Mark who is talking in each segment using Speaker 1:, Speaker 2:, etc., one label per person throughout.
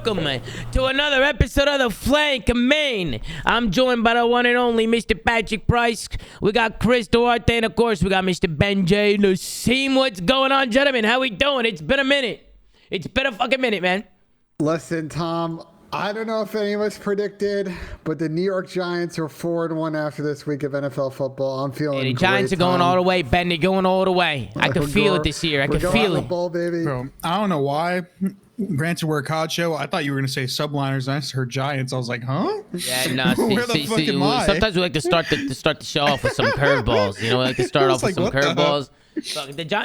Speaker 1: welcome to another episode of The Flank Main. I'm joined by the one and only Mr. Patrick Price. We got Chris Duarte, and of course, we got Mr. Ben J. Nassim. What's going on, gentlemen? How we doing? It's been a minute. It's been a fucking minute, man.
Speaker 2: Listen, Tom, I don't know if any of us predicted, but the New York Giants are 4-1 after this week of NFL football. I'm feeling
Speaker 1: the Giants are going all the way, Ben. They're going all the way. I can feel it this year. I can feel it.
Speaker 2: Ball, baby.
Speaker 3: Bro, I don't know why. Granted, we're a COD show. I thought you were going to say subliners, and I just heard Giants. I was like, huh?
Speaker 1: Yeah, no.
Speaker 3: Where the fuck am I?
Speaker 1: Sometimes we like to start the show off with some curveballs. You know, we like to start off with some curveballs.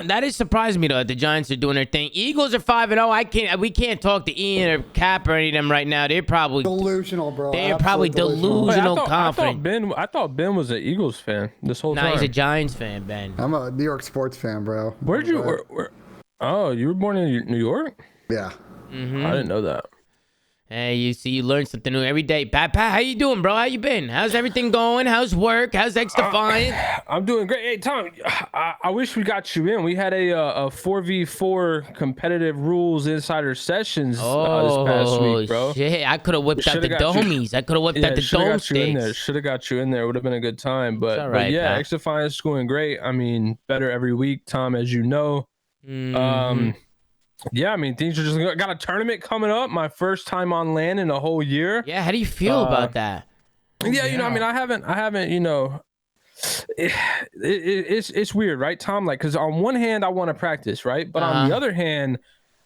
Speaker 1: That is surprising me though. That the Giants are doing their thing. Eagles are 5-0. We can't talk to Ian or Cap or any of them right now. They're probably
Speaker 2: delusional, bro.
Speaker 1: They're probably delusional, confident.
Speaker 4: I thought Ben was an Eagles fan this whole time.
Speaker 1: No, he's a Giants fan, Ben.
Speaker 2: I'm a New York sports fan, bro.
Speaker 4: Where'd you? Oh, you were born in New York?
Speaker 2: Yeah.
Speaker 4: I didn't know that.
Speaker 1: Hey, you learn something new every day. Pat, how you doing, bro? How you been? How's everything going? How's work? How's X-Defiant?
Speaker 4: I'm doing great. Hey, Tom, I wish we got you in. We had a 4v4 competitive rules insider sessions this past week, bro.
Speaker 1: Shit, I could have whipped out the domies. I could have whipped out the dome stakes.
Speaker 4: Should have got you in there. Would have been a good time. But,
Speaker 1: all right,
Speaker 4: but yeah,
Speaker 1: Pat.
Speaker 4: X-Defiant's going great. I mean, better every week, Tom, as you know. Yeah, I mean, things are just got a tournament coming up. My first time on land in a whole year.
Speaker 1: Yeah, how do you feel about that?
Speaker 4: Yeah, you know, I mean, I haven't, you know, it's weird, right, Tom? Like, because on one hand, I want to practice, right? But on the other hand,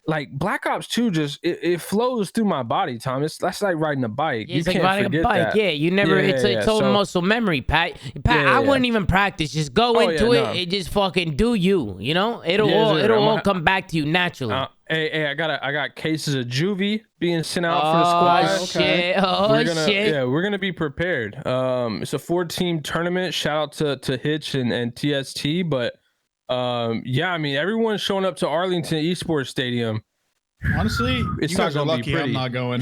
Speaker 4: like Black Ops 2 just it flows through my body, Tom. That's like riding a bike.
Speaker 1: Yeah, it's like riding a bike. Yeah, you never. It's all muscle memory, Pat. I wouldn't even practice. Just go into it. It just fucking do you. You know, it'll all come back to you naturally.
Speaker 4: Hey, I got cases of juvie being sent out for the squad.
Speaker 1: Shit.
Speaker 4: Yeah, we're gonna be prepared. It's a 4-team tournament. Shout out to Hitch and TST, but. Yeah, I mean, everyone's showing up to Arlington Esports Stadium.
Speaker 3: Honestly, you guys are lucky I'm not going.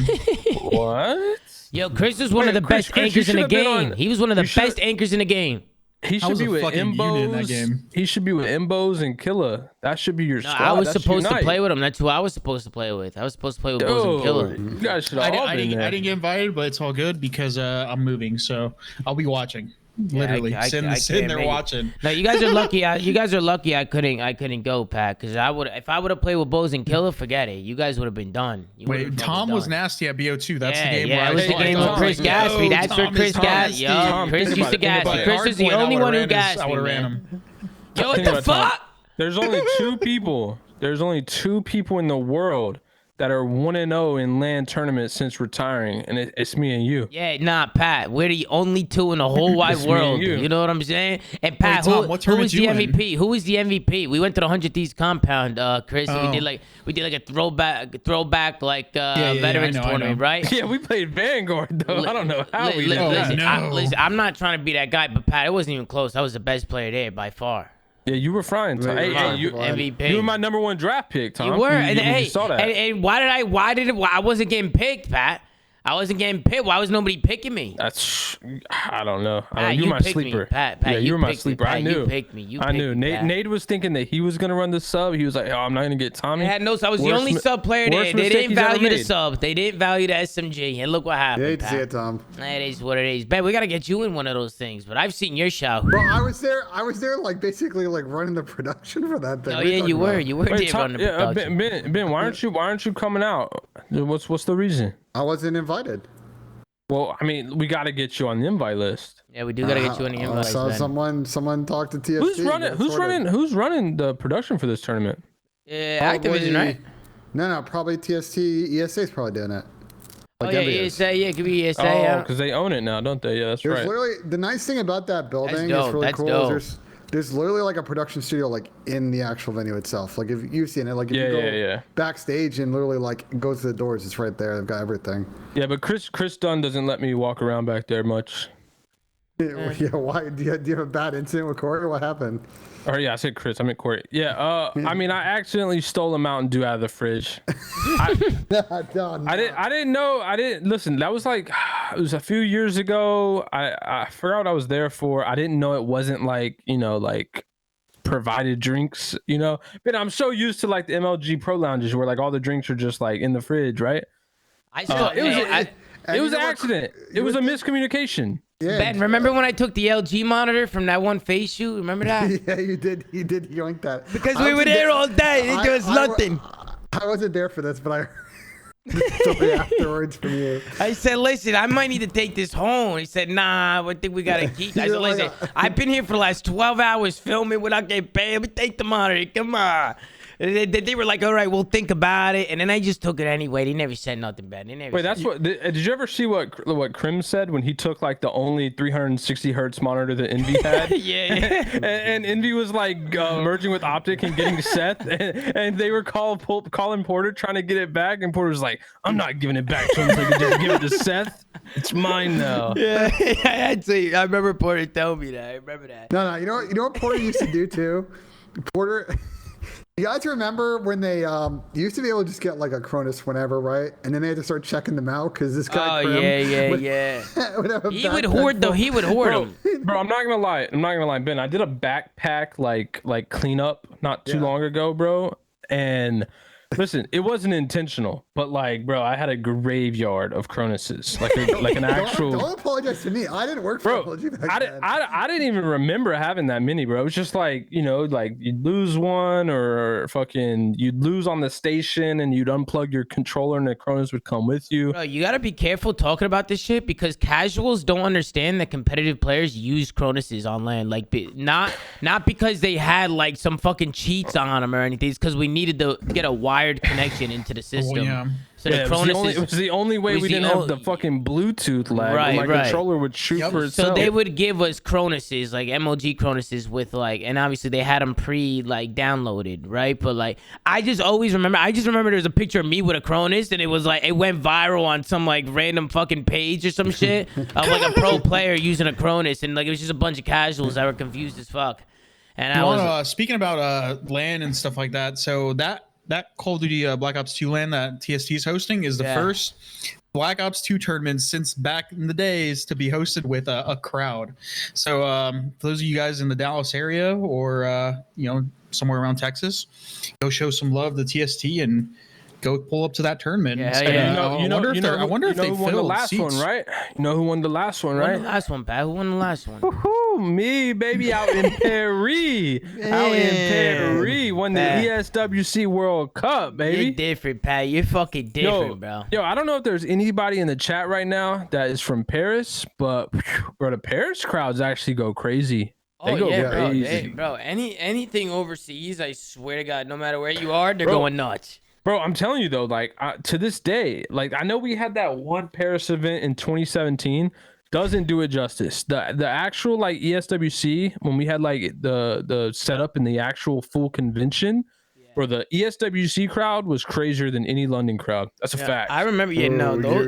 Speaker 4: What?
Speaker 1: Yo, Chris is one of the best anchors in the game. He was one of the best anchors in the game.
Speaker 4: He should be with Imbos. He should be with Imbos and Killa. That should be your squad.
Speaker 1: I was supposed to play with him. That's who I was supposed to play with. I was supposed to play with Imbos and Killa.
Speaker 4: You guys should all
Speaker 3: I didn't get invited, but it's all good because I'm moving, so I'll be watching. Literally, sitting there watching.
Speaker 1: No, you guys are lucky. You guys are lucky. I couldn't go, Pat, because if I would have played with Bows and Killer, forget it. You guys would have been done.
Speaker 3: Wait, Tom was nasty at BO2. That's the game.
Speaker 1: Yeah, it was the game with Chris Gatsby. That's where Chris got. Yo, Chris used to Gatsby. Chris is the only one who Gatsby. I would have ran him. Yo, what the fuck?
Speaker 4: There's only two people. There's only two people in the world that are 1-0 in LAN tournaments since retiring, and it's me and you.
Speaker 1: Yeah, nah, Pat. We're the only two in the whole wide world. You know what I'm saying? And Pat,
Speaker 3: Tom,
Speaker 1: who was the MVP? Who was the MVP? We went to the 100 Thieves compound, Chris. And we did like a throwback like veterans tournament, right?
Speaker 4: Yeah, we played Vanguard though. I don't know how we did that.
Speaker 1: Listen, I'm not trying to be that guy, but Pat, it wasn't even close. I was the best player there by far.
Speaker 4: Yeah, you were frying. You
Speaker 1: MVP.
Speaker 4: You were my #1 draft pick, Tom.
Speaker 1: You were,
Speaker 4: you saw that.
Speaker 1: And I wasn't getting picked, Pat. I wasn't getting picked. Why was nobody picking me?
Speaker 4: I don't know.
Speaker 1: You
Speaker 4: were my sleeper.
Speaker 1: Pat,
Speaker 4: yeah, you were my sleeper.
Speaker 1: Pat,
Speaker 4: I knew.
Speaker 1: You picked me.
Speaker 4: I knew. Nate was thinking that he was gonna run the sub. He was like, "Oh, I'm not gonna get Tommy."
Speaker 1: I was the only sub player there. They didn't value the subs. They didn't value the SMG. And look what happened.
Speaker 2: You hate to see it, Tom.
Speaker 1: It is what it is. Ben, we gotta get you in one of those things. But I've seen your show.
Speaker 2: Bro, I was there, like basically like running the production for that thing.
Speaker 1: Oh yeah, you were. You were there running the production.
Speaker 4: Ben, why aren't you coming out? What's the reason?
Speaker 2: I wasn't invited.
Speaker 4: Well, I mean, we got to get you on the invite list.
Speaker 1: Yeah, we do got to get you on the invite list.
Speaker 2: Someone talked to TST.
Speaker 4: Who's running the production for this tournament?
Speaker 1: Yeah, Activision, right?
Speaker 2: No, probably TST. ESA's probably doing it.
Speaker 1: Like ESA, yeah, give me ESA.
Speaker 4: Oh, because they own it now, don't they? Yeah, that's right.
Speaker 2: Literally, the nice thing about that building is really cool. There's literally like a production studio like in the actual venue itself. Like if you've seen it, like if you go backstage and literally like go to the doors, it's right there. They've got everything.
Speaker 4: Yeah, but Chris Dunn doesn't let me walk around back there much.
Speaker 2: Yeah, why? Do you have a bad incident with Corey? What happened?
Speaker 4: Oh yeah, I said Chris. I meant Corey. Yeah. I mean, I accidentally stole a Mountain Dew out of the fridge. I didn't know. I didn't listen. That was like it was a few years ago. I forgot what I was there for. I didn't know it wasn't like like provided drinks. But I'm so used to like the MLG Pro lounges where like all the drinks are just like in the fridge, right? It was an accident. It was a miscommunication.
Speaker 2: Yeah.
Speaker 1: Ben, remember when I took the LG monitor from that one FaZe shoot? Remember that?
Speaker 2: Yeah, you did. You did yoink that.
Speaker 1: Because we were there all day. It was nothing.
Speaker 2: I wasn't there for this, but I heard the story afterwards from you.
Speaker 1: I said, listen, I might need to take this home. He said, nah, I think we got to keep. I said, listen, I've been here for the last 12 hours filming without getting paid. Let me take the monitor. Come on. They were like, all right, we'll think about it. And then I just took it anyway. They never said nothing bad.
Speaker 4: Wait, that's what. Did you ever see what Krim said when he took like the only 360 hertz monitor that Envy had?
Speaker 1: Yeah.
Speaker 4: and Envy was like merging with OpTic and getting Seth. And they were calling Porter trying to get it back. And Porter was like, I'm not giving it back to him so he can just give it to Seth. It's mine now.
Speaker 1: Yeah, I remember Porter telling me that. I remember that.
Speaker 2: No. You know what Porter used to do too? Porter. You guys remember when they used to be able to just get like a Cronus whenever, right? And then they had to start checking them out because this guy.
Speaker 1: Oh, yeah. He would hoard them. He would hoard them.
Speaker 4: Bro, I'm not gonna lie, Ben. I did a backpack like cleanup not too long ago, bro. And listen, it wasn't intentional, but like, bro, I had a graveyard of Cronuses, like an actual.
Speaker 2: Don't apologize to me. I didn't work for LG back then.
Speaker 4: I didn't even remember having that many, bro. It was just like, you know, like you'd lose one or fucking you'd lose on the station and you'd unplug your controller and the Cronus would come with you.
Speaker 1: Bro, you gotta be careful talking about this shit because casuals don't understand that competitive players use Cronuses on LAN. Like, not because they had like some fucking cheats on them or anything. It's because we needed to get a wired connection into the system.
Speaker 3: Yeah.
Speaker 1: So the
Speaker 4: it was the only way we didn't have the fucking Bluetooth lag.
Speaker 1: Right,
Speaker 4: my controller would shoot for itself.
Speaker 1: So they would give us Cronuses, like MLG Cronuses with like, and obviously they had them downloaded, right? But like, I just remember there was a picture of me with a Cronus and it was like, it went viral on some like random fucking page or some shit of like a pro player using a Cronus, and like it was just a bunch of casuals that were confused as fuck. And
Speaker 3: speaking about LAN and stuff like that, so that Call of Duty Black Ops 2 LAN that TST is hosting is the first Black Ops 2 tournament since back in the days to be hosted with a crowd. So for those of you guys in the Dallas area or somewhere around Texas, go show some love to TST and go pull up to that tournament. I wonder if they
Speaker 4: won the last one, right? You know who won the last one, right?
Speaker 1: Who won the last one, Pat? Who won the last one?
Speaker 4: Me, baby, out in Paris. Won the ESWC World Cup, baby.
Speaker 1: You're different, Pat. You're fucking different, bro.
Speaker 4: Yo, I don't know if there's anybody in the chat right now that is from Paris, but bro, the Paris crowds actually go crazy. They go crazy.
Speaker 1: Bro. Anything overseas, I swear to God, no matter where you are, they're going nuts.
Speaker 4: Bro, I'm telling you though, like to this day, like I know we had that one Paris event in 2017. Doesn't do it justice. The actual like ESWC when we had like the setup in the actual full convention, where the ESWC crowd was crazier than any London crowd. That's a fact.
Speaker 1: I remember.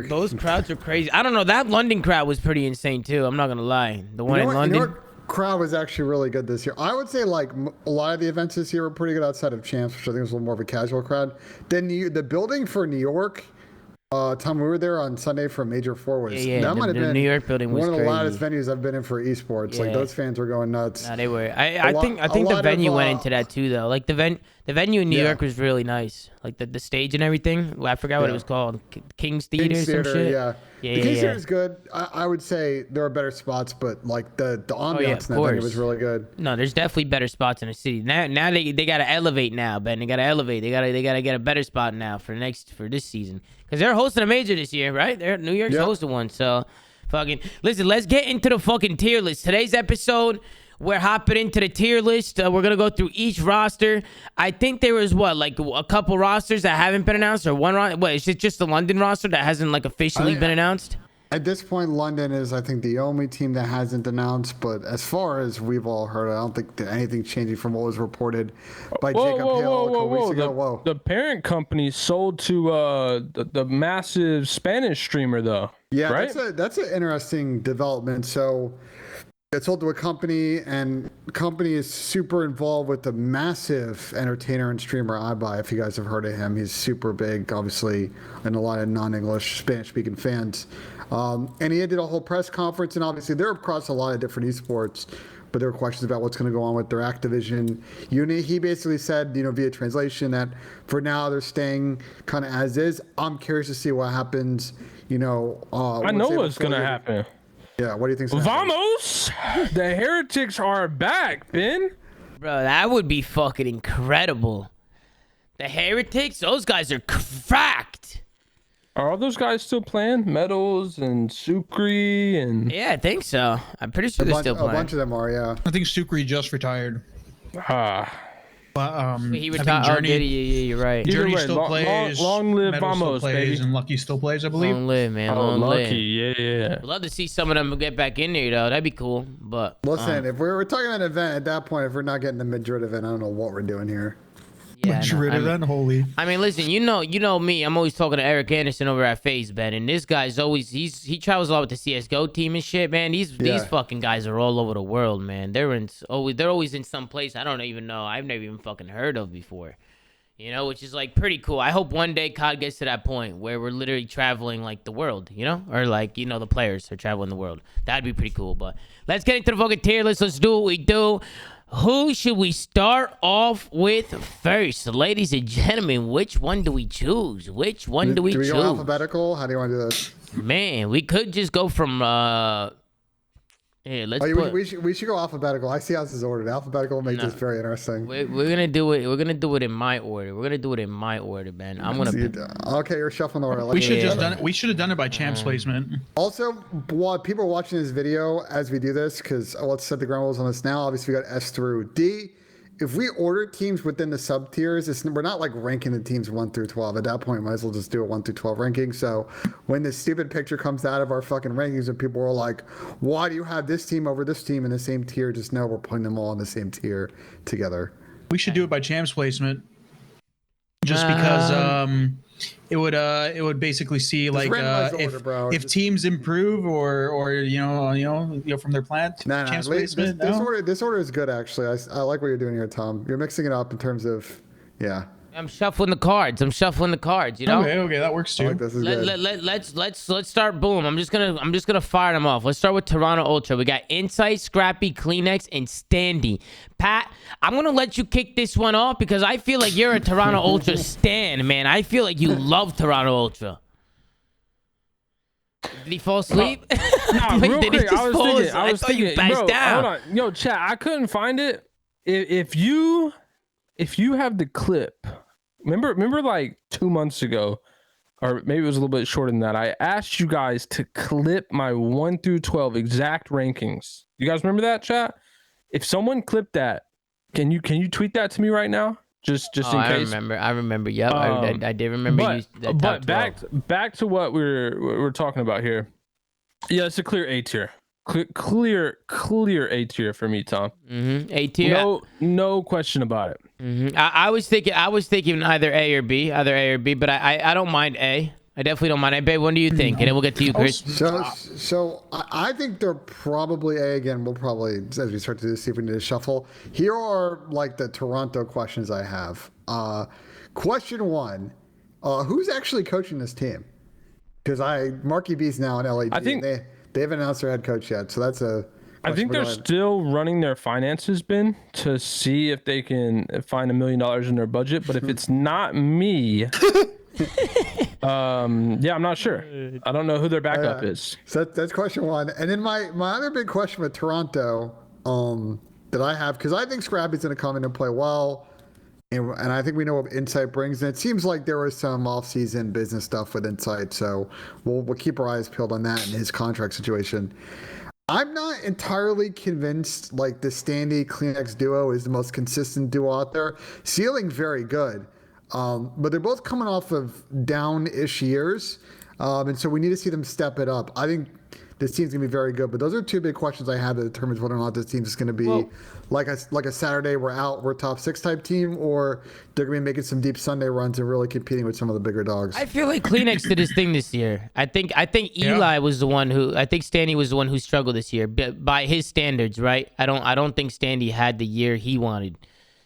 Speaker 1: Those crowds are crazy. I don't know. That London crowd was pretty insane too. I'm not gonna lie. The one in London.
Speaker 2: You know crowd was actually really good this year. I would say like a lot of the events this year were pretty good outside of Champs, which I think was a little more of a casual crowd. Then the building for New York. Tom, we were there on Sunday for Major 4 was that might have been
Speaker 1: New York building was
Speaker 2: one of the
Speaker 1: crazy.
Speaker 2: loudest venues I've been in for esports. Like those fans were going nuts.
Speaker 1: Nah, they were. I think the venue went into that too though. Like the venue in New York was really nice. Like the stage and everything. Well, I forgot what it was called. King's Theater or some shit.
Speaker 2: The King's Theater is good. I would say there are better spots, but like the ambiance in that venue was really good.
Speaker 1: No, there's definitely better spots in the city. Now they gotta elevate now, Ben. They gotta elevate. They gotta get a better spot now for this season. Because they're hosting a major this year, right? New York's hosting one. So, listen, let's get into the fucking tier list. Today's episode, we're hopping into the tier list. We're going to go through each roster. I think there was, like a couple rosters that haven't been announced? Or one roster? What, is it just the London roster that hasn't, like, officially been announced?
Speaker 2: At this point, London is, I think, the only team that hasn't announced. But as far as we've all heard, I don't think anything's changing from what was reported by Jacob Hale a couple weeks ago.
Speaker 4: The parent company sold to the massive Spanish streamer, though.
Speaker 2: Yeah,
Speaker 4: right?
Speaker 2: that's an interesting development. So It's sold to a company, and the company is super involved with the massive entertainer and streamer iBuy. If you guys have heard of him, he's super big, obviously, and a lot of non-English, Spanish-speaking fans. And he did a whole press conference, and obviously they're across a lot of different esports, but there were questions about what's going to go on with their Activision unit. He basically said, via translation, that for now they're staying kind of as is. I'm curious to see what happens. I know
Speaker 4: what's going to happen.
Speaker 2: Yeah, what do you think?
Speaker 4: Vamos! The Heretics are back, Ben.
Speaker 1: Bro, that would be fucking incredible. The Heretics, those guys are cracked.
Speaker 4: Are all those guys still playing? Metals and Sukri and...
Speaker 1: Yeah, I think so. I'm pretty sure they're still playing.
Speaker 2: A bunch of them are, yeah.
Speaker 3: I think Sukri just retired. But
Speaker 1: he retired. Journey, you're right.
Speaker 3: Journey still plays.
Speaker 4: Long live
Speaker 3: Metal
Speaker 4: Vamos,
Speaker 3: still plays,
Speaker 4: baby.
Speaker 3: and Lucky still plays, I believe.
Speaker 1: Long live, man.
Speaker 4: Oh,
Speaker 1: Long live.
Speaker 4: Lucky, yeah.
Speaker 1: I'd love to see some of them get back in there, though. That'd be cool. But
Speaker 2: listen, if we're talking about an event at that point, if we're not getting the Madrid event, I don't know what we're doing here.
Speaker 1: Yeah,
Speaker 3: Madrid event, holy.
Speaker 1: I mean, listen, you know me. I'm always talking to Eric Anderson over at FaZe, Ben, and this guy's always he travels a lot with the CS:GO team and shit, man. These fucking guys are all over the world, man. They're always in some place I don't even know. I've never even fucking heard of before. Which is like pretty cool. I hope one day COD gets to that point where we're literally traveling like the world, or like the players are traveling the world. That'd be pretty cool. But let's get into the fucking tier list. Let's do what we do. Who should we start off with first? Ladies and gentlemen, which one do we choose? Which one do we choose?
Speaker 2: Do we go alphabetical? How do you want to do this?
Speaker 1: Man, we could just go from let's
Speaker 2: we should go alphabetical. I see how this is ordered. Alphabetical makes this very interesting.
Speaker 1: We're gonna do it. We're gonna do it in my order. We're gonna do it in my order, Ben. I'm gonna.
Speaker 2: Okay, you're shuffling the order.
Speaker 3: We should just done it. We should have done it by champs placement.
Speaker 2: Also, while people are watching this video as we do this, because let's set the ground rules on this now. Obviously, we got S through D. If we order teams within the sub tiers, we're not like ranking the teams 1 through 12. At that point, might as well just do a 1 through 12 ranking. So when this stupid picture comes out of our fucking rankings and people are like, why do you have this team over this team in the same tier? Just know we're putting them all in the same tier together.
Speaker 3: We should do it by champs placement. Just because it would basically see like if teams improve or from their plant.
Speaker 2: Champs placement. This order is good actually. I like what you're doing here, Tom. You're mixing it up in terms of
Speaker 1: I'm shuffling the cards. Okay,
Speaker 3: that works too.
Speaker 2: I like this is good.
Speaker 1: Let's start. Boom. I'm just gonna fire them off. Let's start with Toronto Ultra. We got Insight, Scrappy, Kleenex, and Standy. Pat, I'm gonna let you kick this one off because I feel like you're a Toronto Ultra stan, man. I feel like you love Toronto Ultra. Did he fall asleep?
Speaker 4: Nah, real quick, I was thinking,
Speaker 1: you passed out.
Speaker 4: Hold on. Yo, chat, I couldn't find it. If you have the clip, remember like 2 months ago, or maybe it was a little bit shorter than that, I asked you guys to clip my 1 through 12 exact rankings. You guys remember that, chat? If someone clipped that, can you tweet that to me right now? Just in case.
Speaker 1: I remember. Yep, I did remember.
Speaker 4: But back to what we're talking about here. Yeah, it's a clear A tier. Clear A tier for me, Tom.
Speaker 1: A tier.
Speaker 4: No question about it.
Speaker 1: I was thinking either A or B, but I don't mind A. I definitely don't mind A. Babe, what do you think? And then we'll get to you, Chris.
Speaker 2: So I think they're probably A again. We'll probably, as we start to see if we need to shuffle. Here are like the Toronto questions I have. Question 1, who's actually coaching this team? Because Marky B's now in LAG.
Speaker 4: I think
Speaker 2: they haven't announced their head coach yet, so that's a.
Speaker 4: I think they're still running their finances, Ben, to see if they can find $1 million in their budget. But if it's not me, I'm not sure. I don't know who their backup is.
Speaker 2: So that's question 1, and then my other big question with Toronto, that I have, because I think Scrappy's going to come in and play well. And I think we know what Insight brings. And it seems like there was some off-season business stuff with Insight. So we'll keep our eyes peeled on that and his contract situation. I'm not entirely convinced like the Standy Kleenex duo is the most consistent duo out there. Ceiling very good. But they're both coming off of down-ish years. And so we need to see them step it up. I think this team's gonna be very good. But those are two big questions I have that determines whether or not this team's just gonna be like a Saturday we're top 6 type team, or they're gonna be making some deep Sunday runs and really competing with some of the bigger dogs.
Speaker 1: I feel like Kleenex did his thing this year. I think Eli was the one who, I think Standy was the one who struggled this year by his standards, right? I don't think Standy had the year he wanted.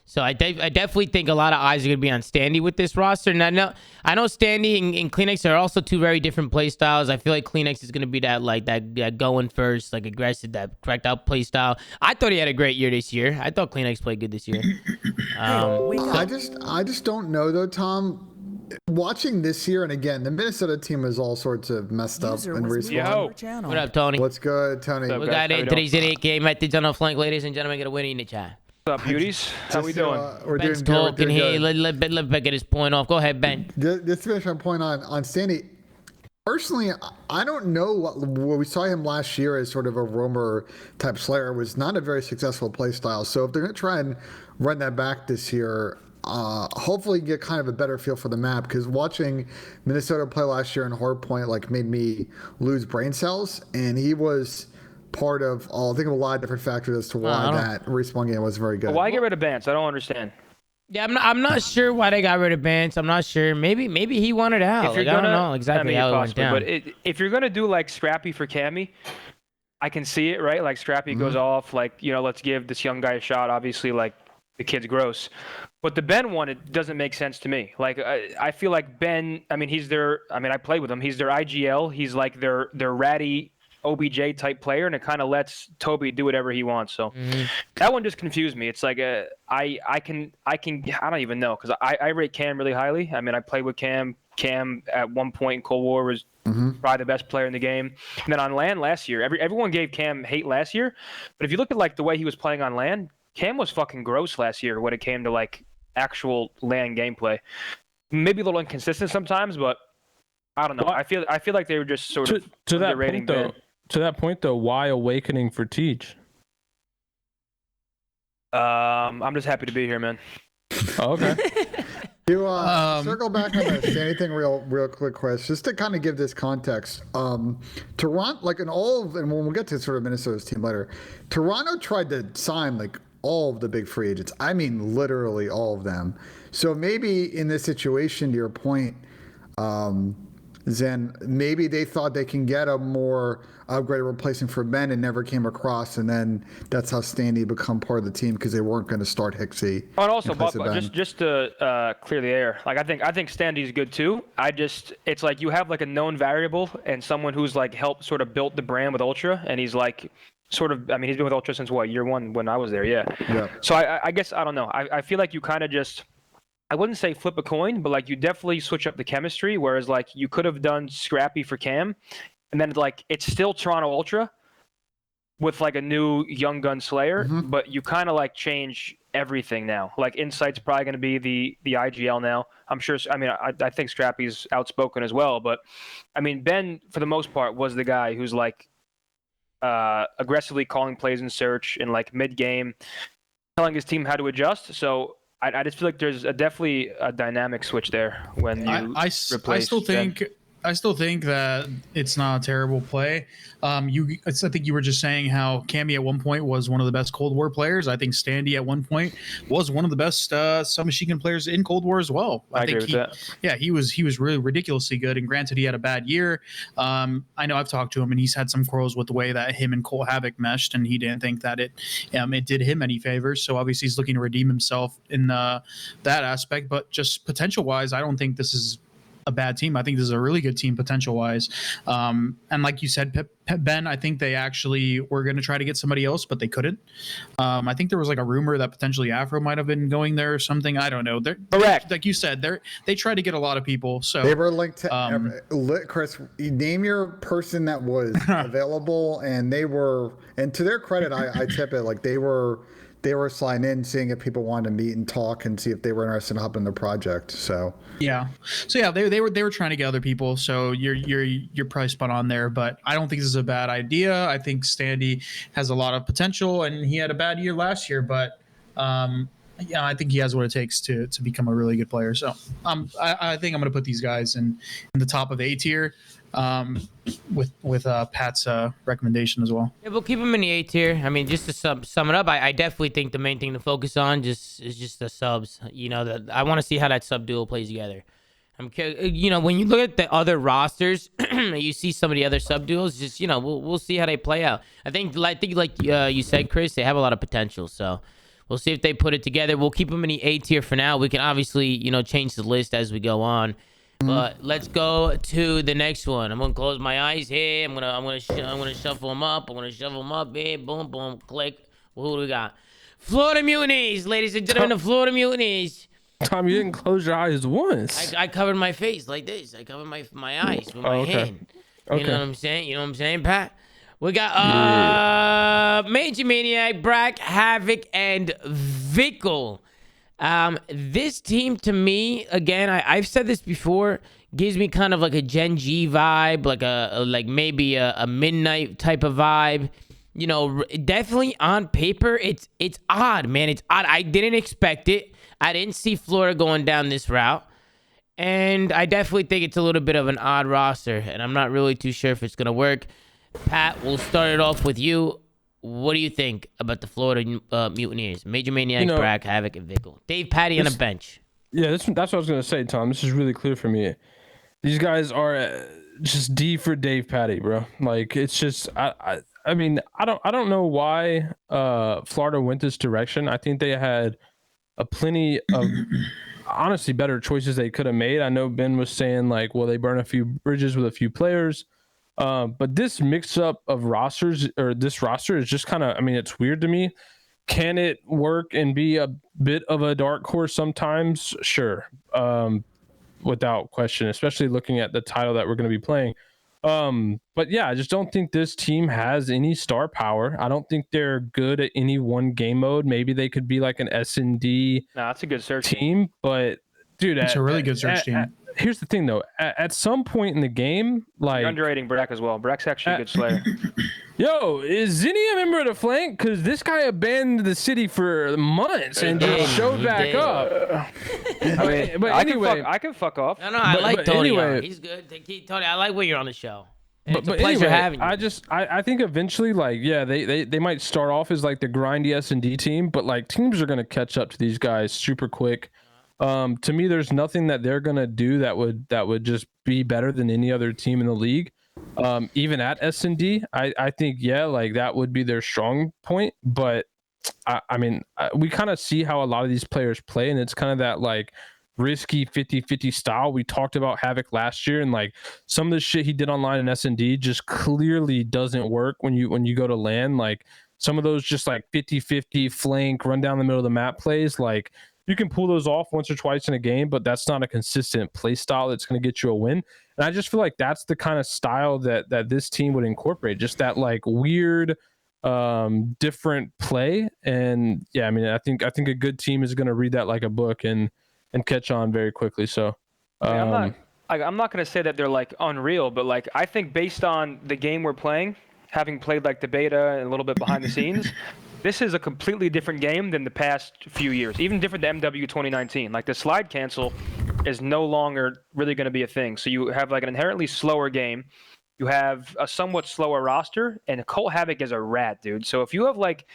Speaker 1: So I definitely think a lot of eyes are going to be on Standy with this roster. And I know Standy and Kleenex are also two very different play styles. I feel like Kleenex is going to be that going first, like aggressive, that cracked out play style. I thought he had a great year this year. I thought Kleenex played good this year.
Speaker 2: I just don't know though, Tom. Watching this year, and again, the Minnesota team is all sorts of messed up and respawned.
Speaker 1: What up, Tony?
Speaker 2: What's good, Tony?
Speaker 1: We got today's 8-game methods on the flank, ladies and gentlemen. Get a winning in the chat.
Speaker 5: What's up, beauties? How we doing?
Speaker 2: We're
Speaker 1: Ben's
Speaker 2: doing
Speaker 1: talking
Speaker 2: good.
Speaker 1: here. Let Ben get his point off. Go ahead, Ben.
Speaker 2: Just to finish my point on Standy. Personally, I don't know what we saw him last year as sort of a roamer type slayer was not a very successful play style. So if they're going to try and run that back this year, hopefully get kind of a better feel for the map, because watching Minnesota play last year in Hardpoint like made me lose brain cells, and he was part of I think of a lot of different factors as to why that respawn game was very good.
Speaker 5: But why get rid of Bance? I don't understand.
Speaker 1: Yeah, I'm not sure why they got rid of Bance. I'm not sure. Maybe he wanted out. Like, I don't know exactly how it went down.
Speaker 5: But if you're gonna do like Scrappy for Cammy, I can see it, right? Like Scrappy goes off, like, you know, let's give this young guy a shot. Obviously, like the kid's gross. But the Ben one, it doesn't make sense to me. Like I feel like Ben. I mean, I played with him. He's their IGL. He's like their ratty OBJ type player, and it kind of lets Toby do whatever he wants. So that one just confused me. It's like I don't even know, because I rate Cam really highly. I mean, I played with Cam. Cam at one point in Cold War was probably the best player in the game. And then on LAN last year, everyone gave Cam hate last year, but if you look at like the way he was playing on LAN, Cam was fucking gross last year when it came to like actual LAN gameplay. Maybe a little inconsistent sometimes, but I don't know. I feel like they were just sort of underrating Ben.
Speaker 4: To that point, though, why Awakening for Teach?
Speaker 5: I'm just happy to be here, man.
Speaker 4: Oh, okay.
Speaker 2: To circle back on the Standy thing real quick, Chris, just to kind of give this context. Toronto, like and when we'll get to sort of Minnesota's team later, Toronto tried to sign like all of the big free agents. I mean, literally all of them. So maybe in this situation, to your point, Zen, maybe they thought they can get a more upgraded replacement for Ben and never came across, and then that's how Standy become part of the team, because they weren't going to start Hixie.
Speaker 5: Oh, and also, just to clear the air, like I think Standy's good too. It's like you have like a known variable and someone who's like helped sort of built the brand with Ultra, and he's like sort of, I mean, he's been with Ultra since what, year one when I was there, yeah. So I guess I don't know. I feel like you kind of just, I wouldn't say flip a coin, but like you definitely switch up the chemistry. Whereas like you could have done Scrappy for Cam, and then like it's still Toronto Ultra with like a new young gun Slayer, but you kind of like change everything now. Like Insight's probably going to be the IGL now. I'm sure. I mean, I think Scrappy's outspoken as well, but I mean Ben for the most part was the guy who's like aggressively calling plays in search and like mid game, telling his team how to adjust. So I just feel like there's definitely a dynamic switch there when you replace Ben.
Speaker 3: I still think that it's not a terrible play. I think you were just saying how Cammy at one point was one of the best Cold War players. I think Standy at one point was one of the best submachine gun players in Cold War as well.
Speaker 5: I agree with that.
Speaker 3: Yeah, he was really ridiculously good. And granted, he had a bad year. I know I've talked to him, and he's had some quarrels with the way that him and Cole Havoc meshed, and he didn't think that it did him any favors. So obviously, he's looking to redeem himself in that aspect. But just potential wise, I don't think this is a bad team. I think this is a really good team potential wise. And like you said, Ben, I think they actually were going to try to get somebody else, but they couldn't. I think there was like a rumor that potentially Afro might have been going there or something. I don't know.
Speaker 5: Correct.
Speaker 3: Like you said, they tried to get a lot lot of people. So
Speaker 2: they were linked to Chris, name your person that was available, and they were, and to their credit, I tip it, like they were sliding in, seeing if people wanted to meet and talk and see if they were interested in helping the project. So
Speaker 3: yeah, they were trying to get other people. So you're probably spot on there, but I don't think this is a bad idea. I think Standy has a lot of potential, and he had a bad year last year, but yeah, I think he has what it takes to become a really good player. So I think I'm going to put these guys in the top of A tier, with Pat's recommendation as well.
Speaker 1: Yeah, we'll keep him in the A tier. I mean, just to sum it up, I definitely think the main thing to focus on is just the subs. You know, I want to see how that sub duo plays together. You know, when you look at the other rosters, you see some of the other sub duos. Just, you know, we'll see how they play out. I think like you said, Chris, they have a lot of potential. So we'll see if they put it together. We'll keep them in the A tier for now. We can obviously, you know, change the list as we go on. But let's go to the next one. I'm gonna close my eyes here. I'm gonna shuffle them up. I'm gonna shuffle them up here. Boom, boom, click. Well, who do we got? Florida Mutineers, ladies and gentlemen, the Florida Mutineers.
Speaker 4: Tom, you didn't close your eyes once.
Speaker 1: I covered my face like this. I covered my eyes with my hand. You know what I'm saying? You know what I'm saying, Pat? We got Major Maniac, Brack, Havoc, and Vickle. This team, to me, again, I've said this before, gives me kind of like a Gen G vibe, like maybe a midnight type of vibe. You know, definitely on paper, it's odd, man. It's odd. I didn't expect it. I didn't see Florida going down this route. And I definitely think it's a little bit of an odd roster. And I'm not really too sure if it's going to work. Pat, we'll start it off with you. What do you think about the Florida Mutineers? Major Maniac, Brack, Havoc, and Vickle. Dave Patty on the bench. Yeah,
Speaker 4: that's what I was going to say, Tom. This is really clear for me. These guys are just D for Dave Patty, bro. Like, it's just... I mean, I don't know why Florida went this direction. I think they had a plenty of honestly better choices they could have made. I know Ben was saying like, well, they burn a few bridges with a few players. But this mix up of rosters, or this roster, is just kind of, I mean, it's weird to me. Can it work and be a bit of a dark horse sometimes? Sure. Without question, especially looking at the title that we're going to be playing. But yeah, I just don't think this team has any star power. I don't think they're good at any one game mode. Maybe they could be like an S&D
Speaker 5: that's a good search
Speaker 4: team, but dude,
Speaker 3: it's a really good search team.
Speaker 4: Here's the thing though, at some point in the game, like,
Speaker 5: you're underrating Brack as well. Brack's actually a good slayer.
Speaker 4: Yo, is Zinni a member of the flank? Because this guy abandoned the city for months and just showed back up.
Speaker 5: I mean, but anyway, I can fuck off.
Speaker 1: No, I like Tony. Anyway, he's good. Tony, I like when you're on the show. It's a pleasure having you.
Speaker 4: I think eventually, like, yeah, they might start off as like the grindy S&D team, but like teams are gonna catch up to these guys super quick. To me, there's nothing that they're gonna do that would just be better than any other team in the league. Even at S&D, I think, yeah, like that would be their strong point. But I mean, we kind of see how a lot of these players play, and it's kind of that like risky 50-50 style. We talked about Havoc last year, and like some of the shit he did online in S&D just clearly doesn't work when you go to LAN. Like some of those just like 50-50 flank, run down the middle of the map plays, like you can pull those off once or twice in a game, but that's not a consistent play style that's going to get you a win. And I just feel like that's the kind of style that this team would incorporate, just that like weird, different play. And yeah, I mean, I think a good team is going to read that like a book and catch on very quickly. So
Speaker 5: I'm not going to say that they're like unreal, but like I think based on the game we're playing, having played like the beta and a little bit behind the scenes, this is a completely different game than the past few years, even different than MW 2019. Like the slide cancel is no longer really going to be a thing. So you have like an inherently slower game. You have a somewhat slower roster, and Colt Havoc is a rat, dude. So if you have like,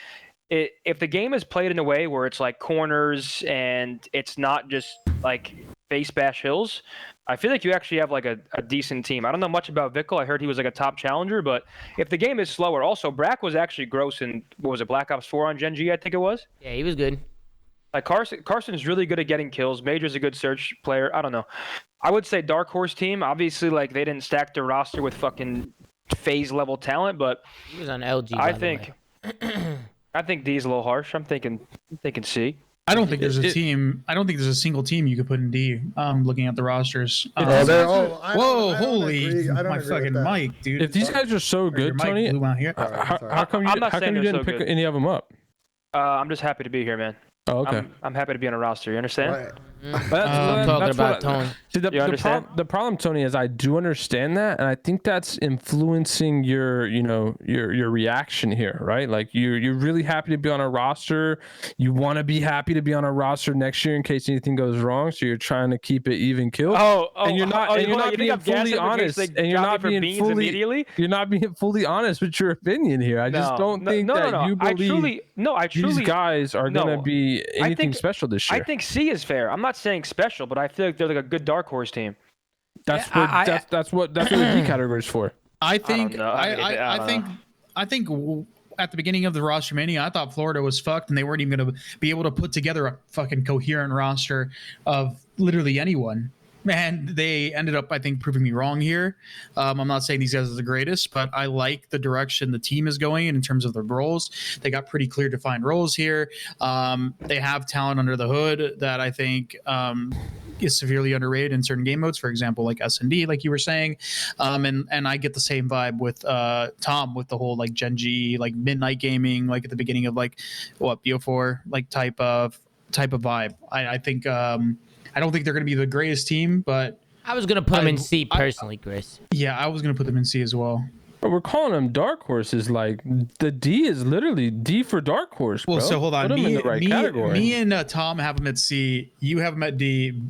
Speaker 5: if the game is played in a way where it's like corners and it's not just like face bash hills, I feel like you actually have like a decent team. I don't know much about Vickle. I heard he was like a top challenger, but if the game is slower, also Brack was actually gross in, what was it, Black Ops 4 on Gen G, I think it was?
Speaker 1: Yeah, he was good.
Speaker 5: Like Carson's really good at getting kills. Major's a good search player. I don't know. I would say Dark Horse team. Obviously, like they didn't stack their roster with fucking FaZe level talent, but
Speaker 1: he was on LG.
Speaker 5: I think D's a little harsh. I'm thinking C.
Speaker 3: I don't think there's a team. I don't think there's a single team you could put in D. Looking at the rosters.
Speaker 2: Whoa!
Speaker 3: Holy, my fucking mic, dude.
Speaker 4: If these guys are so good, Tony, how come you didn't pick any of them up?
Speaker 5: I'm just happy to be here, man.
Speaker 4: Oh, okay.
Speaker 5: I'm happy to be on a roster. You understand?
Speaker 2: Right.
Speaker 1: I'm talking about, Tony.
Speaker 4: See, the problem, Tony, is I do understand that, and I think that's influencing your reaction here, right? Like you're really happy to be on a roster. You want to be happy to be on a roster next year in case anything goes wrong. So you're trying to keep it even kill. And you're not being fully honest. And you're not being fully honest with your opinion here. I just don't think that you believe these guys are gonna be anything special this year.
Speaker 5: I think C is fair. I'm not saying special, but I feel like they're like a good dark horse team.
Speaker 4: That's what the D category is for.
Speaker 3: I think at the beginning of the roster mania, I thought Florida was fucked and they weren't even going to be able to put together a fucking coherent roster of literally anyone. And they ended up, I think, proving me wrong here. I'm not saying these guys are the greatest, but I like the direction the team is going in terms of their roles. They got pretty clear defined roles here. They have talent under the hood that I think is severely underrated in certain game modes, for example, like S&D, like you were saying. And I get the same vibe with Tom with the whole like Gen G, like midnight gaming, like at the beginning of like BO4 like type of vibe. I think I don't think they're going to be the greatest team, but
Speaker 1: I was going to put them in C personally, Chris.
Speaker 3: Yeah, I was going to put them in C as well.
Speaker 4: But we're calling them dark horses. Like the D is literally D for dark horse, bro.
Speaker 3: Well, so hold on.
Speaker 4: Put them in the right category.
Speaker 3: Me and Tom have them at C. You have them at D.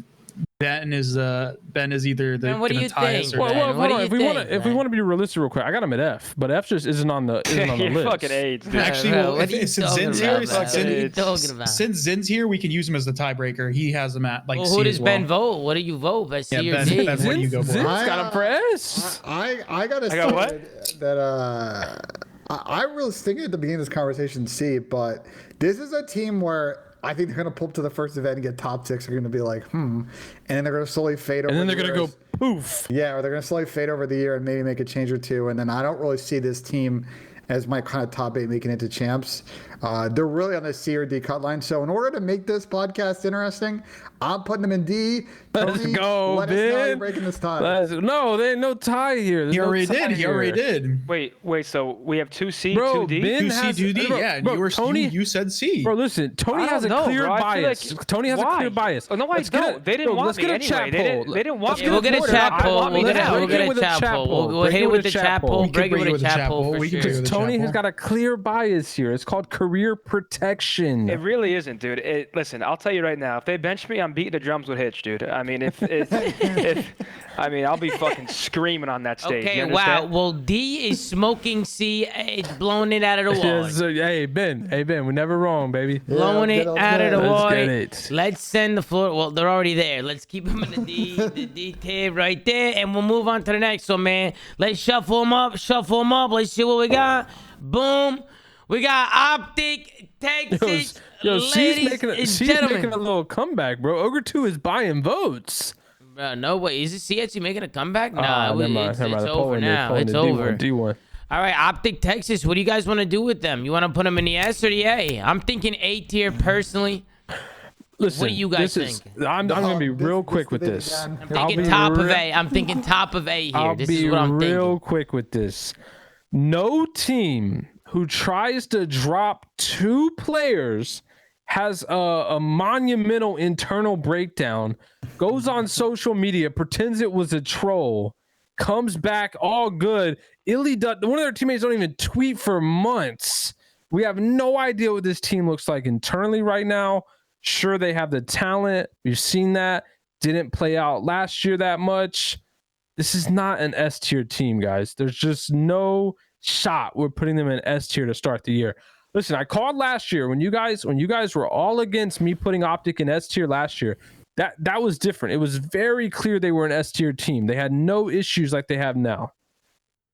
Speaker 3: Ben is either the.
Speaker 1: Man, what do you think?
Speaker 4: If we want to be realistic, real quick, I got him at F, but F just isn't on the list.
Speaker 5: Fucking AIDS, dude.
Speaker 3: Actually, since Zin's here, we can use him as the tiebreaker. He has him at like.
Speaker 1: Well,
Speaker 3: who
Speaker 1: C does Ben vote? What do you vote? C or D?
Speaker 3: Ben, what do you go for?
Speaker 4: Zin's got him for S.
Speaker 2: I gotta say that I really was thinking at the beginning of this conversation C, but this is a team where I think they're going to pull up to the first event and get top 6. They're going to be like, and then they're going to slowly fade over.
Speaker 4: And then they're going to go poof.
Speaker 2: Yeah, or they're going to slowly fade over the year and maybe make a change or two. And then I don't really see this team as my kind of top 8 making it to champs. They're really on the C or D cut line. So in order to make this podcast interesting, I'm putting them in D.
Speaker 4: Let's go,
Speaker 2: let us know you're breaking this tie.
Speaker 4: No, there ain't no tie here.
Speaker 3: He already did.
Speaker 5: Wait. So we have 2C,
Speaker 4: bro,
Speaker 5: 2D?
Speaker 4: Ben
Speaker 3: 2C, 2D.
Speaker 4: Bro,
Speaker 3: Yeah,
Speaker 4: bro,
Speaker 3: you said C.
Speaker 4: Bro, listen. Tony has a clear bias. Tony has a clear bias.
Speaker 5: Oh, no, I don't. They didn't want me anyway. They didn't want me.
Speaker 1: We'll get a chat poll. We'll get a chat poll. We'll hit it with the chat poll. Break it with a chat poll for sure.
Speaker 4: Because Tony has got a clear bias here. It's called career protection.
Speaker 5: It really isn't, dude. Listen, I'll tell you right now. If they bench me, I'm beating the drums with Hitch, dude. I mean, I'll be fucking screaming on that stage.
Speaker 1: Okay, wow. Well, D is smoking C. It's blowing it out of the water.
Speaker 4: Hey, Ben, we're never wrong, baby.
Speaker 1: Blowing it out of the water.
Speaker 4: Let's
Speaker 1: Let's send the floor. Well, they're already there. Let's keep them in the D tier right there, and we'll move on to the next one, man. Let's shuffle them up. Let's see what we got. Boom. We got OpTic Texas.
Speaker 4: She's making a little comeback, bro. Ogre 2 is buying votes.
Speaker 1: No way. Is C actually making a comeback?
Speaker 4: Nah,
Speaker 1: it's over now. It's over.
Speaker 4: D1.
Speaker 1: All right, OpTic Texas. What do you guys want to do with them? You want to put them in the S or the A? I'm thinking A tier personally.
Speaker 4: Listen,
Speaker 1: what do you guys think?
Speaker 4: I'm going to be real quick with this.
Speaker 1: I'm thinking top of A. I'm thinking top of A here. This is what I'm thinking.
Speaker 4: I'll be real quick with this. No team who tries to drop 2 players has a monumental internal breakdown, goes on social media, pretends it was a troll, comes back all good. One of their teammates don't even tweet for months. We have no idea what this team looks like internally right now. Sure, they have the talent. We've seen that. Didn't play out last year that much. This is not an S tier team, guys. There's just no shot we're putting them in S tier to start the year. Listen, I called last year when you guys were all against me putting OpTic in S tier last year. That was different. It was very clear they were an S tier team. They had no issues like they have now.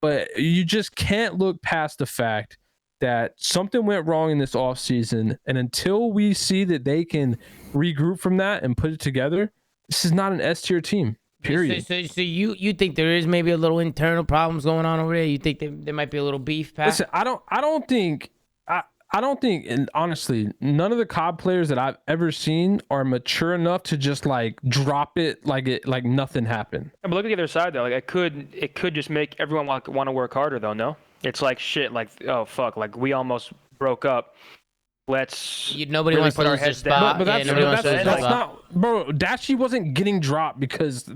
Speaker 4: But you just can't look past the fact that something went wrong in this offseason, and until we see that they can regroup from that and put it together, this is not an S tier team. Period.
Speaker 1: So you think there is maybe a little internal problems going on over there? You think there might be a little beef, Pat?
Speaker 4: Listen, I don't think, and honestly, none of the COD players that I've ever seen are mature enough to just like drop it like nothing happened.
Speaker 5: But look at the other side though. Like it could just make everyone want to work harder though. No, it's like shit. Like, oh fuck. Like we almost broke up.
Speaker 1: nobody
Speaker 5: really
Speaker 1: wants
Speaker 5: put
Speaker 1: to
Speaker 5: our
Speaker 1: lose their
Speaker 5: heads down.
Speaker 1: spot.
Speaker 4: But that's,
Speaker 1: nobody wants to lose their
Speaker 4: that's
Speaker 1: spot.
Speaker 4: not, bro. Dashi wasn't getting dropped because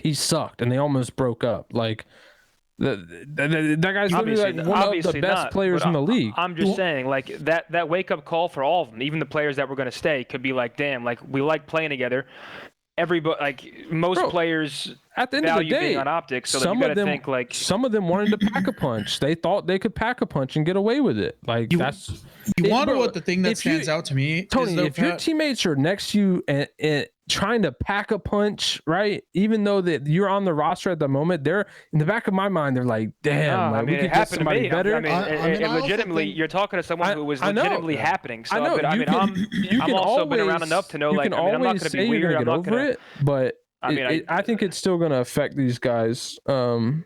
Speaker 4: he sucked and they almost broke up. Like that guy's literally like one of the best players in the league.
Speaker 5: I'm just saying, like that wake up call for all of them, even the players that were going to stay, could be like, damn, like we like playing together. Everybody, like most players,
Speaker 4: at the end of the day,
Speaker 5: being on OpTic, so you got to think like
Speaker 4: some of them wanted to pack a punch. They thought they could pack a punch and get away with it. Like
Speaker 3: you wonder what the thing that stands out to me,
Speaker 4: Tony. If your teammates are next to you and trying to pack a punch, right? Even though that you're on the roster at the moment, they're in the back of my mind. They're like, damn, like, we could get somebody better.
Speaker 5: I mean, legitimately, you're talking to someone who was legitimately happening. So, I'm also been around enough to know, like, I'm not going to be weird. I'm not going to.
Speaker 4: But I think it's still going to affect these guys going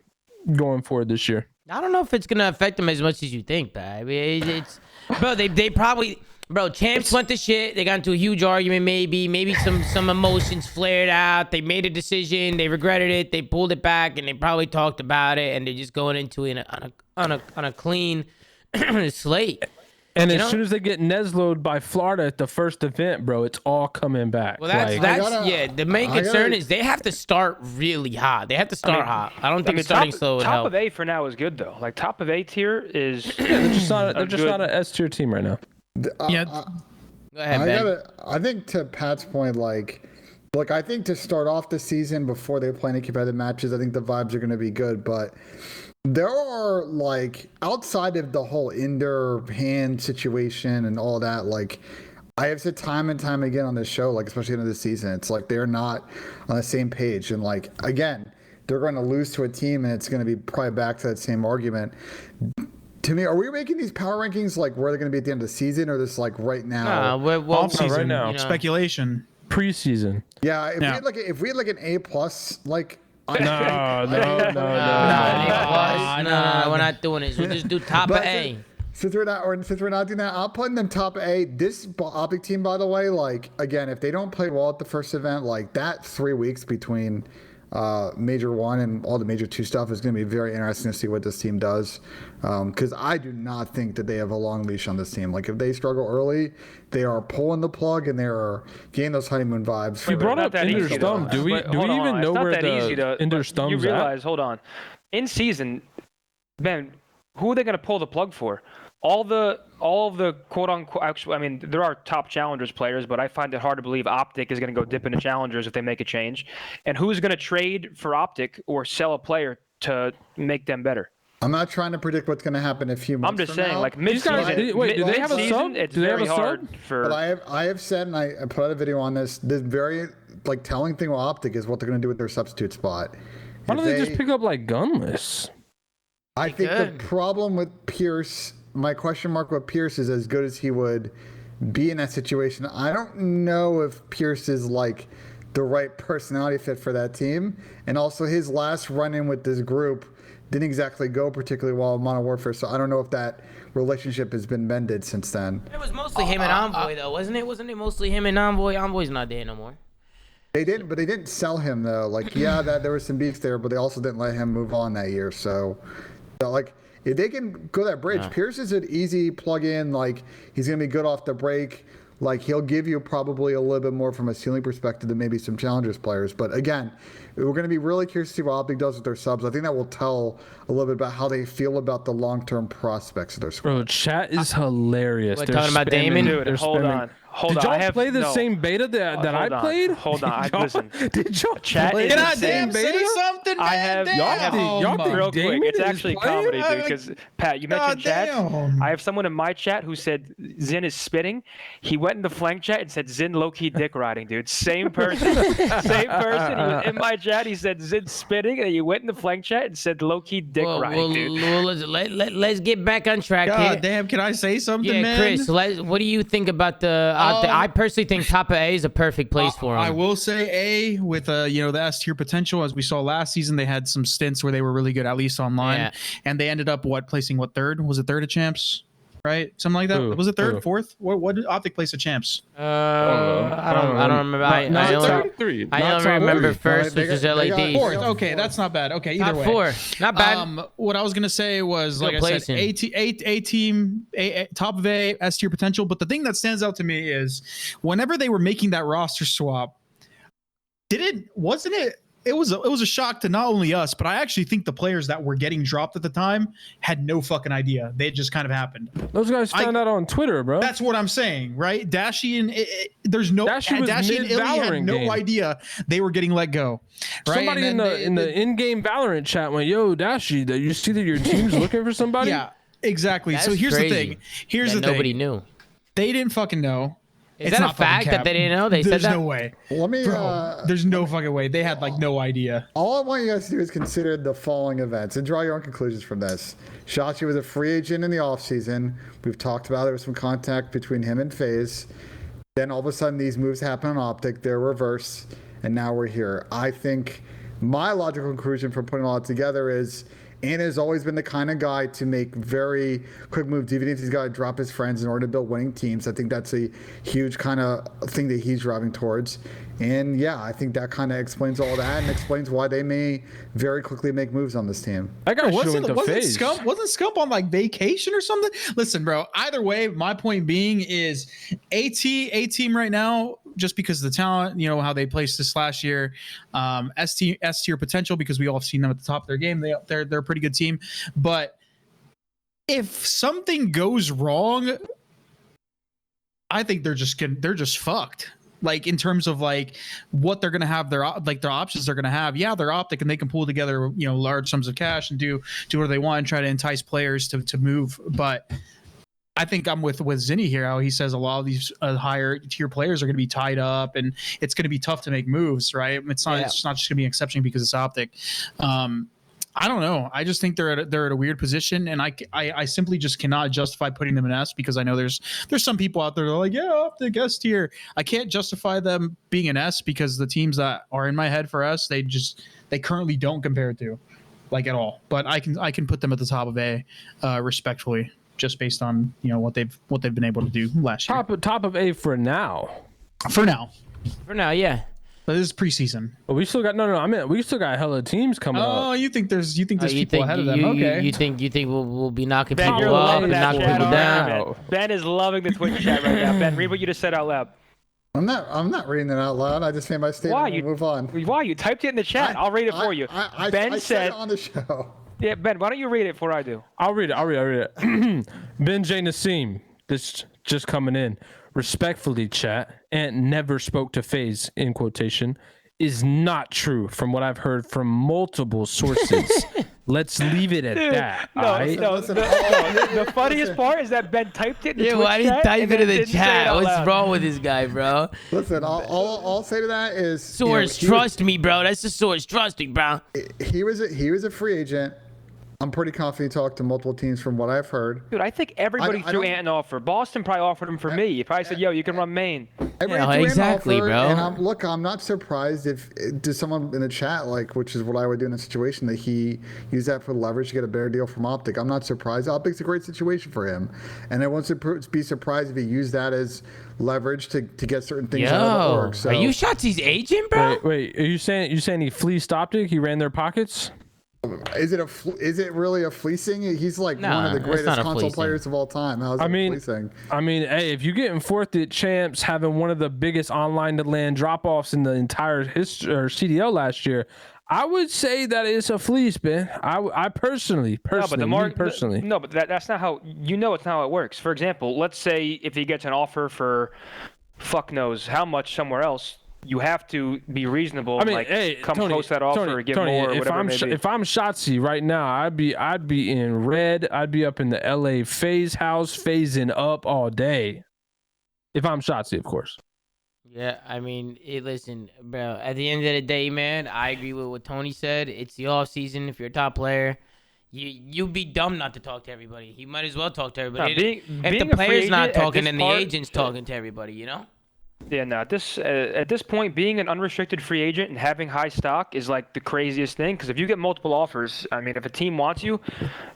Speaker 4: forward this year.
Speaker 1: I don't know if it's going to affect them as much as you think, but I mean, it's bro. They probably. Bro, champs went to shit. They got into a huge argument, maybe some emotions flared out. They made a decision. They regretted it. They pulled it back, and they probably talked about it. And they're just going into it on a clean slate.
Speaker 4: And as soon as they get Neslo'd by Florida at the first event, bro, it's all coming back.
Speaker 1: Well, the main concern is they have to start really hot. They have to start hot. I don't think starting slow would help.
Speaker 5: Top of A for now is good though. Like top of A tier is.
Speaker 4: They're just not an S tier team right now.
Speaker 3: Yeah.
Speaker 1: Go ahead, Ben.
Speaker 2: I think to Pat's point, like I think to start off the season before they play any competitive matches, I think the vibes are going to be good. But there are, like, outside of the whole Ender hand situation and all that, like, I have said time and time again on this show, like, especially into the season, it's like they're not on the same page. And, like, again, they're going to lose to a team and it's going to be probably back to that same argument. To me, are we making these power rankings like where they're going to be at the end of the season, or this like right now?
Speaker 3: Off season,
Speaker 4: right now.
Speaker 3: Speculation.
Speaker 4: Preseason.
Speaker 2: Yeah, if we had like an A+, like
Speaker 4: no,
Speaker 1: we're not doing this. We'll just do top of A.
Speaker 2: Since we're not doing that, I'm putting them top A. This OpTic team, by the way, like again, if they don't play well at the first event, like that 3 weeks between Major 1 and all the Major 2 stuff is going to be very interesting to see what this team does. Because I do not think that they have a long leash on this team. Like if they struggle early, they are pulling the plug and they are getting those honeymoon vibes.
Speaker 4: You brought up Ender's thumb. Do we even know where the Ender's thumb's
Speaker 5: at? You realize, hold on, in season, Ben, who are they going to pull the plug for? All of the quote unquote, actually, I mean, there are top challengers players, but I find it hard to believe OpTic is going to go dip into challengers if they make a change. And who's going to trade for OpTic or sell a player to make them better?
Speaker 2: I'm not trying to predict what's going to happen in a few months.
Speaker 5: I'm just saying, like mid-season.
Speaker 4: Wait, do they have a sub?
Speaker 5: It's very hard for.
Speaker 2: But I have said, and I put out a video on this. The very like telling thing with OpTic is what they're going to do with their substitute spot.
Speaker 4: Why don't they just pick up like Gunless?
Speaker 2: I think the problem with Pierce. My question mark with Pierce is as good as he would be in that situation. I don't know if Pierce is like the right personality fit for that team. And also his last run-in with this group didn't exactly go particularly well in Modern Warfare. So I don't know if that relationship has been mended since then.
Speaker 1: It was mostly him and Envoy though, wasn't it? Wasn't it mostly him and Envoy? Envoy's not there no more.
Speaker 2: They didn't sell him though. Like, yeah, that there was some beef there, but they also didn't let him move on that year. So like, if they can go that bridge, Pierce is an easy plug-in. Like, he's going to be good off the break. Like, he'll give you probably a little bit more from a ceiling perspective than maybe some challengers players. But again, we're going to be really curious to see what OpTic does with their subs. I think that will tell a little bit about how they feel about the long-term prospects of their squad.
Speaker 4: Bro, chat is hilarious.
Speaker 1: We're talking about Damon?
Speaker 5: Dude, hold on.
Speaker 4: Did y'all play the same beta that I played?
Speaker 5: Hold on. Listen.
Speaker 4: Did y'all
Speaker 5: chat
Speaker 4: play
Speaker 3: the
Speaker 4: same beta?
Speaker 3: Say something, man.
Speaker 5: I have real quick. It's actually comedy, dude. Because Pat, you mentioned chat. I have someone in my chat who said Zin is spitting. He went in the flank chat and said Zin low-key dick riding, dude. Same person. Same person. He was in my chat. He said Zin spitting, and he went in the flank chat and said low-key dick riding, dude.
Speaker 1: Well, let's get back on track here.
Speaker 3: God damn, can I say something, man?
Speaker 1: Chris, what do you think about the I personally think top of A is a perfect place for him.
Speaker 3: I will say A with the S tier potential. As we saw last season, they had some stints where they were really good, at least online, and they ended up placing third? Was it third at champs? right? Something like that.
Speaker 4: Ooh,
Speaker 3: Was it third, fourth? What did OpTic place the champs?
Speaker 1: I don't remember. I only remember first, which is LAD.
Speaker 3: Fourth. Okay, that's not bad. Okay, either way.
Speaker 1: Top 4. Not bad.
Speaker 3: What I was gonna say was, like I said, A team, top of A, S tier potential. But the thing that stands out to me is whenever they were making that roster swap, wasn't it? It was a shock to not only us, but I actually think the players that were getting dropped at the time had no fucking idea. They just kind of happened.
Speaker 4: Those guys found out on Twitter, bro.
Speaker 3: That's what I'm saying, right? Dashy and Dashy and Illy had no idea they were getting let go. Right?
Speaker 4: Somebody in the in-game Valorant chat went, "Yo, Dashy, you see that your team's looking for somebody?"
Speaker 3: Yeah, exactly.
Speaker 1: That's
Speaker 3: so here's
Speaker 1: crazy.
Speaker 3: the thing. Here's the thing.
Speaker 1: Nobody knew.
Speaker 3: They didn't fucking know.
Speaker 1: Is that a fact that they didn't know? They said that?
Speaker 3: There's no way.
Speaker 2: Let me.
Speaker 3: There's no fucking way. They had like no idea.
Speaker 2: All I want you guys to do is consider the following events and draw your own conclusions from this. Shotzi was a free agent in the offseason. We've talked about there was some contact between him and FaZe. Then all of a sudden these moves happen on OpTic. They're reversed, and now we're here. I think my logical conclusion from putting all that together is Anna has always been the kind of guy to make very quick move DVDs. He's got to drop his friends in order to build winning teams. I think that's a huge kind of thing that he's driving towards. And yeah, I think that kind of explains all that and explains why they may very quickly make moves on this team.
Speaker 4: I got wasn't
Speaker 3: Scump on like vacation or something? Listen, bro, either way, my point being is A team right now, just because of the talent, you know, how they placed this last year. S tier potential because we all have seen them at the top of their game. They're a pretty good team. But if something goes wrong, I think they're just fucked. Like in terms of like what they're gonna have, their options they're gonna have. Yeah, they're OpTic and they can pull together, you know, large sums of cash and do what they want and try to entice players to move. But I think I'm with Zinni here. How he says a lot of these higher tier players are going to be tied up, and it's going to be tough to make moves. Right? It's not just going to be an exception because it's OpTic. I don't know. I just think they're at a weird position, and I simply just cannot justify putting them in S because I know there's some people out there that are like, yeah, OpTic S tier. I can't justify them being an S because the teams that are in my head for S, they currently don't compare to, like at all. But I can put them at the top of A, respectfully, just based on, you know, what they've been able to do last year.
Speaker 4: Top of A for now.
Speaker 3: For now,
Speaker 1: yeah.
Speaker 3: But this is preseason.
Speaker 4: But we still got we still got hella teams coming up.
Speaker 3: Oh, you think there's people ahead of them? Okay.
Speaker 1: You think we'll be knocking
Speaker 5: Ben,
Speaker 1: people up and knocking people
Speaker 5: down? Ben is loving the Twitch chat right now. Ben, read what you just said out loud.
Speaker 2: I'm not reading it out loud. I just made my statement and move on.
Speaker 5: Why? You typed it in the chat. I'll read it for you.
Speaker 2: Ben said it on the show.
Speaker 5: Yeah, Ben, why don't you read it before I do?
Speaker 4: I'll read it. Ben J. Nassim, this just coming in. Respectfully, chat, and never spoke to FaZe, in quotation, is not true from what I've heard from multiple sources. Let's leave it at that.
Speaker 5: The funniest part is that Ben typed it in the Twitch
Speaker 1: why did he type it in the chat? What's wrong with this guy, bro?
Speaker 2: Listen, all I'll say to that is...
Speaker 1: Source, trust me, bro. That's the source. Trust me, bro.
Speaker 2: He was a free agent. I'm pretty confident he talked to multiple teams from what I've heard.
Speaker 5: Dude, I think everybody threw Ant an offer. Boston probably offered him for me. He probably said, yo, you can run main.
Speaker 1: Exactly, bro.
Speaker 2: And I'm not surprised if to someone in the chat, like, which is what I would do in a situation, that he used that for leverage to get a better deal from OpTic. I'm not surprised. OpTic's a great situation for him. And I won't be surprised if he used that as leverage to get certain things out of the org. So,
Speaker 1: are you Shotzi's agent, bro?
Speaker 4: Wait, are you saying he fleeced OpTic? He ran their pockets?
Speaker 2: Is it really a fleecing? He's like one of the greatest console players of all time. How's it fleecing?
Speaker 4: I mean, hey, if you're getting fourth at champs, having one of the biggest online to land drop-offs in the entire history or CDL last year, I would say that it's a fleece, Ben. I personally.
Speaker 5: That's not how it's not how it works. For example, let's say if he gets an offer for fuck knows how much somewhere else. You have to be reasonable.
Speaker 4: I mean,
Speaker 5: come close that offer or give more. Or whatever
Speaker 4: if I'm Shotzi right now, I'd be in red. I'd be up in the LA FaZe house, phasing up all day. If I'm Shotzi, of course.
Speaker 1: Yeah, I mean, listen, bro. At the end of the day, man, I agree with what Tony said. It's the off season. If you're a top player, you'd be dumb not to talk to everybody. You might as well talk to everybody. If the player's not talking, then the agent's talking to everybody. You know.
Speaker 5: Yeah, no. At this point, being an unrestricted free agent and having high stock is like the craziest thing. Because if you get multiple offers, I mean, if a team wants you,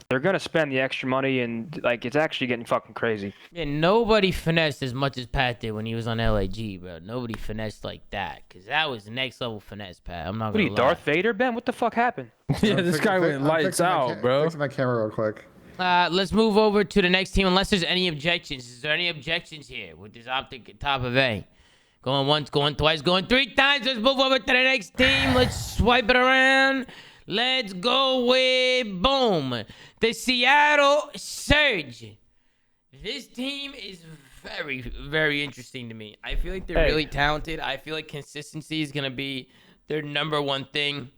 Speaker 5: they're gonna spend the extra money, and like it's actually getting fucking crazy.
Speaker 1: Yeah, nobody finessed as much as Pat did when he was on LAG, bro. Nobody finessed like that, because that was next level finesse, Pat. I'm not
Speaker 5: What
Speaker 1: gonna
Speaker 5: are you,
Speaker 1: lie.
Speaker 5: Darth Vader, Ben? What the fuck happened?
Speaker 4: Yeah, this guy went lights out, bro.
Speaker 2: Fixing my camera real quick.
Speaker 1: Let's move over to the next team, unless there's any objections. Is there any objections here with this OpTic at top of A? Going once, going twice, going three times. Let's move over to the next team. Let's swipe it around. Let's go with, boom, the Seattle Surge. This team is very, very interesting to me. I feel like they're really talented. I feel like consistency is going to be their number one thing.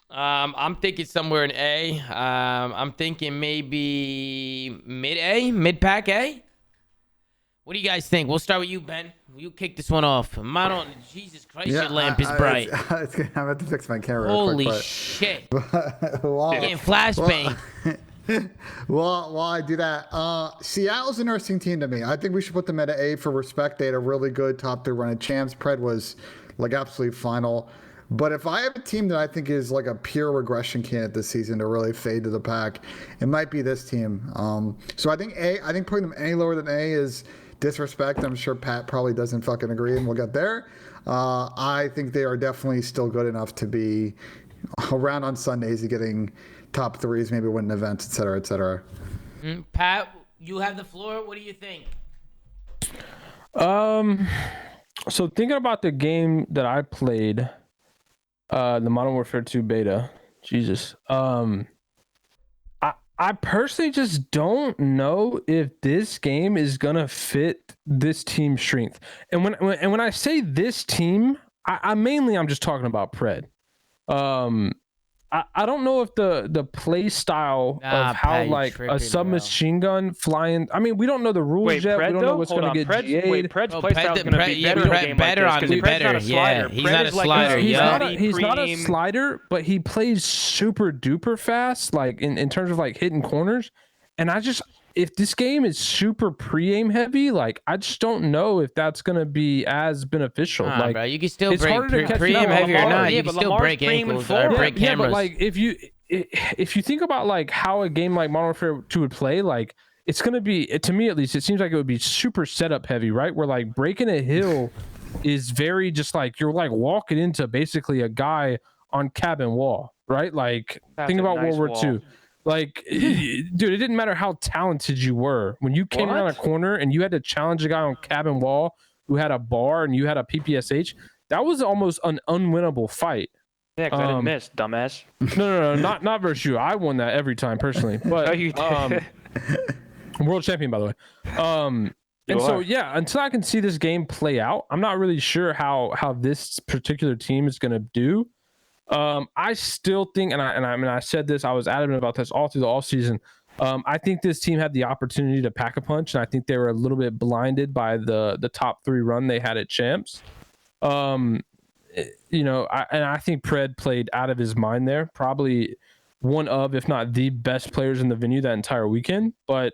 Speaker 1: I'm thinking somewhere in A. I'm thinking maybe mid-A, mid-pack A. What do you guys think? We'll start with you, Ben. You kick this one off. Jesus Christ, your lamp is bright.
Speaker 2: I'm about to fix my camera.
Speaker 1: Holy
Speaker 2: real quick,
Speaker 1: shit.
Speaker 2: While,
Speaker 1: Getting flashbang.
Speaker 2: while I do that, Seattle's an interesting team to me. I think we should put them at an A for respect. They had a really good top 3 run of champs. Pred was like absolutely final. But if I have a team that I think is like a pure regression candidate this season to really fade to the pack, it might be this team. So I think putting them any lower than A is disrespect. I'm sure Pat probably doesn't fucking agree, and we'll get there. I think they are definitely still good enough to be around on Sundays, getting top 3s, maybe winning events, et cetera, et cetera.
Speaker 1: Pat, you have the floor. What do you think?
Speaker 4: So thinking about the game that I played, the Modern Warfare 2 beta, Jesus. I personally just don't know if this game is gonna fit this team's strength. And when I say this team, I'm just talking about Pred. I don't know if the play style of how like a submachine gun flying. I mean, we don't know the rules yet. We don't know what's going to get GA'd.
Speaker 5: Pred's play style is going to be better in a game like this,
Speaker 1: better. Yeah, he's not a slider.
Speaker 4: He's not a slider, but he plays super duper fast, like in terms of like hitting corners. And if this game is super pre-aim heavy, like I just don't know if that's gonna be as beneficial. Like,
Speaker 1: bro, you can still break pre-aim heavy or not. You can still break ankles or break cameras.
Speaker 4: Yeah, but like if you think about like how a game like Modern Warfare 2 would play, like it's gonna be, to me at least, it seems like it would be super setup heavy, right? Where like breaking a hill is very just like you're like walking into basically a guy on cabin wall, right? Like think about World War II. Like, dude, it didn't matter how talented you were. When you came around a corner and you had to challenge a guy on cabin wall who had a bar and you had a PPSH, that was almost an unwinnable fight.
Speaker 5: Yeah, because I didn't miss, dumbass.
Speaker 4: No, not versus you. I won that every time personally. But
Speaker 5: no, you did.
Speaker 4: World champion, by the way. And so, yeah, until I can see this game play out, I'm not really sure how this particular team is going to do. I still think, and I said this, I was adamant about this all through the offseason. I think this team had the opportunity to pack a punch, and I think they were a little bit blinded by the top 3 run they had at champs. I think Pred played out of his mind there. Probably one of, if not the best players in the venue that entire weekend. But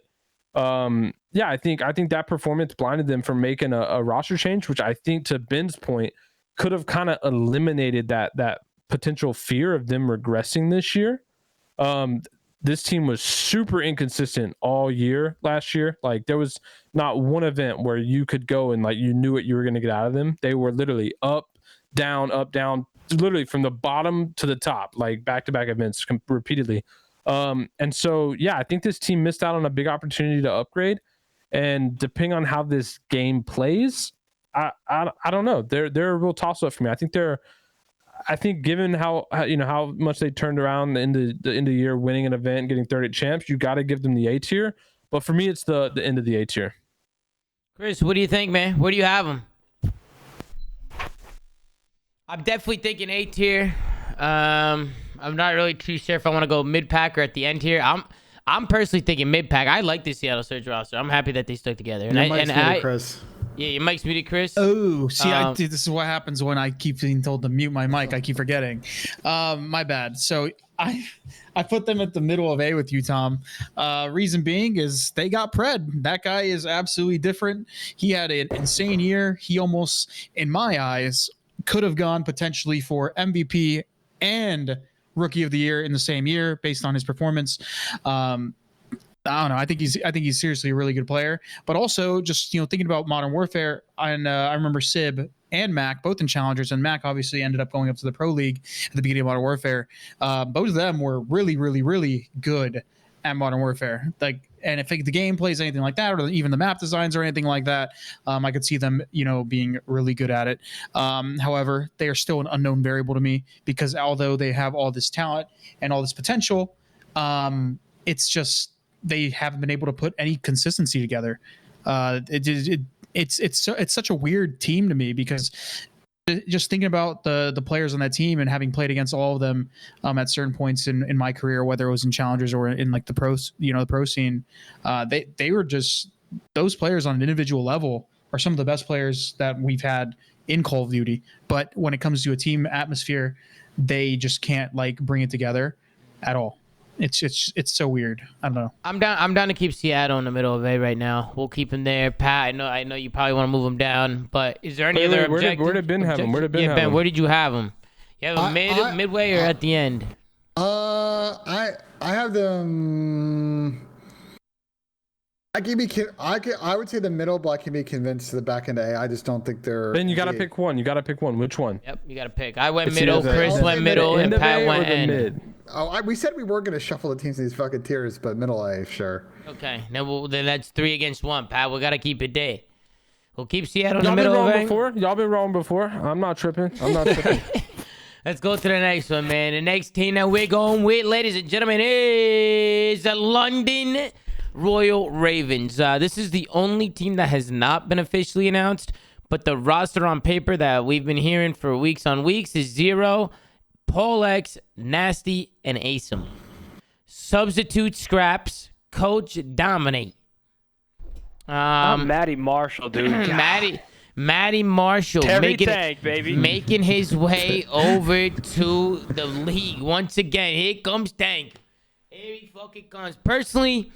Speaker 4: I think that performance blinded them from making a roster change, which I think, to Ben's point, could have kind of eliminated that potential fear of them regressing this year. This team was super inconsistent all year last year. Like there was not one event where you could go and like you knew what you were going to get out of them. They were literally up, down, literally from the bottom to the top, like back-to-back events repeatedly. And so, yeah, I think this team missed out on a big opportunity to upgrade. And depending on how this game plays, I don't know. They're a real toss-up for me. I think given how much they turned around in the end of the year, winning an event, getting third at champs, you got to give them the A tier. But for me, it's the end of the A tier.
Speaker 1: Chris, what do you think, man? Where do you have them? I'm definitely thinking A tier. I'm not really too sure if I want to go mid pack or at the end here. I'm personally thinking mid pack. I like the Seattle Surge roster. I'm happy that they stuck together.
Speaker 2: Chris.
Speaker 1: Yeah, your mic's muted, Chris.
Speaker 3: Oh, see, this is what happens when I keep being told to mute my mic. I keep forgetting. My bad. So I put them at the middle of A with you, Tom. Reason being is they got Pred. That guy is absolutely different. He had an insane year. He almost, in my eyes, could have gone potentially for MVP and Rookie of the Year in the same year based on his performance. I don't know. I think he's seriously a really good player. But also, just thinking about Modern Warfare, and I remember Sib and Mac both in challengers, and Mac obviously ended up going up to the Pro League at the beginning of Modern Warfare. Both of them were really, really, really good at Modern Warfare. And if the gameplay is anything like that, or even the map designs or anything like that, I could see them, being really good at it. However, they are still an unknown variable to me because although they have all this talent and all this potential, it's just they haven't been able to put any consistency together. It's such a weird team to me because just thinking about the players on that team and having played against all of them at certain points in my career, whether it was in challengers or in like the pros, the pro scene, they were just, those players on an individual level are some of the best players that we've had in Call of Duty. But when it comes to a team atmosphere, they just can't bring it together at all. It's so weird. I don't know.
Speaker 1: I'm down to keep Seattle in the middle of A right now. We'll keep him there. Pat, I know you probably want to move him down, but is there any other objective?
Speaker 4: Where did Ben have him?
Speaker 1: Ben, where did you have him? You have him midway or at the end?
Speaker 2: I have them. I would say the middle, but I can be convinced to the back end A. I just don't think they're.
Speaker 4: Ben, you gotta pick one. Which one?
Speaker 1: Yep, you gotta pick. I went middle. Chris went middle, and Pat went end.
Speaker 4: Mid.
Speaker 2: Oh, we said we were gonna shuffle the teams in these fucking tiers, but middle A, sure.
Speaker 1: Okay, then that's 3 against 1. Pat, we gotta keep it there. We'll keep Seattle in the middle of A.
Speaker 4: Y'all been wrong before. I'm not tripping.
Speaker 1: Let's go to the next one, man. The next team that we're going with, ladies and gentlemen, is the London Royal Ravens. This is the only team that has not been officially announced, but the roster on paper that we've been hearing for weeks on weeks is Zero, Paul X, Nasty, and Asim. Substitute scraps, coach dominate.
Speaker 5: Matty Marshall, dude.
Speaker 1: Matty Marshall making his way over to the league once again. Here comes Tank. Here he fucking comes. Personally,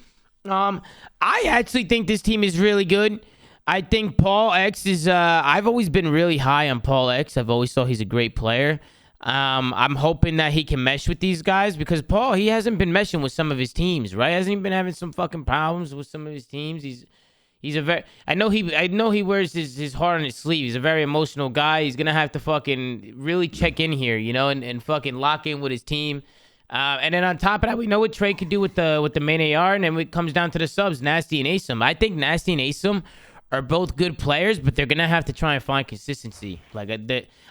Speaker 1: I actually think this team is really good. I think Paul X is I've always been really high on Paul X. I've always thought he's a great player. I'm hoping that he can mesh with these guys because Paul, he hasn't been meshing with some of his teams, right? Hasn't he been having some fucking problems with some of his teams? He's a very, I know he wears his heart on his sleeve. He's a very emotional guy. He's gonna have to fucking really check in here, and fucking lock in with his team. And then on top of that, we know what Trey could do with the main AR, and then it comes down to the subs, Nasty and Asim. I think Nasty and Asim are both good players, but they're gonna have to try and find consistency.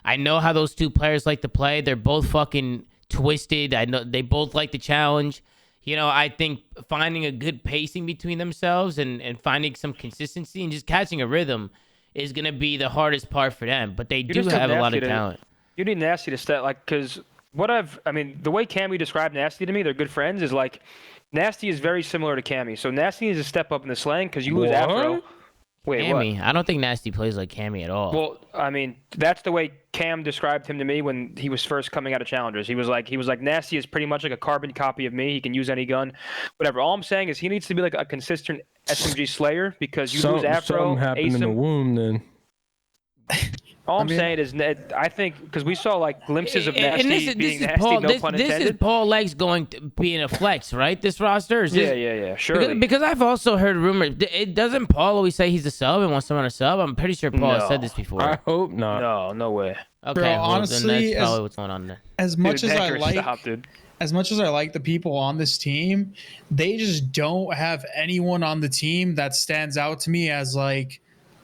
Speaker 1: I know how those two players like to play. They're both fucking twisted. I know they both like the challenge. I think finding a good pacing between themselves and finding some consistency and just catching a rhythm is gonna be the hardest part for them. But they do have a lot of talent.
Speaker 5: You need Nasty to step because the way Cammy described Nasty to me, they're good friends, is Nasty is very similar to Cammy. So Nasty needs to step up in the slang because you lose Afro. Wait,
Speaker 1: Cammy,
Speaker 5: what?
Speaker 1: I don't think Nasty plays like Cammy at all.
Speaker 5: Well, that's the way Cam described him to me when he was first coming out of Challengers. He was like Nasty is pretty much like a carbon copy of me. He can use any gun, whatever. All I'm saying is he needs to be like a consistent SMG slayer because you lose Afro,
Speaker 4: something happened
Speaker 5: Asim.
Speaker 4: in the womb then.
Speaker 5: All I'm saying is, I think, because we saw glimpses of Nasty being nasty,
Speaker 1: Paul,
Speaker 5: no pun intended.
Speaker 1: This is Paul Legs going to be in a flex, right? This roster?
Speaker 5: Yeah, surely.
Speaker 1: Because I've also heard rumors. Doesn't Paul always say he's a sub and wants to run a sub? I'm pretty sure Paul has said this before.
Speaker 4: I hope not.
Speaker 5: No way.
Speaker 1: Okay,
Speaker 3: Bro, honestly,
Speaker 1: then that's probably what's going on there.
Speaker 3: As much as I like the people on this team, they just don't have anyone on the team that stands out to me as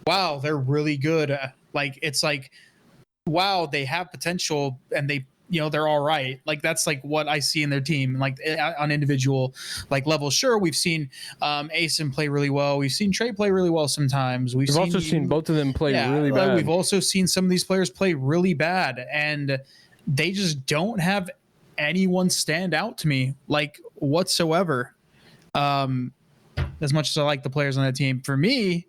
Speaker 3: wow, they're really good. Wow, they have potential and they're all right. That's what I see in their team, on individual levels. Sure, we've seen Asim play really well. We've seen Trey play really well sometimes. We've
Speaker 4: also seen both of them play really bad.
Speaker 3: We've also seen some of these players play really bad, and they just don't have anyone stand out to me whatsoever. As much as I like the players on that team, for me,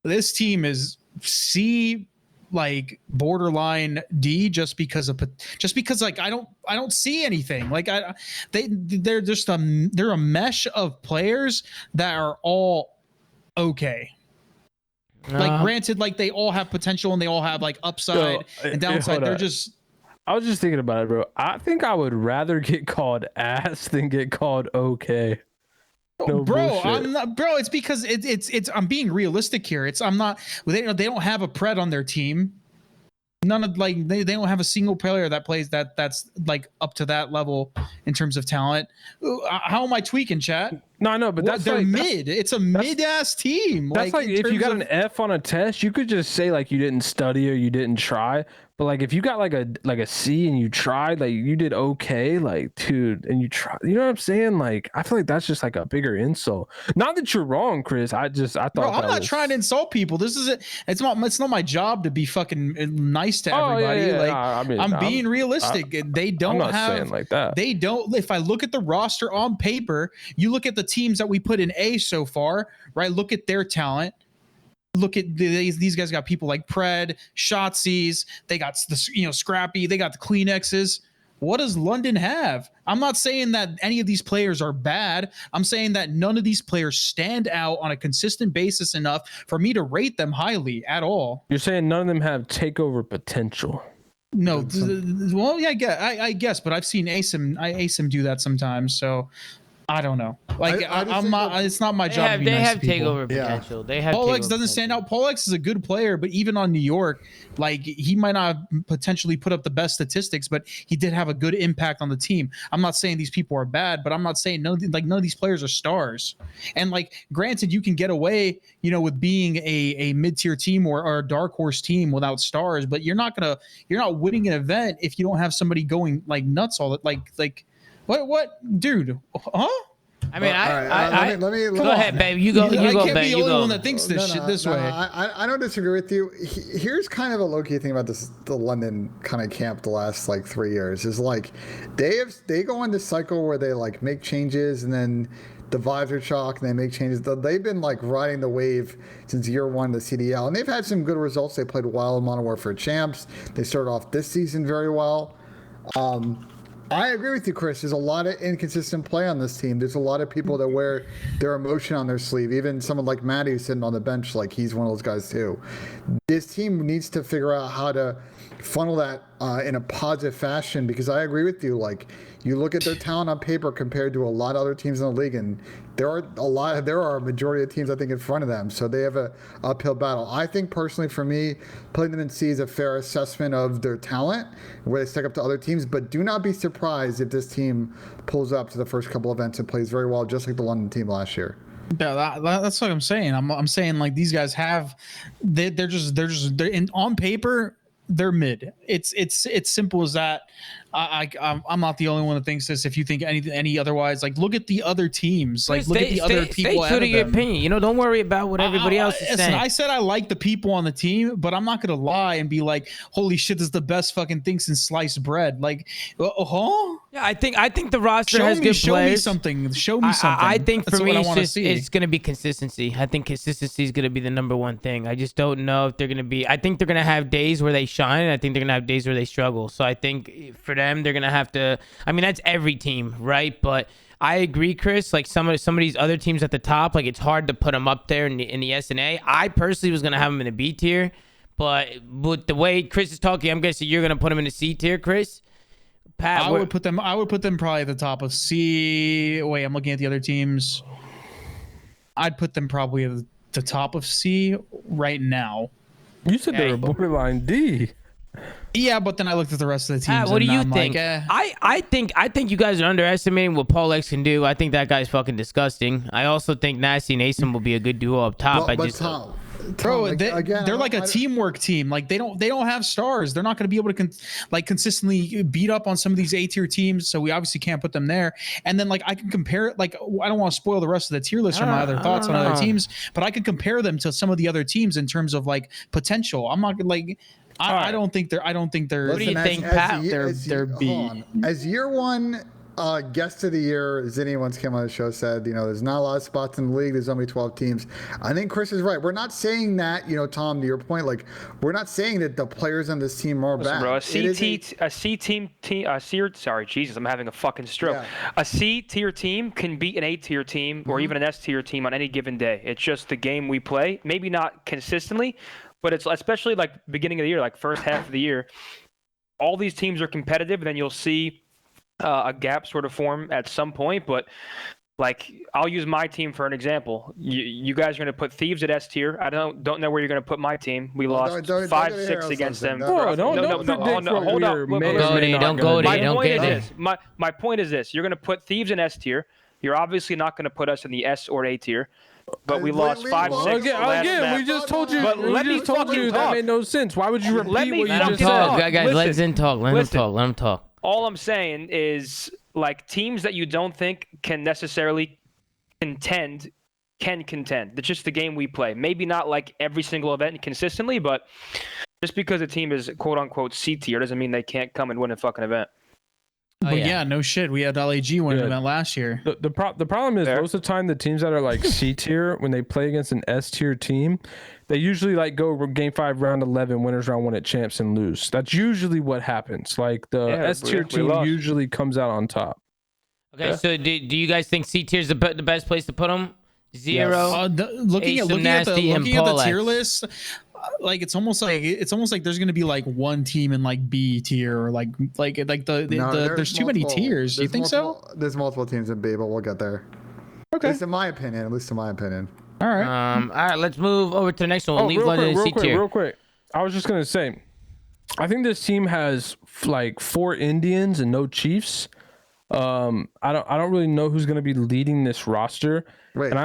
Speaker 3: this team is C like borderline D just because like I don't see anything. Like they're a mesh of players that are all okay. Like granted, like they all have potential and they all have like upside and downside. They're just.
Speaker 4: I was just thinking about it, bro. I think I would rather get called ass than get called okay. No
Speaker 3: bro,
Speaker 4: bullshit.
Speaker 3: I'm not, bro. It's because it's. I'm being realistic here. I'm not. They don't have a pred on their team. None of like they don't have a single player that plays that's like up to that level in terms of talent. How am I tweaking, chat?
Speaker 4: No, I know, but
Speaker 3: they're like, mid. It's a mid-ass team.
Speaker 4: That's like if you got an F on a test, you could just say like you didn't study or you didn't try. But like if you got like a C and you tried, like you did okay, like dude, and you try, you know what I'm saying? Like I feel like that's just like a bigger insult. Not that you're wrong, Chris. I thought. Bro,
Speaker 3: I'm not trying to insult people. This is it. It's not my job to be fucking nice to everybody.
Speaker 4: Yeah.
Speaker 3: Like
Speaker 4: I mean,
Speaker 3: I'm being realistic. They don't
Speaker 4: I'm not saying like that.
Speaker 3: They don't. If I look at the roster on paper, you look at the teams that we put in A so far, right? Look at their talent. Look at these guys got people like Pred, Shotzi's. They got the Scrappy. They got the Kleenexes. What does London have? I'm not saying that any of these players are bad. I'm saying that none of these players stand out on a consistent basis enough for me to rate them highly at all.
Speaker 4: You're saying none of them have takeover potential.
Speaker 3: No, well, yeah, I guess, but I've seen ASIM do that sometimes, so. I don't know. Like I'm not. It's not my job.
Speaker 1: They have takeover potential. Yeah. They have.
Speaker 3: Polex doesn't stand out. Polex is a good player, but even on New York, like he might not potentially put up the best statistics, but he did have a good impact on the team. I'm not saying these people are bad, but I'm not saying none of these players are stars. And like, granted, you can get away, with being a mid-tier team or a dark horse team without stars, but you're not winning an event if you don't have somebody going like nuts all that like. What, dude? Huh?
Speaker 1: I mean, let me go ahead, babe. You go.
Speaker 3: I can't
Speaker 1: babe.
Speaker 3: be the only one that thinks this way.
Speaker 2: I don't disagree with you. Here's kind of a low-key thing about the London kind of camp the last like 3 years is like they go on this cycle where they like make changes and then the vibes are chalk and they make changes. They've been like riding the wave since year one of the CDL, and they've had some good results. They played well in Modern Warfare Champs. They started off this season very well. I agree with you, Chris. There's a lot of inconsistent play on this team. There's a lot of people that wear their emotion on their sleeve. Even someone like Matty who's sitting on the bench, like he's one of those guys too. This team needs to figure out how to funnel that in a positive fashion, because I agree with you. Like, you look at their talent on paper compared to a lot of other teams in the league, and there are a majority of teams I think in front of them, so they have a uphill battle. I think personally, for me, putting them in C is a fair assessment of their talent, where they stack up to other teams. But do not be surprised if this team pulls up to the first couple events and plays very well, just like the London team last year.
Speaker 3: Yeah, that's what I'm saying. I'm saying like these guys have, they're on paper. They're mid. It's simple as that. I'm not the only one that thinks this. If you think any otherwise, like look at the other teams. Like look at the other people.
Speaker 1: Stay true to your opinion. Don't worry about what everybody else is saying.
Speaker 3: I said I like the people on the team, but I'm not gonna lie and be like, holy shit, this is the best fucking thing since sliced bread. Like, huh?
Speaker 1: Yeah, I think the roster has good players.
Speaker 3: Show me something.
Speaker 1: I think for me, it's going to be consistency. I think consistency is going to be the number one thing. I just don't know if they're going to be. I think they're going to have days where they shine, and I think they're going to have days where they struggle. So I think for them, they're going to have to. I mean, that's every team, right? But I agree, Chris. Like some of these other teams at the top, like it's hard to put them up there in the SNA. I personally was going to have them in the B tier, but with the way Chris is talking, I'm guessing you're going to put them in the C tier, Chris. Pat,
Speaker 3: I would put them probably at the top of C. Wait, I'm looking at the other teams. I'd put them probably at the top of C right now.
Speaker 4: You said they were borderline D.
Speaker 3: Yeah, but then I looked at the rest of the teams.
Speaker 1: What do you
Speaker 3: I'm
Speaker 1: think?
Speaker 3: Like,
Speaker 1: I think you guys are underestimating what Polex can do. I think that guy's fucking disgusting. I also think Nasty and Asim will be a good duo up top.
Speaker 3: Bro, they're like a teamwork team. Like they don't have stars. They're not going to be able to consistently beat up on some of these A-tier teams. So we obviously can't put them there. And then like I can compare it. Like I don't want to spoil the rest of the tier list or my other thoughts on other teams, but I could compare them to some of the other teams in terms of like potential. I'm not like. I don't think they're.
Speaker 1: What do you think, Pat?
Speaker 3: They're B.
Speaker 2: As year one Guest of the year, Zinni once came on the show, said, there's not a lot of spots in the league. There's only 12 teams. I think Chris is right. We're not saying that, Tom, to your point, like, we're not saying that the players on this team are bad.
Speaker 5: Bro, sorry, Jesus, I'm having a fucking stroke. Yeah. A C tier team can beat an A tier team or even an S tier team on any given day. It's just the game we play. Maybe not consistently, but it's especially like beginning of the year, like first half of the year. All these teams are competitive, and then you'll see a gap sort of form at some point. But like, I'll use my team for an example. You guys are going to put Thieves at S tier. I don't know where you're going to put my team. We lost 5-6 against them.
Speaker 4: Hold up.
Speaker 1: Don't go there.
Speaker 5: My point is this. You're going to put Thieves in S tier. You're obviously not going to put us in the S or A tier. But we lost 5-6.
Speaker 4: Again, we just told you. That made no sense. Why would you repeat what you just said?
Speaker 1: Guys, let Zin talk. Let him talk.
Speaker 5: All I'm saying is, like, teams that you don't think can necessarily contend can contend. It's just the game we play. Maybe not like every single event consistently, but just because a team is quote unquote C tier doesn't mean they can't come and win a fucking event.
Speaker 3: But yeah, no shit. We had LAG win an event last year.
Speaker 4: The problem is most of the time the teams that are like C tier, when they play against an S tier team, they usually like go game 5, round 11, winners round 1 at champs and lose. That's usually what happens. Like the S tier team usually comes out on top.
Speaker 1: Okay, so do you guys think C tier is the best place to put them? 0.
Speaker 3: Yes. Looking at the tier list. Like it's almost like there's gonna be like one team in like B tier or like there's too many tiers. Do you think so?
Speaker 2: There's multiple teams in B, but we'll get there.
Speaker 3: Okay.
Speaker 2: At least in my opinion.
Speaker 3: All right.
Speaker 1: All right. Let's move over to the next one.
Speaker 4: Real quick. I was just gonna say, I think this team has like 4 Indians and no Chiefs. I don't really know who's gonna be leading this roster.
Speaker 2: Wait.
Speaker 4: And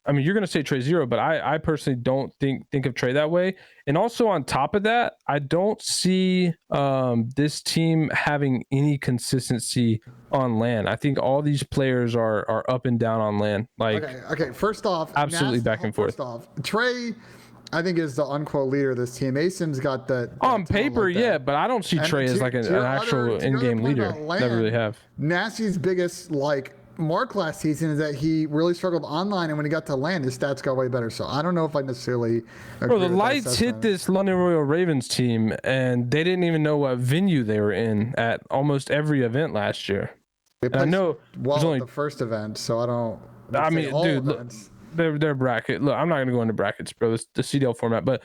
Speaker 4: I mean, you're going to say Trey 0, but I personally don't think of Trey that way. And also on top of that, I don't see this team having any consistency on LAN. I think all these players are up and down on LAN. Like,
Speaker 2: okay. First off,
Speaker 4: absolutely back and forth.
Speaker 2: First off, Trey, I think, is the unquote leader of this team. Asim's got that
Speaker 4: on paper, like but I don't see Trey as like an actual in-game leader. Never really have.
Speaker 2: Nasty's biggest mark last season is that he really struggled online, and when he got to LAN, his stats got way better. So I don't know if I necessarily agree
Speaker 4: the lights hit this London Royal Ravens team, and they didn't even know what venue they were in at almost every event last year. I know
Speaker 2: only the first event, so I don't. I mean, dude,
Speaker 4: look, their bracket. Look, I'm not going to go into brackets, bro. It's the CDL format, but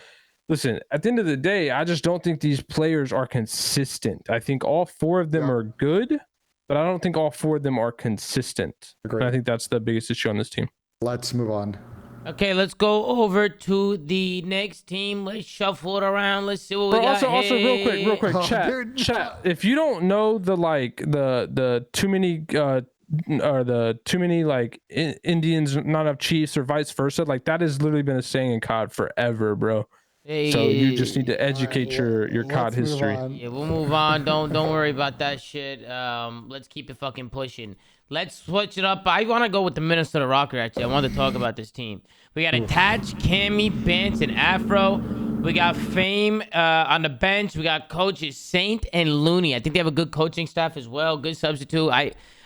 Speaker 4: listen, at the end of the day, I just don't think these players are consistent. I think all 4 of them are good, but I don't think all 4 of them are consistent. And I think that's the biggest issue on this team.
Speaker 2: Let's move on.
Speaker 1: Okay, let's go over to the next team. Let's shuffle it around. Let's see what we got.
Speaker 4: Also, real quick, chat. If you don't know the too many or the too many like Indians, not enough Chiefs, or vice versa, like that has literally been a saying in COD forever, bro. Hey, so you just need to educate your COD history.
Speaker 1: Yeah, we'll move on. Don't worry about that shit. Let's keep it fucking pushing. Let's switch it up. I want to go with the Minnesota ROKKR, actually. I want to talk about this team. We got Attach, Cammy, Bance, and Afro. We got Fame on the bench. We got coaches Saint and Looney. I think they have a good coaching staff as well. Good substitute.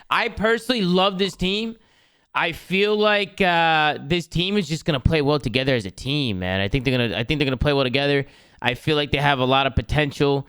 Speaker 1: I personally love this team. I feel like this team is just gonna play well together as a team, man. I think they're gonna play well together. I feel like they have a lot of potential.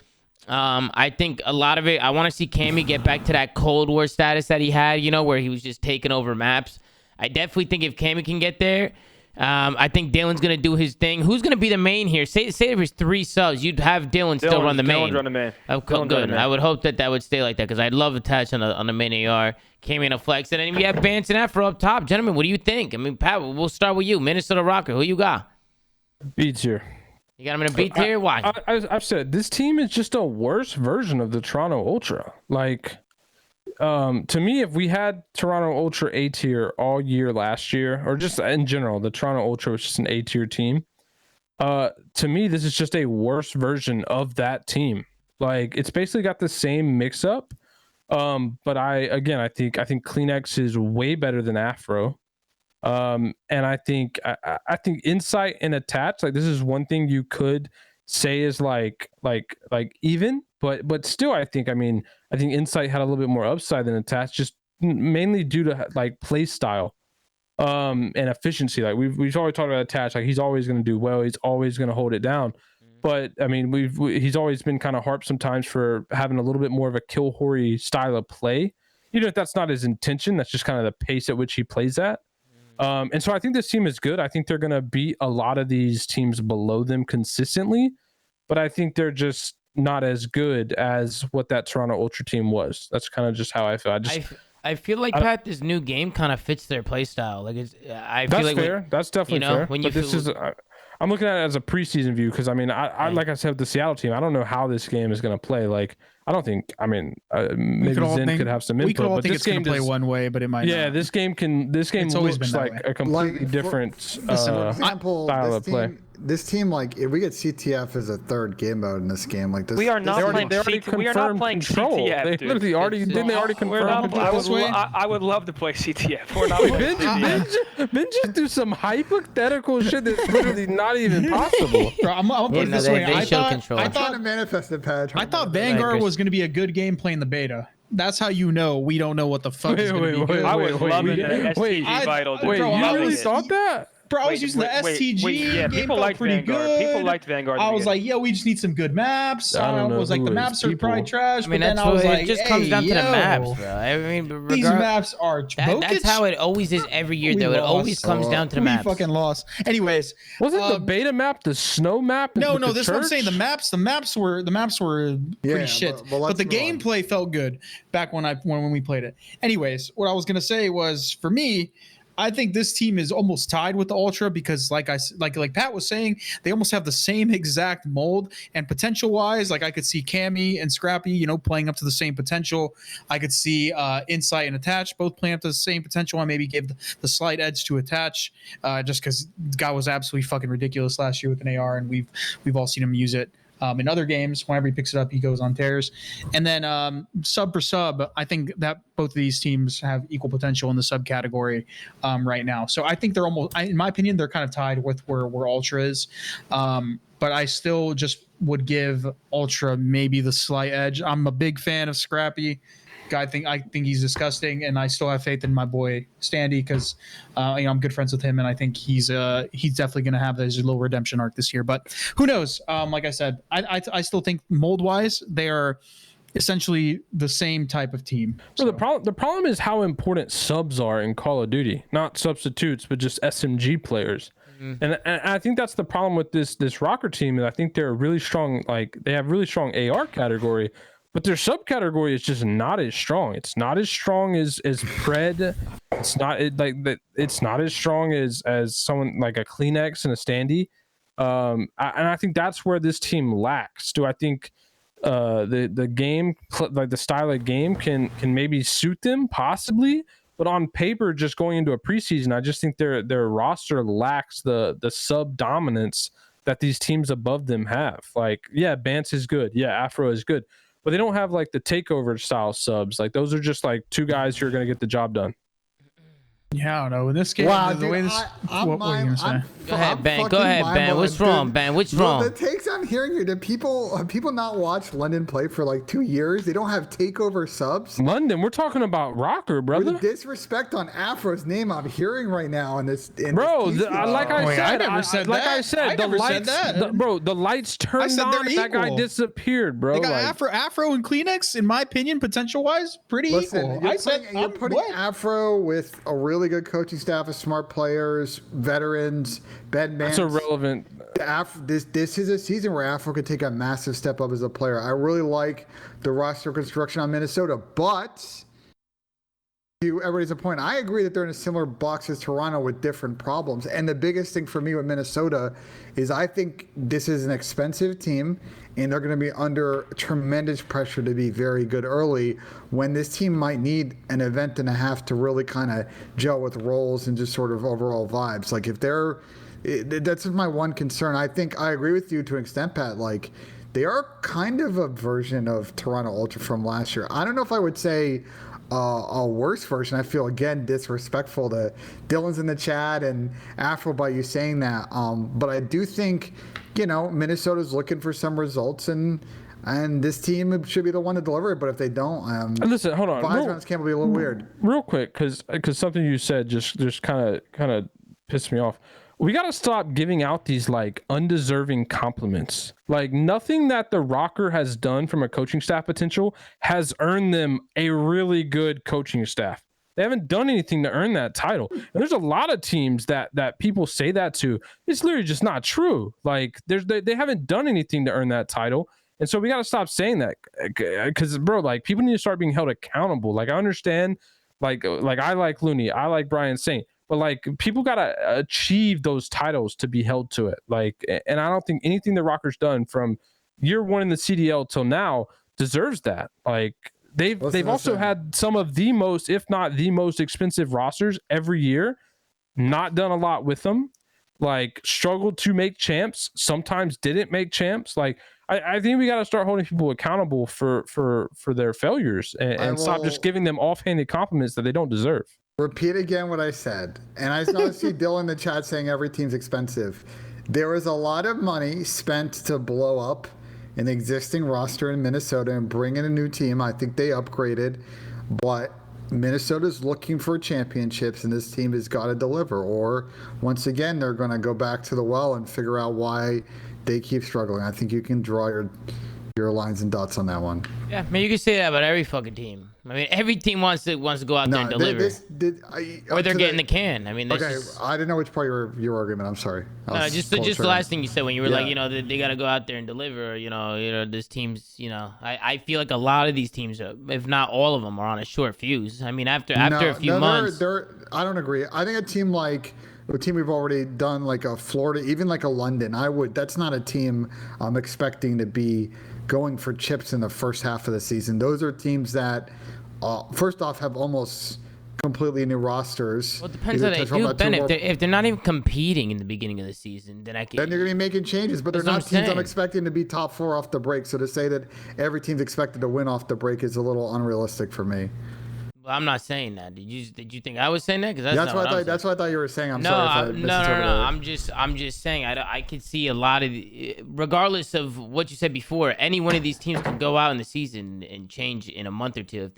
Speaker 1: I think a lot of it. I want to see Cammy get back to that Cold War status that he had, where he was just taking over maps. I definitely think if Cammy can get there, I think Dylan's gonna do his thing. Who's gonna be the main here? Say there was 3 subs, you'd have Dylan still run the main.
Speaker 5: Run the main.
Speaker 1: Oh, good. I would hope that would stay like that because I'd love Attach on the main AR. Cammy in a flex, and then we have Bance and Afro up top. Gentlemen, what do you think? I mean, Pat, we'll start with you. Minnesota ROKKR, who you got?
Speaker 4: Beats here.
Speaker 1: You got him in a beat tier? Why?
Speaker 4: I've said this team is just a worse version of the Toronto Ultra. Like, to me, if we had Toronto Ultra A tier all year last year, or just in general, the Toronto Ultra was just an A tier team. To me, this is just a worse version of that team. Like, it's basically got the same mix up. But I think Kleenex is way better than Afro. And I think Insight and Attach, like this is one thing you could say is like even, But still, I think Insight had a little bit more upside than Attach, just mainly due to like play style and efficiency. Like we've always talked about Attach, like he's always going to do well, he's always going to hold it down. But I mean, he's always been kind of harped sometimes for having a little bit more of a kill hoary style of play. Even if that's not his intention, that's just kind of the pace at which he plays at. And so I think this team is good. I think they're going to beat a lot of these teams below them consistently, but I think they're just not as good as what that Toronto Ultra team was. That's kind of just how I feel.
Speaker 1: I feel like, Pat, this new game kind of fits their play style. Like I feel like
Speaker 4: fair. That's definitely fair.
Speaker 1: When you
Speaker 4: I'm looking at it as a preseason view because I like I said with the Seattle team, I don't know how this game is going to play. Like I don't think. Maybe Zen could have some input.
Speaker 3: We could all
Speaker 4: but
Speaker 3: think
Speaker 4: this
Speaker 3: it's going to play one way, but it might.
Speaker 4: Yeah, not. This game looks like a completely different style of play.
Speaker 2: This team, like, if we get CTF as a third game mode in this game, like this,
Speaker 5: we are not playing CTF. We are not playing CTF.
Speaker 4: They literally already confirm control?
Speaker 5: I would love to play CTF. We're not playing CTF.
Speaker 4: Ben just do some hypothetical shit that's literally not even possible.
Speaker 3: Bro, I'm gonna put it this way. I thought
Speaker 2: to manifest it, Pat.
Speaker 3: I thought Vanguard was gonna be a good game playing the beta. That's how you know we don't know what the fuck is gonna be good.
Speaker 5: I was loving the STG Vital.
Speaker 4: Wait, you really thought that?
Speaker 3: Bro, I was using the STG.
Speaker 5: Yeah, people liked Vanguard. People liked Vanguard.
Speaker 3: I was like, yo, we just need some good maps. I was like, the maps are probably trash.
Speaker 1: I mean,
Speaker 3: but then I was like,
Speaker 1: it just comes down to the maps, bro. I mean,
Speaker 3: these maps are
Speaker 1: that's how it always is every year, though. It always comes down to the maps.
Speaker 3: We fucking lost. Anyways,
Speaker 4: wasn't the beta map the snow map?
Speaker 3: No, this is what I'm saying. The maps were pretty shit. But the gameplay felt good back when we played it. Anyways, what I was gonna say was, for me, I think this team is almost tied with the Ultra because, like Pat was saying, they almost have the same exact mold. And potential wise, like I could see Cammy and Scrappy, playing up to the same potential. I could see Insight and Attach both playing up to the same potential. I maybe give the slight edge to Attach, just because the guy was absolutely fucking ridiculous last year with an AR, and we've all seen him use it. In other games, whenever he picks it up, he goes on tears. And then sub for sub, I think that both of these teams have equal potential in the sub category right now. So I think they're almost, in my opinion, they're kind of tied with where Ultra is. But I still just would give Ultra maybe the slight edge. I'm a big fan of Scrappy. I think he's disgusting, and I still have faith in my boy Standy because I'm good friends with him, and I think he's definitely going to have his little redemption arc this year. But who knows? Like I said, I still think mold wise they are essentially the same type of team.
Speaker 4: So. The problem is how important subs are in Call of Duty, not substitutes, but just SMG players. Mm-hmm. And I think that's the problem with this ROKKR team. And I think they're really strong. Like they have really strong AR category. But their subcategory is just not as strong. It's not as strong as Pred. It's not as strong as someone like a Kleenex and a Standy. And I think that's where this team lacks. Do I think the game, like the style of game, can maybe suit them? Possibly. But on paper, just going into a preseason, I just think their roster lacks the sub dominance that these teams above them have. Like, yeah, Bance is good. Yeah, Afro is good. But they don't have like the takeover style subs. Like those are just like two guys who are going to get the job done.
Speaker 3: Yeah, I don't know. In this game,
Speaker 2: wow,
Speaker 3: the
Speaker 2: dude,
Speaker 3: way this, what were you gonna say?
Speaker 1: Go ahead, Ben. What's wrong, Ben? What's wrong?
Speaker 2: The takes I'm hearing here, did people not watch London play for like 2 years? They don't have takeover subs.
Speaker 4: London, we're talking about ROKKR, brother.
Speaker 2: With the disrespect on Afro's name I'm hearing right now in this.
Speaker 4: Like I said,
Speaker 3: I never said that.
Speaker 4: The lights turned on. That guy disappeared, bro.
Speaker 3: They got Afro and Kleenex, in my opinion, potential wise, pretty equal.
Speaker 2: You're putting Afro with a really good coaching staff of smart players, veterans, Ben Mance.
Speaker 4: That's irrelevant.
Speaker 2: This is a season where Afro could take a massive step up as a player. I really like the roster construction on Minnesota, but to everybody's point, I agree that they're in a similar box as Toronto with different problems. And the biggest thing for me with Minnesota is I think this is an expensive team, and they're going to be under tremendous pressure to be very good early when this team might need an event and a half to really kind of gel with roles and just sort of overall vibes. Like that's my one concern. I think I agree with you to an extent, Pat. Like they are kind of a version of Toronto Ultra from last year. I don't know if I would say a worse version. I feel again disrespectful to Dylan's in the chat and Afro by you saying that. But I do think, Minnesota's looking for some results, and And this team should be the one to deliver it, but if they don't,
Speaker 4: listen, hold on.
Speaker 2: FaZe rounds can be a little weird.
Speaker 4: Real quick, because something you said just kind of pissed me off. We got to stop giving out these like undeserving compliments. Like nothing that the ROKKR has done from a coaching staff potential has earned them a really good coaching staff. They haven't done anything to earn that title. And there's a lot of teams that people say that to. It's literally just not true. Like they haven't done anything to earn that title. And so we got to stop saying that, because bro, like people need to start being held accountable. Like I understand, like I like Looney, I like Brian Saint, but like people got to achieve those titles to be held to it. Like, and I don't think anything the ROKKR's done from year one in the CDL till now deserves that. Like they've also had some of the most, if not the most expensive rosters every year, not done a lot with them, like struggled to make champs, sometimes didn't make champs. Like I think we got to start holding people accountable for their failures and stop just giving them offhanded compliments that they don't deserve.
Speaker 2: Repeat again what I said. And I saw see Dylan in the chat saying every team's expensive. There was a lot of money spent to blow up an existing roster in Minnesota and bring in a new team. I think they upgraded, but Minnesota's looking for championships, and this team has got to deliver. Or once again, they're going to go back to the well and figure out why they keep struggling. I think you can draw your lines and dots on that one.
Speaker 1: Yeah, I mean, you can say that about every fucking team. I mean, every team wants to go out there and deliver. Or they're getting the can. I mean,
Speaker 2: okay, I didn't know which part of your argument. I'm sorry.
Speaker 1: No, just the last thing you said when you were like, they got to go out there and deliver. This team's, I feel like a lot of these teams, if not all of them, are on a short fuse. I mean, after a few months.
Speaker 2: I don't agree. I think a team like a team we've already done, like a Florida, even like a London, that's not a team I'm expecting to be going for chips in the first half of the season. Those are teams that, first off, have almost completely new rosters.
Speaker 1: Well, it depends on what they do, Ben. If they're not even competing in the beginning of the season, then they're going to be making changes. But they're not teams I'm expecting to be top 4 off the break. So to say that every team's expected to win off the break is a little unrealistic for me. Well, I'm not saying that. Did you think I was saying that? Because that's what I thought you were saying. I'm sorry. No. I'm just saying I could see a lot of, regardless of what you said before, any one of these teams could go out in the season and change in a month or two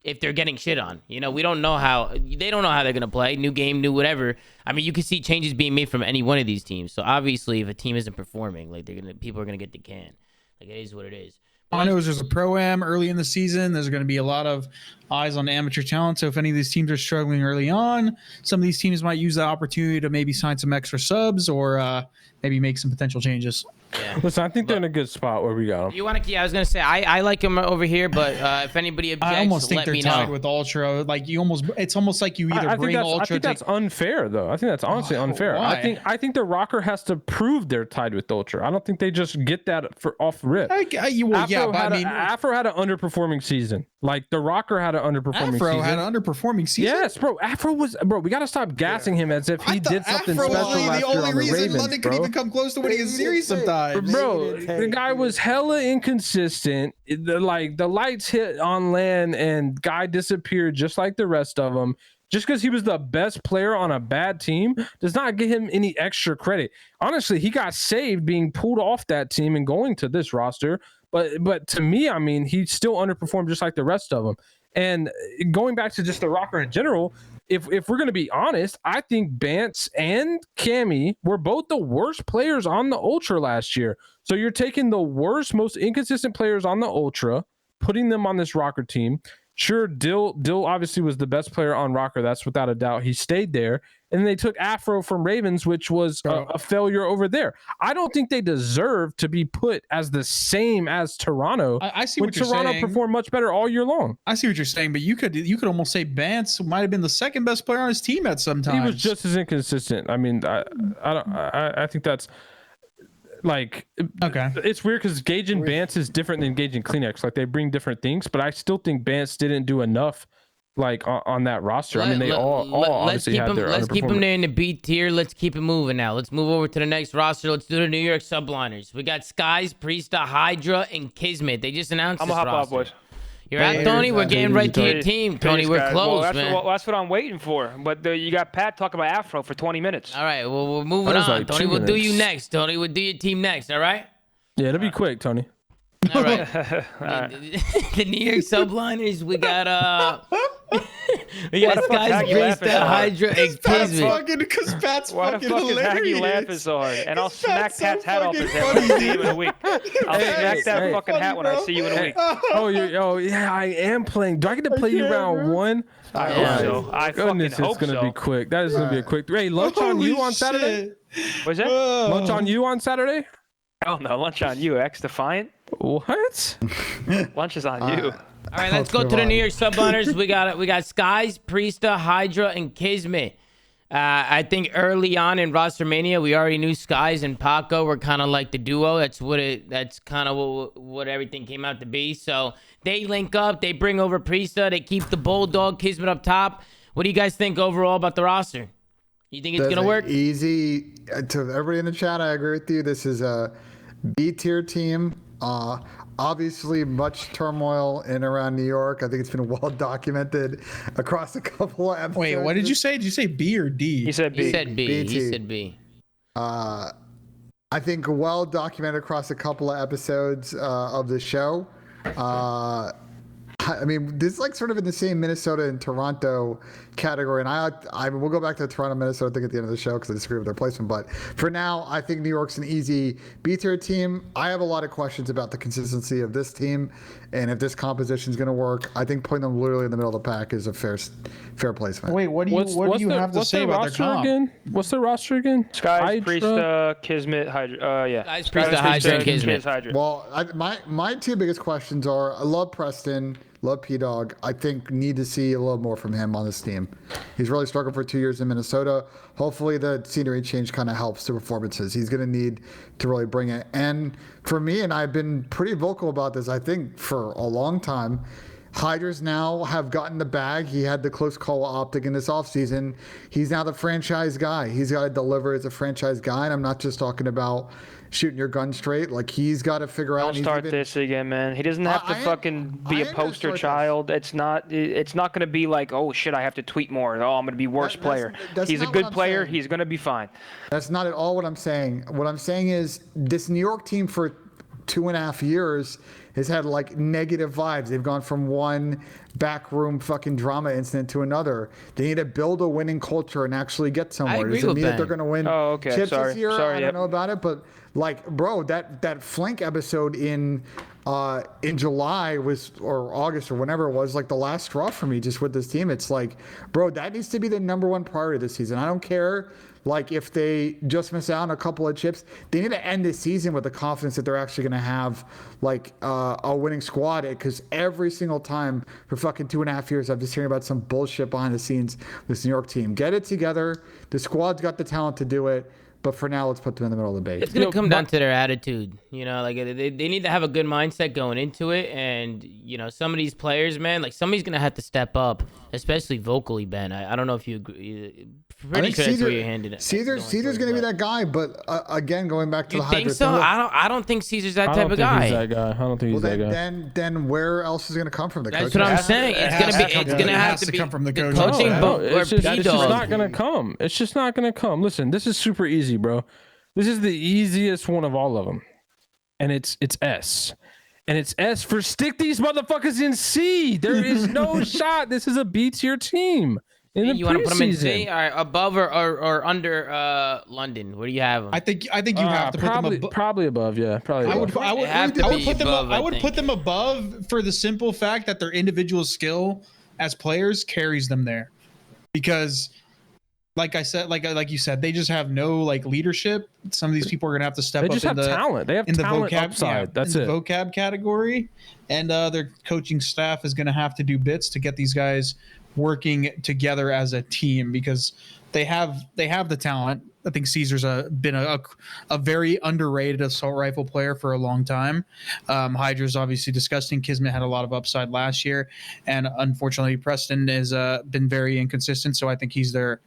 Speaker 1: if they're getting shit on. We don't know how they're gonna play. New game, new whatever. I mean, you can see changes being made from any one of these teams. So obviously, if a team isn't performing, like people are gonna get the can. Like it is what it is.
Speaker 3: All I know is there's a pro-am early in the season. There's going to be a lot of eyes on amateur talent. So if any of these teams are struggling early on, some of these teams might use that opportunity to maybe sign some extra subs or maybe make some potential changes.
Speaker 4: Yeah. Listen, I think they're in a good spot where we got them.
Speaker 1: You want to? Yeah, I was gonna say I like them over here, but if anybody objects,
Speaker 3: I almost think they're tied
Speaker 1: know.
Speaker 3: with Ultra. Like it's almost like you either bring Ultra.
Speaker 4: I think that's unfair, though. I think that's honestly unfair.
Speaker 3: Why?
Speaker 4: I think the ROKKR has to prove they're tied with Ultra. I don't think they just get that off rip. Afro had an underperforming season. Like the ROKKR had an underperforming season.
Speaker 3: Afro had an underperforming season.
Speaker 4: Yes, bro. Afro was We got to stop gassing him as if he did something special last year on the Ravens. The only reason London could even
Speaker 3: come close to winning a series sometimes,
Speaker 4: bro. The guy was hella inconsistent. The lights hit on land and guy disappeared just like the rest of them. Just because he was the best player on a bad team does not give him any extra credit. Honestly, he got saved being pulled off that team and going to this roster. But to me, I mean, he still underperformed just like the rest of them. And going back to just the ROKKR in general, if we're going to be honest, I think Bance and Cammy were both the worst players on the Ultra last year. So you're taking the worst, most inconsistent players on the Ultra, putting them on this ROKKR team. Sure, Dill obviously was the best player on ROKKR. That's without a doubt. He stayed there. And they took Afro from Ravens, which was a failure over there. I don't think they deserve to be put as the same as Toronto.
Speaker 3: I see what you're saying.
Speaker 4: Toronto performed much better all year long.
Speaker 3: I see what you're saying, but you could almost say Bance might have been the second best player on his team at some time.
Speaker 4: He was just as inconsistent. I mean, I think that's like
Speaker 3: okay.
Speaker 4: It's weird because gauging Bance is different than gauging Kleenex. Like they bring different things, but I still think Bance didn't do enough. Like on that roster, I mean, they all obviously had their.
Speaker 1: Let's keep them there in the B tier. Let's keep it moving now. Let's move over to the next roster. Let's do the New York subliners. We got Skies, Priesta, Hydra, and Kismet. They just announced this roster. I'm gonna hop off, boys. You're out, Tony. We're getting right to your team, Tony. We're close, man.
Speaker 5: That's what I'm waiting for. But you got Pat talking about Afro for 20 minutes.
Speaker 1: All right. Well, we're moving on. Like Tony, we'll do you next. Tony, we'll do your team next. All right.
Speaker 4: Yeah, it'll be quick, Tony.
Speaker 1: All right. The New York Subliners, we got Skies, Priest, Hydra, and Kismet.
Speaker 3: Because Pat's
Speaker 5: Why the
Speaker 3: fucking
Speaker 5: fuck is Haggy
Speaker 3: hilarious.
Speaker 5: laughing so hard? And I'll smack
Speaker 3: so
Speaker 5: Pat's hat off his head
Speaker 3: fucking
Speaker 5: when I see him in a week. I'll smack that fucking hat when I see you in a week.
Speaker 4: Oh, yeah, I am playing. Do I get to play you round 1?
Speaker 5: I hope so. I
Speaker 4: Goodness,
Speaker 5: fucking hope
Speaker 4: it's gonna
Speaker 5: so.
Speaker 4: be quick. That is gonna be a quick. Hey, lunch on you on Saturday?
Speaker 5: What's that?
Speaker 4: Lunch on you on Saturday?
Speaker 5: Hell no, lunch on you, X-Defiant.
Speaker 4: What?
Speaker 5: Lunch is on you.
Speaker 1: All right, let's go to the New York Subliners. We got Skies, Priesta, Hydra, and Kismet. I think early on in Roster Mania, we already knew Skies and Paco were kind of like the duo. That's kind of what everything came out to be. So they link up, they bring over Priesta, they keep the Bulldog Kismet up top. What do you guys think overall about the roster? You think it's gonna work?
Speaker 2: Easy. To everybody in the chat, I agree with you. This is a B tier team. Obviously, much turmoil in around New York. I think it's been well documented across a couple of episodes.
Speaker 3: Wait, what did you say? Did you say B or D?
Speaker 5: He said B.
Speaker 1: He said B. He said B.
Speaker 2: I think well documented across a couple of episodes of the show. I mean, this is like sort of in the same Minnesota and Toronto category. And we'll go back to the Toronto, Minnesota thing at the end of the show because I disagree with their placement. But for now, I think New York's an easy B-tier team. I have a lot of questions about the consistency of this team and if this composition is going to work. I think putting them literally in the middle of the pack is a fair placement.
Speaker 3: Wait, what do you have to say about their comp?
Speaker 4: Again? What's their roster again?
Speaker 5: Skies, Priesta, Kismet, Hydra. Yeah.
Speaker 1: Skies, Priesta, Hydra, and Kismet.
Speaker 5: Hydra.
Speaker 2: Well, my two biggest questions are: I love Preston, love P-Dog. I think need to see a little more from him on this team. He's really struggled for 2 years in Minnesota. Hopefully, the scenery change kind of helps the performances. He's going to need to really bring it. And for me, and I've been pretty vocal about this, I think for a long time, Hydras now have gotten the bag. He had the close call with OpTic in this offseason. He's now the franchise guy. He's got to deliver as a franchise guy. And I'm not just talking about shooting your gun straight. Like, he's got to figure out.
Speaker 5: Don't start this again, man. He doesn't have to fucking be a poster child. It's not going to be like, oh shit, I have to tweet more. Oh, I'm going to be worst player. He's a good player. He's going to be fine.
Speaker 2: That's not at all what I'm saying. What I'm saying is this New York team for 2.5 years has had like negative vibes. They've gone from one backroom fucking drama incident to another. They need to build a winning culture and actually get somewhere.
Speaker 1: I agree
Speaker 2: Does it
Speaker 1: with
Speaker 2: mean
Speaker 1: that.
Speaker 2: that they're going to win chips this year? I don't know about it, but like, bro, that flank episode in July was, or August or whenever it was, like the last straw for me just with this team. It's like, bro, that needs to be the #1 priority this season. I don't care. Like, if they just miss out on a couple of chips, they need to end this season with the confidence that they're actually going to have, like, a winning squad. Because every single time for fucking 2.5 years, I'm just hearing about some bullshit behind the scenes with this New York team. Get it together. The squad's got the talent to do it. But for now, let's put them in the middle of the base.
Speaker 1: It's going to come down to their attitude. You know, like they need to have a good mindset going into it. And, you know, some of these players, man, like somebody's going to have to step up, especially vocally, Ben. I don't know if you agree. Pretty sure that's where you're handing it.
Speaker 2: Caesar's going to be that guy. But again, going back to the Hydra.
Speaker 1: You think so? I don't think Caesar's that type of guy.
Speaker 4: I don't think he's that guy.
Speaker 2: Then where else is it going to come from? The
Speaker 1: That's
Speaker 2: coach?
Speaker 1: what I'm saying. It's going to have to
Speaker 3: come from the coach.
Speaker 1: coaching.
Speaker 4: It's just not going to come. It's just not going to come. Listen, this is super easy, bro. This is the easiest one of all of them. And it's S. And it's S for stick these motherfuckers in C. There is no shot. This is a B tier team. You want to put them in C?
Speaker 1: All right, above or under London? Where do you have them?
Speaker 3: I think you have to put them above.
Speaker 4: Probably above, yeah. Probably above.
Speaker 3: I would put them above for the simple fact that their individual skill as players carries them there. Because like I said, like you said, they just have no like leadership. Some of these people are gonna have to step up.
Speaker 4: They just have talent. They have talent upside. That's it.
Speaker 3: The vocab category, and their coaching staff is gonna have to do bits to get these guys working together as a team because they have the talent. I think Caesar's been a very underrated assault rifle player for a long time. Hydra's obviously disgusting. Kismet had a lot of upside last year, and unfortunately Preston has been very inconsistent. So I think he's their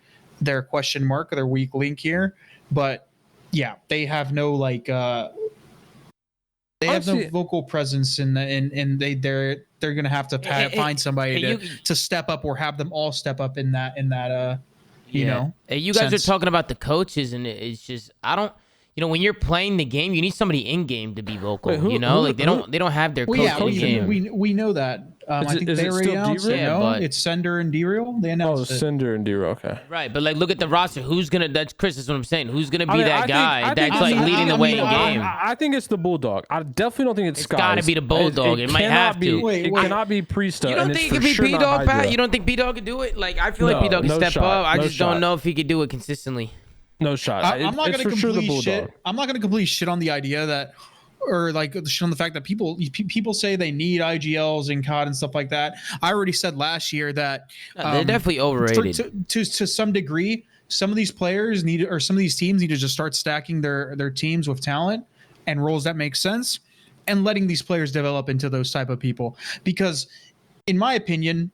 Speaker 3: question mark, their weak link here. But yeah, they have no like they have no vocal presence and they're gonna have to find somebody to step up or have them all step up in that you know.
Speaker 1: You guys are talking about the coaches, and it's just you know, when you're playing the game, you need somebody in game to be vocal. Wait, they don't have their coach in game.
Speaker 3: We know that. I think they already announced it. No, it's Sender and D-Real. They announced it.
Speaker 4: Sender and D-Real. Okay.
Speaker 1: Right, but like, look at the roster. Who's gonna? That's Chris. That's what I'm saying. Who's gonna be that guy that's like leading the way in game?
Speaker 4: I think it's the Bulldog. I definitely don't think it's Skies.
Speaker 1: It's got to be the Bulldog. It might have to.
Speaker 4: It cannot be Priesta.
Speaker 1: You don't think it could be B-Dog, Pat? You don't think B-Dog could do it? Like, I feel like B-Dog can step up. I just don't know if he could do it consistently.
Speaker 4: No shot.
Speaker 3: I'm not gonna completely shit. I'm not gonna completely shit on the idea that, or like shit on the fact that people say they need IGLs and COD and stuff like that. I already said last year that
Speaker 1: they're definitely overrated
Speaker 3: to some degree. Some of these players need, or some of these teams need to just start stacking their teams with talent and roles that make sense, and letting these players develop into those type of people. Because, in my opinion,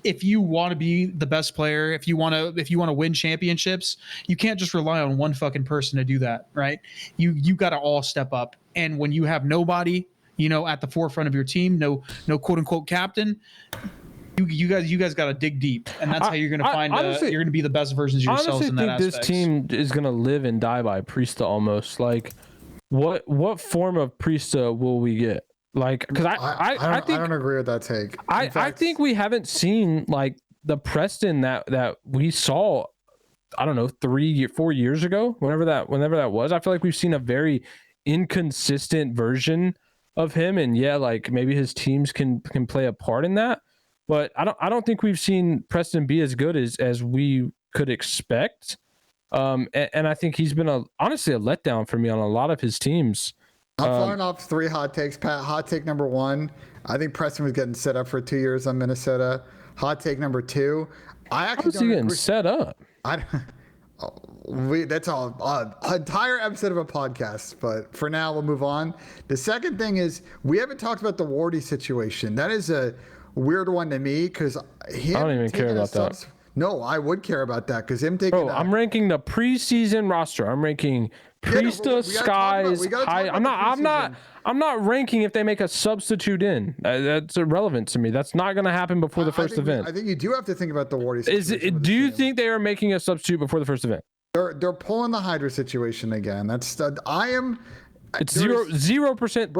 Speaker 3: if you want to be the best player, if you want to win championships, you can't just rely on one fucking person to do that, right? You got to all step up. And when you have nobody, you know, at the forefront of your team, no quote unquote captain, you guys got to dig deep, and that's how you're going to find. Honestly, you're going to be the best versions of yourselves in that aspect. I honestly
Speaker 4: think this team is going to live and die by Priesta almost. Like, what form of Priesta will we get? Like, because I
Speaker 2: don't agree with that take.
Speaker 4: I think we haven't seen like the Preston that we saw, I don't know, 4 years ago, whenever that was. I feel like we've seen a very inconsistent version of him, and yeah, like maybe his teams can play a part in that, but I don't think we've seen Preston be as good as we could expect. And I think he's been honestly a letdown for me on a lot of his teams.
Speaker 2: I'm firing off 3 hot takes, Pat. Hot take number 1, I think Preston was getting set up for 2 years on Minnesota. Hot take number 2, I actually
Speaker 4: don't agree. Getting set up?
Speaker 2: That's an entire episode of a podcast, but for now we'll move on. The second thing is, we haven't talked about the Wardy situation. That is a weird one to me, because I don't even care about that. No, I would care about that, because him taking.
Speaker 4: I'm ranking the preseason roster. I'm ranking Priesta, Skies. I'm not ranking if they make a substitute in. That's irrelevant to me. That's not going to happen before the first event.
Speaker 2: I think you do have to think about the Wardy situation.
Speaker 4: Do you think they are making a substitute before the first event?
Speaker 2: They're pulling the Hydra situation again. It's
Speaker 4: 0%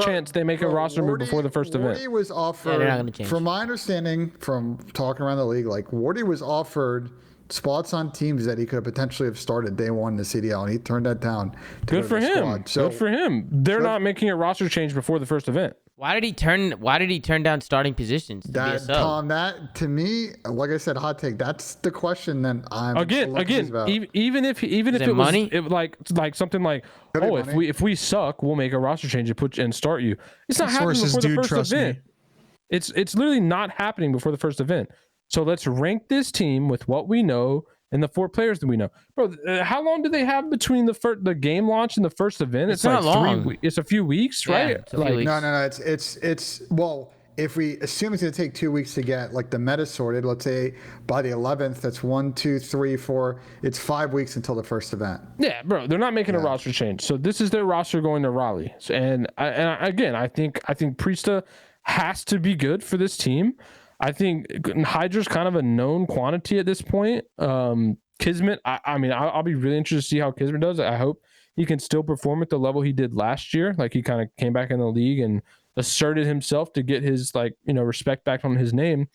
Speaker 4: chance they make a roster move before the first event.
Speaker 2: Wardy was offered, from my understanding, from talking around the league, like Wardy was offered spots on teams that he could potentially have started day one in the CDL, and he turned that down.
Speaker 4: Good for him. So, good for him. They're not making a roster change before the first event.
Speaker 1: Why did he turn down starting positions?
Speaker 2: Tom, that to me, like I said, hot take. That's the question that I'm
Speaker 4: again. Even if it
Speaker 1: money?
Speaker 4: was like something like, if we suck, we'll make a roster change and start you. It's not happening before the first event. It's literally not happening before the first event. So let's rank this team with what we know and the 4 players that we know. Bro, how long do they have between the game launch and the first event?
Speaker 1: It's not
Speaker 4: like
Speaker 1: long.
Speaker 4: It's a few weeks, right?
Speaker 1: It's a few weeks.
Speaker 2: No. It's well, if we assume it's going to take 2 weeks to get like the meta sorted, let's say by the 11th, that's 1, 2, 3, 4. It's 5 weeks until the first event.
Speaker 4: Yeah, bro, they're not making a roster change. So this is their roster going to Raleigh. And I think Priesta has to be good for this team. I think Hydra's kind of a known quantity at this point. Kismet, I'll be really interested to see how Kismet does. I hope he can still perform at the level he did last year. Like, he kind of came back in the league and asserted himself to get his respect back on his name.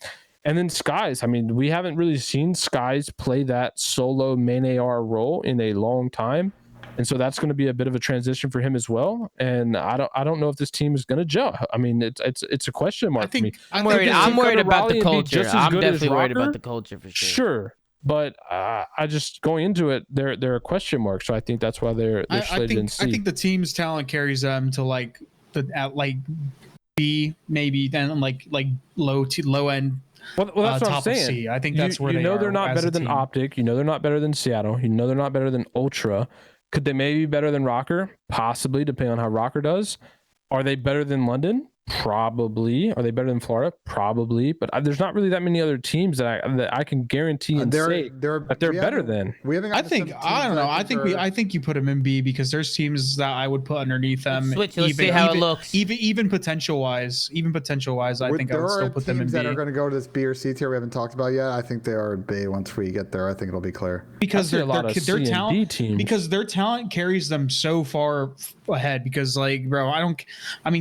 Speaker 4: And then Skies, we haven't really seen Skies play that solo main AR role in a long time. And so that's going to be a bit of a transition for him as well. And I don't know if this team is going to gel. It's a question mark for me.
Speaker 1: I'm worried about the culture. I'm definitely worried about the culture for sure.
Speaker 4: Sure. But I just going into it, they're a question mark. So I think that's why they're slated in C.
Speaker 3: I think the team's talent carries them to B, maybe then like low end.
Speaker 4: Well, that's what I'm saying.
Speaker 3: C. I think that's where
Speaker 4: they're not better than OpTic. They're not better than Seattle. They're not better than Ultra. Could they maybe be better than ROKKR? Possibly, depending on how ROKKR does. Are they better than London? Probably. Are they better than Florida? Probably. But there's not really that many other teams that I can guarantee and say that they're better than.
Speaker 3: I don't know. I think you put them in B because there's teams that I would put underneath them.
Speaker 1: Let's see how it looks.
Speaker 3: Even potential wise, I think I would still put them in B.
Speaker 2: That are going to go to this B or C tier we haven't talked about yet. I think they are B once we get there. I think it'll be clear
Speaker 3: because their talent. Because their talent carries them so far ahead. Because like, bro,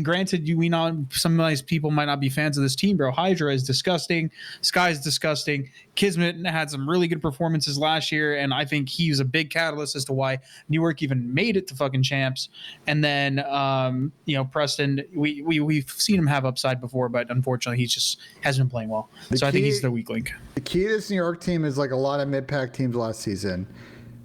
Speaker 3: granted, we know some nice people might not be fans of this team, bro. Hydra is disgusting. Sky is disgusting. Kismet had some really good performances last year, and I think he was a big catalyst as to why Newark even made it to fucking champs. And then, Preston, we've seen him have upside before, but unfortunately, he just hasn't been playing well. I think he's the weak link.
Speaker 2: The key to this New York team is like a lot of mid-pack teams last season.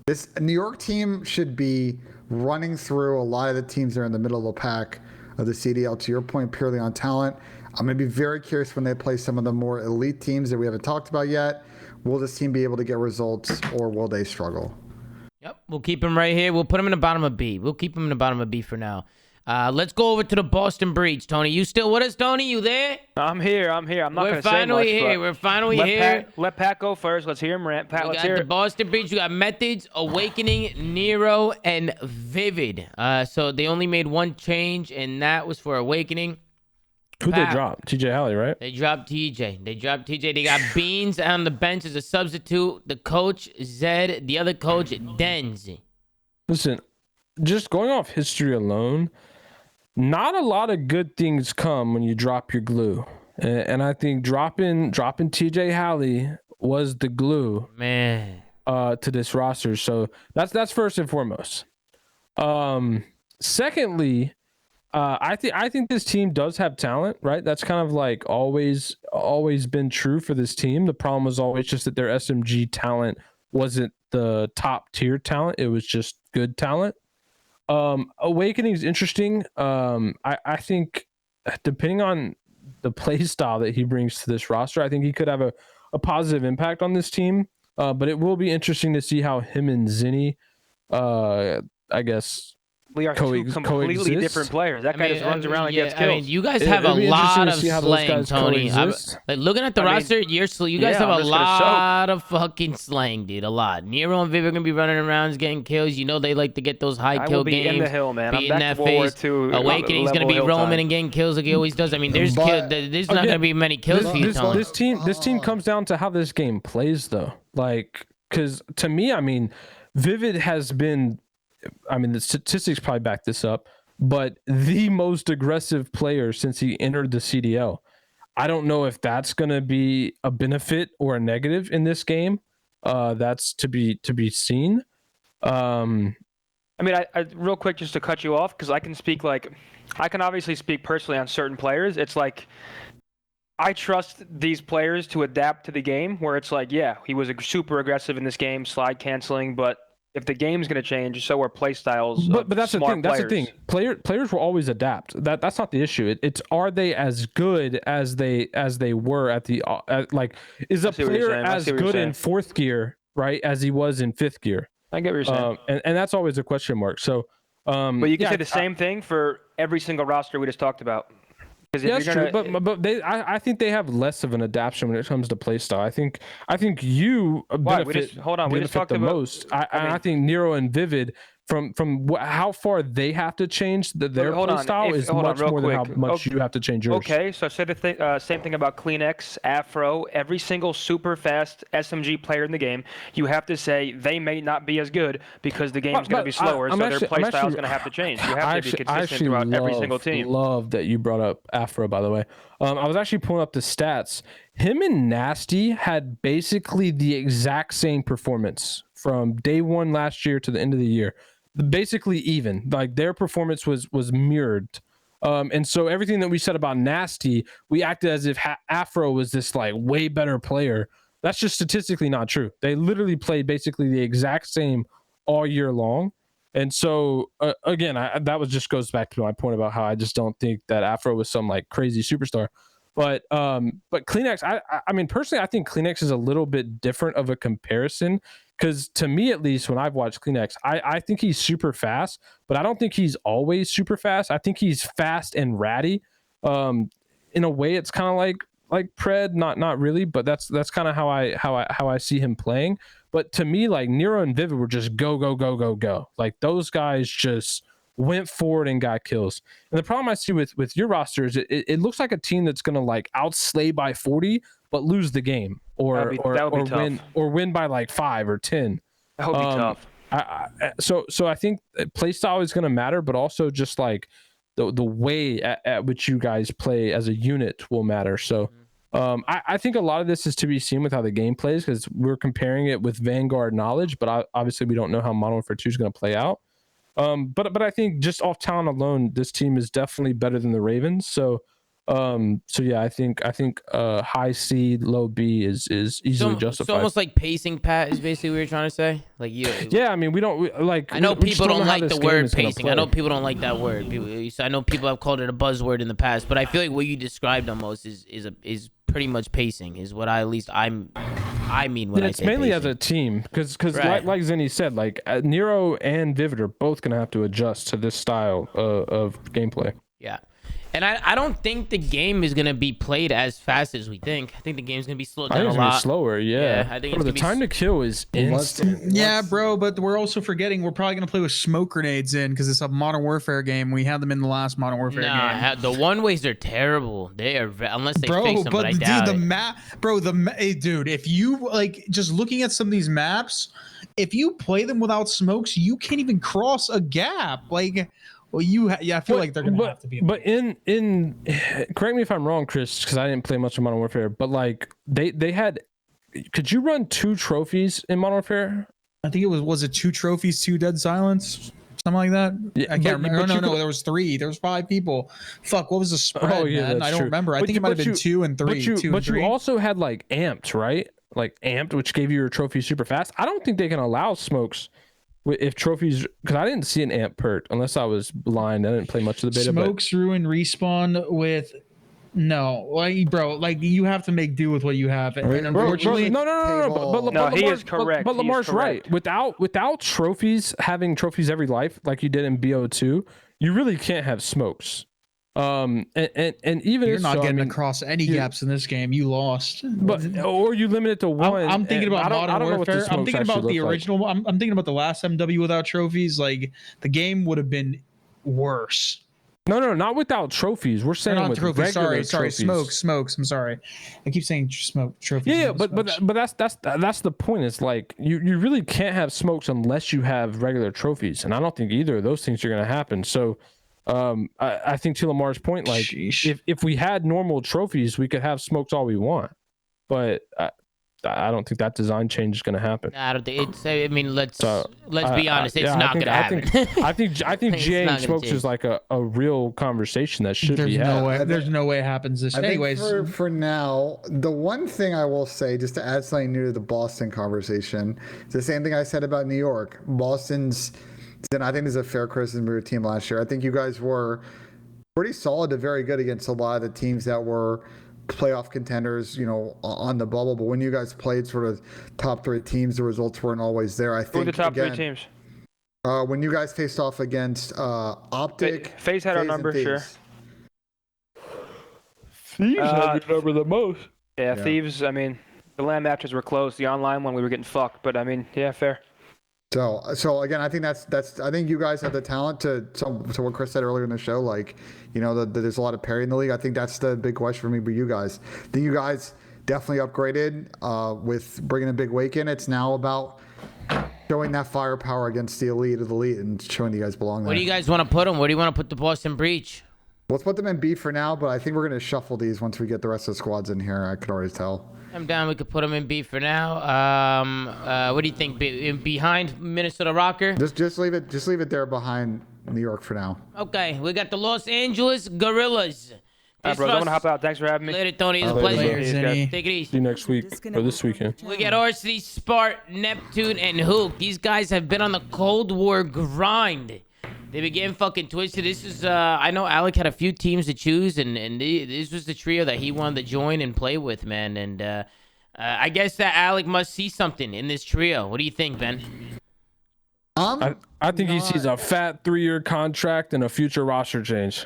Speaker 2: This New York team should be running through a lot of the teams that are in the middle of the pack of the CDL, to your point, purely on talent. I'm going to be very curious when they play some of the more elite teams that we haven't talked about yet. Will this team be able to get results, or will they struggle?
Speaker 1: Yep, we'll keep him right here. We'll put him in the bottom of B. We'll keep him in the bottom of B for now. Let's go over to the Boston Breach. Tony, you still with us, Tony? You there?
Speaker 5: I'm here. I'm not going to say much.
Speaker 1: We're finally here.
Speaker 5: Let Pat go first. Let's hear him rant. Pat, let's hear it.
Speaker 1: The Boston Breach. You got Methods, Awakening, Nero, and Vivid. So they only made one change, and that was for Awakening.
Speaker 4: Who'd they drop? TJ Halley, right?
Speaker 1: They dropped TJ. They got Beans on the bench as a substitute. The coach, Zed. The other coach, Denz.
Speaker 4: Listen, just going off history alone, not a lot of good things come when you drop your glue. And I think dropping TJ Halley was the glue,
Speaker 1: man,
Speaker 4: to this roster. So that's first and foremost. Secondly, I think this team does have talent, right? That's kind of like always been true for this team. The problem was always just that their SMG talent wasn't the top tier talent. It was just good talent. Awakening is interesting. I think depending on the play style that he brings to this roster, I think he could have a positive impact on this team. But it will be interesting to see how him and Zinni, I guess,
Speaker 5: we are two completely different players. That guy just runs around and gets kills.
Speaker 1: I mean, you guys have a lot of slang, Tony. Like, looking at the roster, you guys have a lot of fucking slang, dude. A lot. Nero and Viv are going to be running around getting kills. You know they like to get those high kill games.
Speaker 5: In the hill, man.
Speaker 1: I'm back to World War II. Awakening's going to be roaming and getting kills like he always does. I mean, there's not going to be many kills for you, Tony.
Speaker 4: This team comes down to how this game plays, though. Like, because to me, I mean, Vivid has been... I mean, the statistics probably back this up, but the most aggressive player since he entered the CDL. I don't know if that's going to be a benefit or a negative in this game. That's to be seen.
Speaker 5: I mean, I real quick, just to cut you off, because I can obviously speak personally on certain players. It's like, I trust these players to adapt to the game, where it's like, yeah, he was super aggressive in this game, slide canceling, but if the game's going to change, so are play styles.
Speaker 4: But that's the thing. That's the thing. Players will always adapt. That's not the issue. It's are they as good as they were at the like? Is a player as good in fourth gear, right, as he was in fifth gear?
Speaker 5: I get what you're saying.
Speaker 4: And that's always a question mark. So,
Speaker 5: but you can say the same thing for every single roster we just talked about.
Speaker 4: Yeah, that's true, but I think they have less of an adaptation when it comes to playstyle. I think you benefit the most. I think Nero and Vivid from how far they have to change their playstyle is much more than how much you have to change yours.
Speaker 5: Okay, so say the same thing about CleanX, Afro, every single super fast SMG player in the game. You have to say they may not be as good because the game's going to be slower, so their playstyle is going to have to change. You have to be consistent throughout every single team.
Speaker 4: I love that you brought up Afro, by the way. I was actually pulling up the stats. Him and Nasty had basically the exact same performance from day one last year to the end of the year. Basically even, like their performance was mirrored, and so everything that we said about Nasty, we acted as if Afro was this like way better player. That's just statistically not true. They literally played basically the exact same all year long, and so again, that was just goes back to my point about how I just don't think that Afro was some like crazy superstar. But CleanX, I mean personally, I think CleanX is a little bit different of a comparison. Because to me, at least, when I've watched CleanX, I think he's super fast, but I don't think he's always super fast. I think he's fast and ratty. In a way, it's kind of like Pred, not really, but that's kind of how I see him playing. But to me, like Nero and Vivid were just go. Like those guys just went forward and got kills. And the problem I see with your roster is it looks like a team that's gonna like outslay by 40 but lose the game, or win by like 5 or 10.
Speaker 5: That would be tough.
Speaker 4: So I think play style is gonna matter, but also just like the way at which you guys play as a unit will matter. So I think a lot of this is to be seen with how the game plays, because we're comparing it with Vanguard knowledge, but obviously we don't know how Modern Warfare 2 is going to play out. But I think just off talent alone, this team is definitely better than the Ravens. So yeah, I think high C, low B is easily justified.
Speaker 1: It's almost like pacing, Pat, is basically what you're trying to say. Like
Speaker 4: yeah, I mean
Speaker 1: I know people don't like the word pacing. I know people don't like that word. I know people have called it a buzzword in the past, but I feel like what you described almost is pretty much pacing, is what I mean when I say
Speaker 4: it's mainly
Speaker 1: pacing.
Speaker 4: as a team, because
Speaker 1: Right.
Speaker 4: like Zenny said, like Nero and Vivid are both gonna have to adjust to this style of gameplay.
Speaker 1: Yeah. And I don't think the game is going to be played as fast as we think. I think the game's going to be slowed down a lot.
Speaker 4: I think it's going to be slower, yeah.
Speaker 1: I think
Speaker 4: the time to kill is instant.
Speaker 3: Yeah, bro, but we're also forgetting we're probably going to play with smoke grenades in, because it's a Modern Warfare game. We had them in the last Modern Warfare game.
Speaker 1: The one-ways are terrible. They are, unless they fix them, but I doubt it.
Speaker 3: Dude, if you, like, just looking at some of these maps, if you play them without smokes, you can't even cross a gap. Like... Well, I feel like they're gonna have to be.
Speaker 4: But in correct me if I'm wrong, Chris, because I didn't play much of Modern Warfare. But like they had, could you run 2 trophies in Modern Warfare?
Speaker 3: I think it was it 2 trophies, 2 dead silence, something like that. Yeah, I can't remember. No, there was 3. There was 5 people. Fuck, what was the spread? Oh yeah, man? I don't remember. I think it might have been 2 and 3.
Speaker 4: But you also had like amped, right? Like amped, which gave you your trophy super fast. I don't think they can allow smokes. If trophies, because I didn't see an amp perk unless I was blind. I didn't play much of the beta.
Speaker 3: Smokes ruin respawn with bro, like you have to make do with what you have. And unfortunately,
Speaker 4: no.
Speaker 3: He is correct.
Speaker 4: But Lamar's right. Without trophies, having trophies every life like you did in BO2, you really can't have smokes. And even
Speaker 3: you're not getting across any gaps in this game. You lost,
Speaker 4: or you limit it to 1.
Speaker 3: I'm thinking about Modern Warfare. I'm thinking about the original. Like. I'm thinking about the last MW without trophies. Like the game would have been worse.
Speaker 4: No, not without trophies. We're saying
Speaker 3: not
Speaker 4: with
Speaker 3: trophies.
Speaker 4: Regular
Speaker 3: Sorry,
Speaker 4: trophies.
Speaker 3: smokes. I'm sorry. I keep saying smoke trophies.
Speaker 4: Yeah, but that's the point. It's like you really can't have smokes unless you have regular trophies, and I don't think either of those things are going to happen. So. I think to Lamar's point, like if we had normal trophies, we could have smokes all we want, but I don't think that design change is going to happen.
Speaker 1: I don't think it's. I mean, let's be honest. It's not going to happen.
Speaker 4: I think GA and smokes is like a real conversation that should be had.
Speaker 3: There's no way it happens this. Anyways,
Speaker 2: for now, the one thing I will say, just to add something new to the Boston conversation, it's the same thing I said about New York. Boston's. Then I think there's a fair criticism of your team last year. I think you guys were pretty solid to very good against a lot of the teams that were playoff contenders, on the bubble. But when you guys played sort of top 3 teams, the results weren't always there. I think. Who
Speaker 5: were the top 3 teams?
Speaker 2: When you guys faced off against OpTic,
Speaker 5: FaZe had our number, sure.
Speaker 4: Thieves had your number the most.
Speaker 5: Yeah, Thieves. I mean, the LAN matches were close. The online one, we were getting fucked. But I mean, yeah, fair.
Speaker 2: So again, I think that's I think you guys have the talent to what Chris said earlier in the show, like, there's a lot of parity in the league. I think that's the big question for me for you guys. I think you guys definitely upgraded with bringing a big wake in. It's now about showing that firepower against the elite of the elite and showing you guys belong there.
Speaker 1: Where do you guys want to put them? Where do you want to put the Boston Breach?
Speaker 2: Let's put them in B for now, but I think we're going to shuffle these once we get the rest of the squads in here. I could already tell.
Speaker 1: I'm down. We could put them in B for now. What do you think? Behind Minnesota ROKKR?
Speaker 2: Just leave it. Just leave it there behind New York for now.
Speaker 1: Okay, we got the Los Angeles Gorillas.
Speaker 5: All right, bro. I'm gonna hop out. Thanks for having me.
Speaker 1: Later, Tony. It's a pleasure.
Speaker 3: Take
Speaker 1: it easy.
Speaker 4: See you next week or this weekend.
Speaker 1: We got Orsity, Spart, Neptune, and Hook. These guys have been on the Cold War grind. They been getting fucking twisted. This is, I know Alec had a few teams to choose, and this was the trio that he wanted to join and play with, man. And I guess that Alec must see something in this trio. What do you think, Ben?
Speaker 4: I think he sees a fat 3-year contract and a future roster change.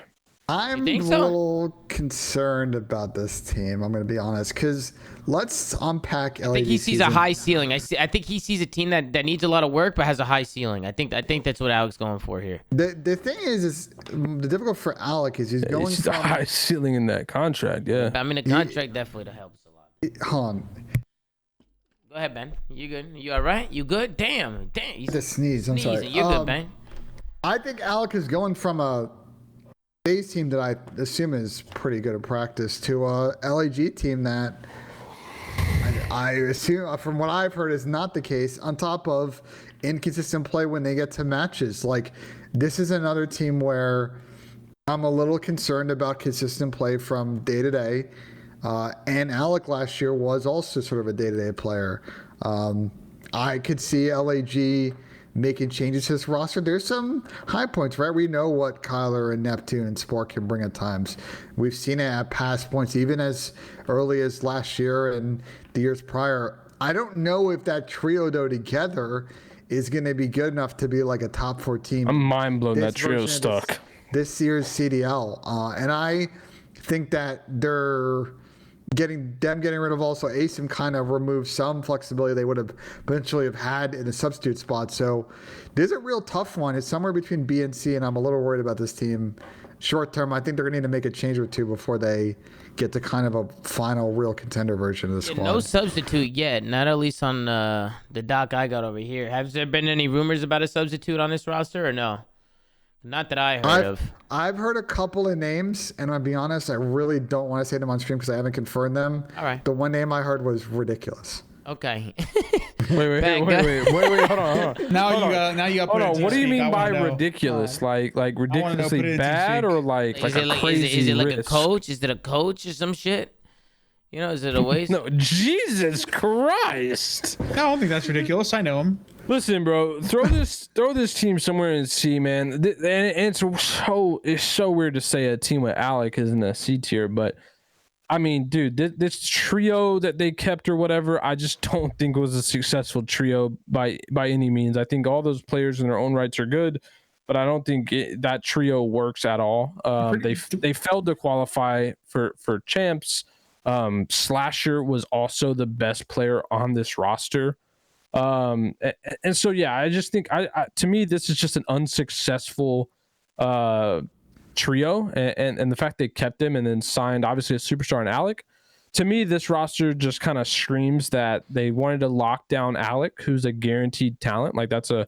Speaker 2: I'm a little concerned about this team. I'm going to be honest, because let's unpack.
Speaker 1: I think he sees a high ceiling. I think he sees a team that needs a lot of work but has a high ceiling. I think that's what Alec's going for here.
Speaker 2: The thing is the difficult for Alec is he's going
Speaker 4: from a high ceiling in that contract. Yeah,
Speaker 1: I mean the contract definitely helps a lot.
Speaker 2: Hold on.
Speaker 1: Go ahead, Ben. You good? You all right? You good? Damn.
Speaker 2: He's a sneeze. I'm sorry.
Speaker 1: You're good, Ben.
Speaker 2: I think Alec is going from a FaZe team that I assume is pretty good at practice to a LAG team that I assume, from what I've heard, is not the case, on top of inconsistent play when they get to matches. Like, this is another team where I'm a little concerned about consistent play from day to day. And Alec last year was also sort of a day-to-day player. I could see LAG making changes to his roster. There's some high points, right? We know what Kyler and Neptune and Sport can bring at times. We've seen it at past points, even as early as last year and the years prior. I don't know if that trio, though, together is going to be good enough to be like a top 4 team.
Speaker 4: I'm mind blown that trio stuck.
Speaker 2: This year's CDL. And I think that they're getting rid of also Asim kind of removes some flexibility they would have potentially have had in the substitute spot. So there's a real tough one. It's somewhere between B and C, and I'm a little worried about this team short term. I think they're going to need to make a change or two before they get to kind of a final real contender version of the squad.
Speaker 1: No substitute yet, not at least on the doc I got over here. Has there been any rumors about a substitute on this roster or no? Not that I heard of.
Speaker 2: I've heard a couple of names, and I'll be honest, I really don't want to say them on stream because I haven't confirmed them.
Speaker 1: All right.
Speaker 2: The one name I heard was ridiculous.
Speaker 1: Okay.
Speaker 4: wait, hold on.
Speaker 3: Now you got.
Speaker 4: Hold on. What do you mean by ridiculous? Like ridiculously bad, or like a crazy?
Speaker 1: Is it like
Speaker 4: risk?
Speaker 1: a coach? Is it a coach or some shit? You know, is it a waste?
Speaker 4: No, Jesus Christ.
Speaker 3: I don't think that's ridiculous. I know him.
Speaker 4: Listen, bro, throw this team somewhere in C, man. And it's so weird to say a team with Alec is in the C tier, but I mean, dude, this trio that they kept or whatever, I just don't think was a successful trio by any means. I think all those players in their own rights are good, but I don't think that trio works at all. They failed to qualify for champs. Slasher was also the best player on this roster. And so yeah, I just think to me this is just an unsuccessful trio, and the fact they kept him and then signed obviously a superstar in Alec. To me, this roster just kind of screams that they wanted to lock down Alec, who's a guaranteed talent. Like that's a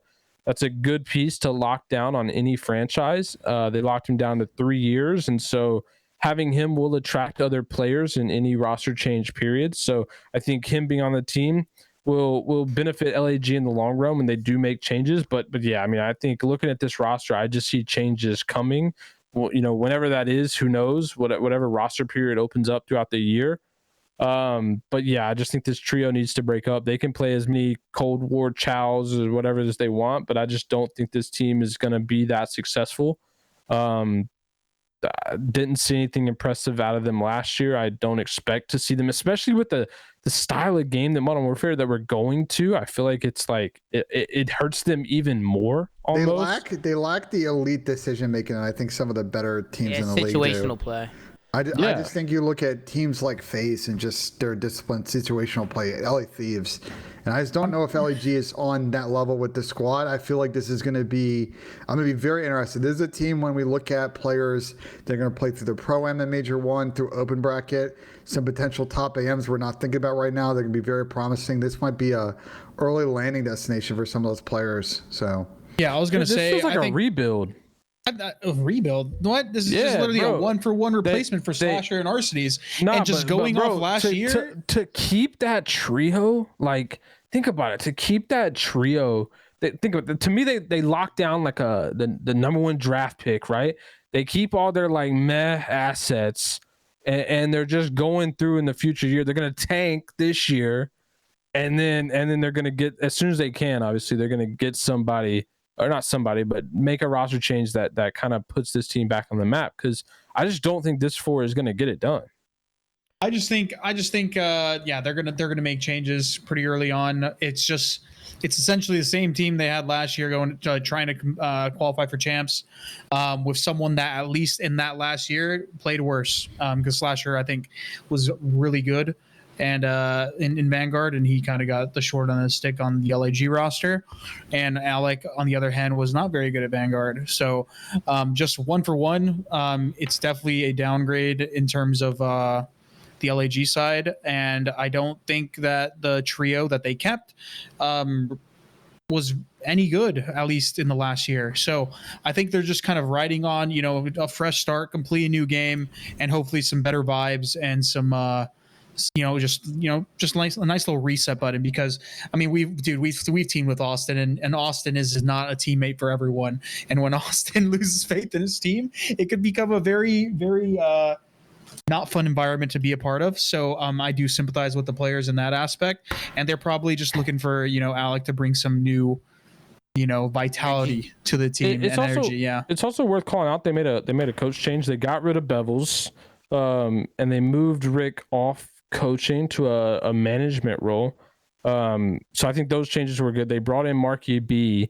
Speaker 4: good piece to lock down on any franchise. They locked him down to 3 years, and so having him will attract other players in any roster change period. So I think him being on the team will benefit LAG in the long run when they do make changes. But yeah, I mean, I think looking at this roster, I just see changes coming. Well, you know, whenever that is, who knows? Whatever roster period opens up throughout the year. But yeah, I just think this trio needs to break up. They can play as many Cold War chows or whatever they want, but I just don't think this team is going to be that successful. Didn't see anything impressive out of them last year. I don't expect to see them, especially with the style of game that Modern Warfare that we're going to. I feel like it's like it hurts them even more. Almost.
Speaker 2: They lack the elite decision making, and I think some of the better teams in the league do.
Speaker 1: Situational play.
Speaker 2: I just think you look at teams like FaZe and just their disciplined situational play, LA Thieves, and I just don't know if LAG is on that level with the squad. I feel like this is going to be, I'm going to be very interested. This is a team when we look at players, they're going to play through the Pro-Am and Major 1, through Open Bracket, some potential top AMs we're not thinking about right now. They're going to be very promising. This might be a early landing destination for some of those players. So
Speaker 3: yeah, I was going to say,
Speaker 4: this feels like a rebuild.
Speaker 3: A rebuild? What? This is just literally a 1-for-1 replacement for Slasher and Arcades. And just going off last year
Speaker 4: to keep that trio. Like, think about it. To keep that trio, think of it. To me, they lock down like the number 1 draft pick, right? They keep all their like meh assets, and they're just going through in the future year. They're gonna tank this year, and then they're gonna get, as soon as they can. Obviously, they're gonna get somebody. Or not somebody, but make a roster change that kind of puts this team back on the map, because I just don't think this 4 is going to get it done.
Speaker 3: I just think yeah, they're gonna make changes pretty early on. It's just it's essentially the same team they had last year, going trying to qualify for champs, with someone that at least in that last year played worse. Because Slasher, I think, was really good, and in Vanguard, and he kind of got the short on the stick on the LAG roster. And Alec, on the other hand, was not very good at Vanguard. So just 1 for 1, it's definitely a downgrade in terms of the LAG side, and I don't think that the trio that they kept was any good, at least in the last year. So I think they're just kind of riding on, you know, a fresh start, complete a new game, and hopefully some better vibes and some just a nice little reset button. Because I mean, we've teamed with Austin, and Austin is not a teammate for everyone. And when Austin loses faith in his team, it could become a very, very not fun environment to be a part of. So I do sympathize with the players in that aspect, and they're probably just looking for, you know, Alec to bring some new, you know, vitality to the team and
Speaker 4: also,
Speaker 3: energy. Yeah,
Speaker 4: it's also worth calling out. They made a coach change. They got rid of Bevels, and they moved Rick off coaching to a management role. So I think those changes were good. They brought in Marky B.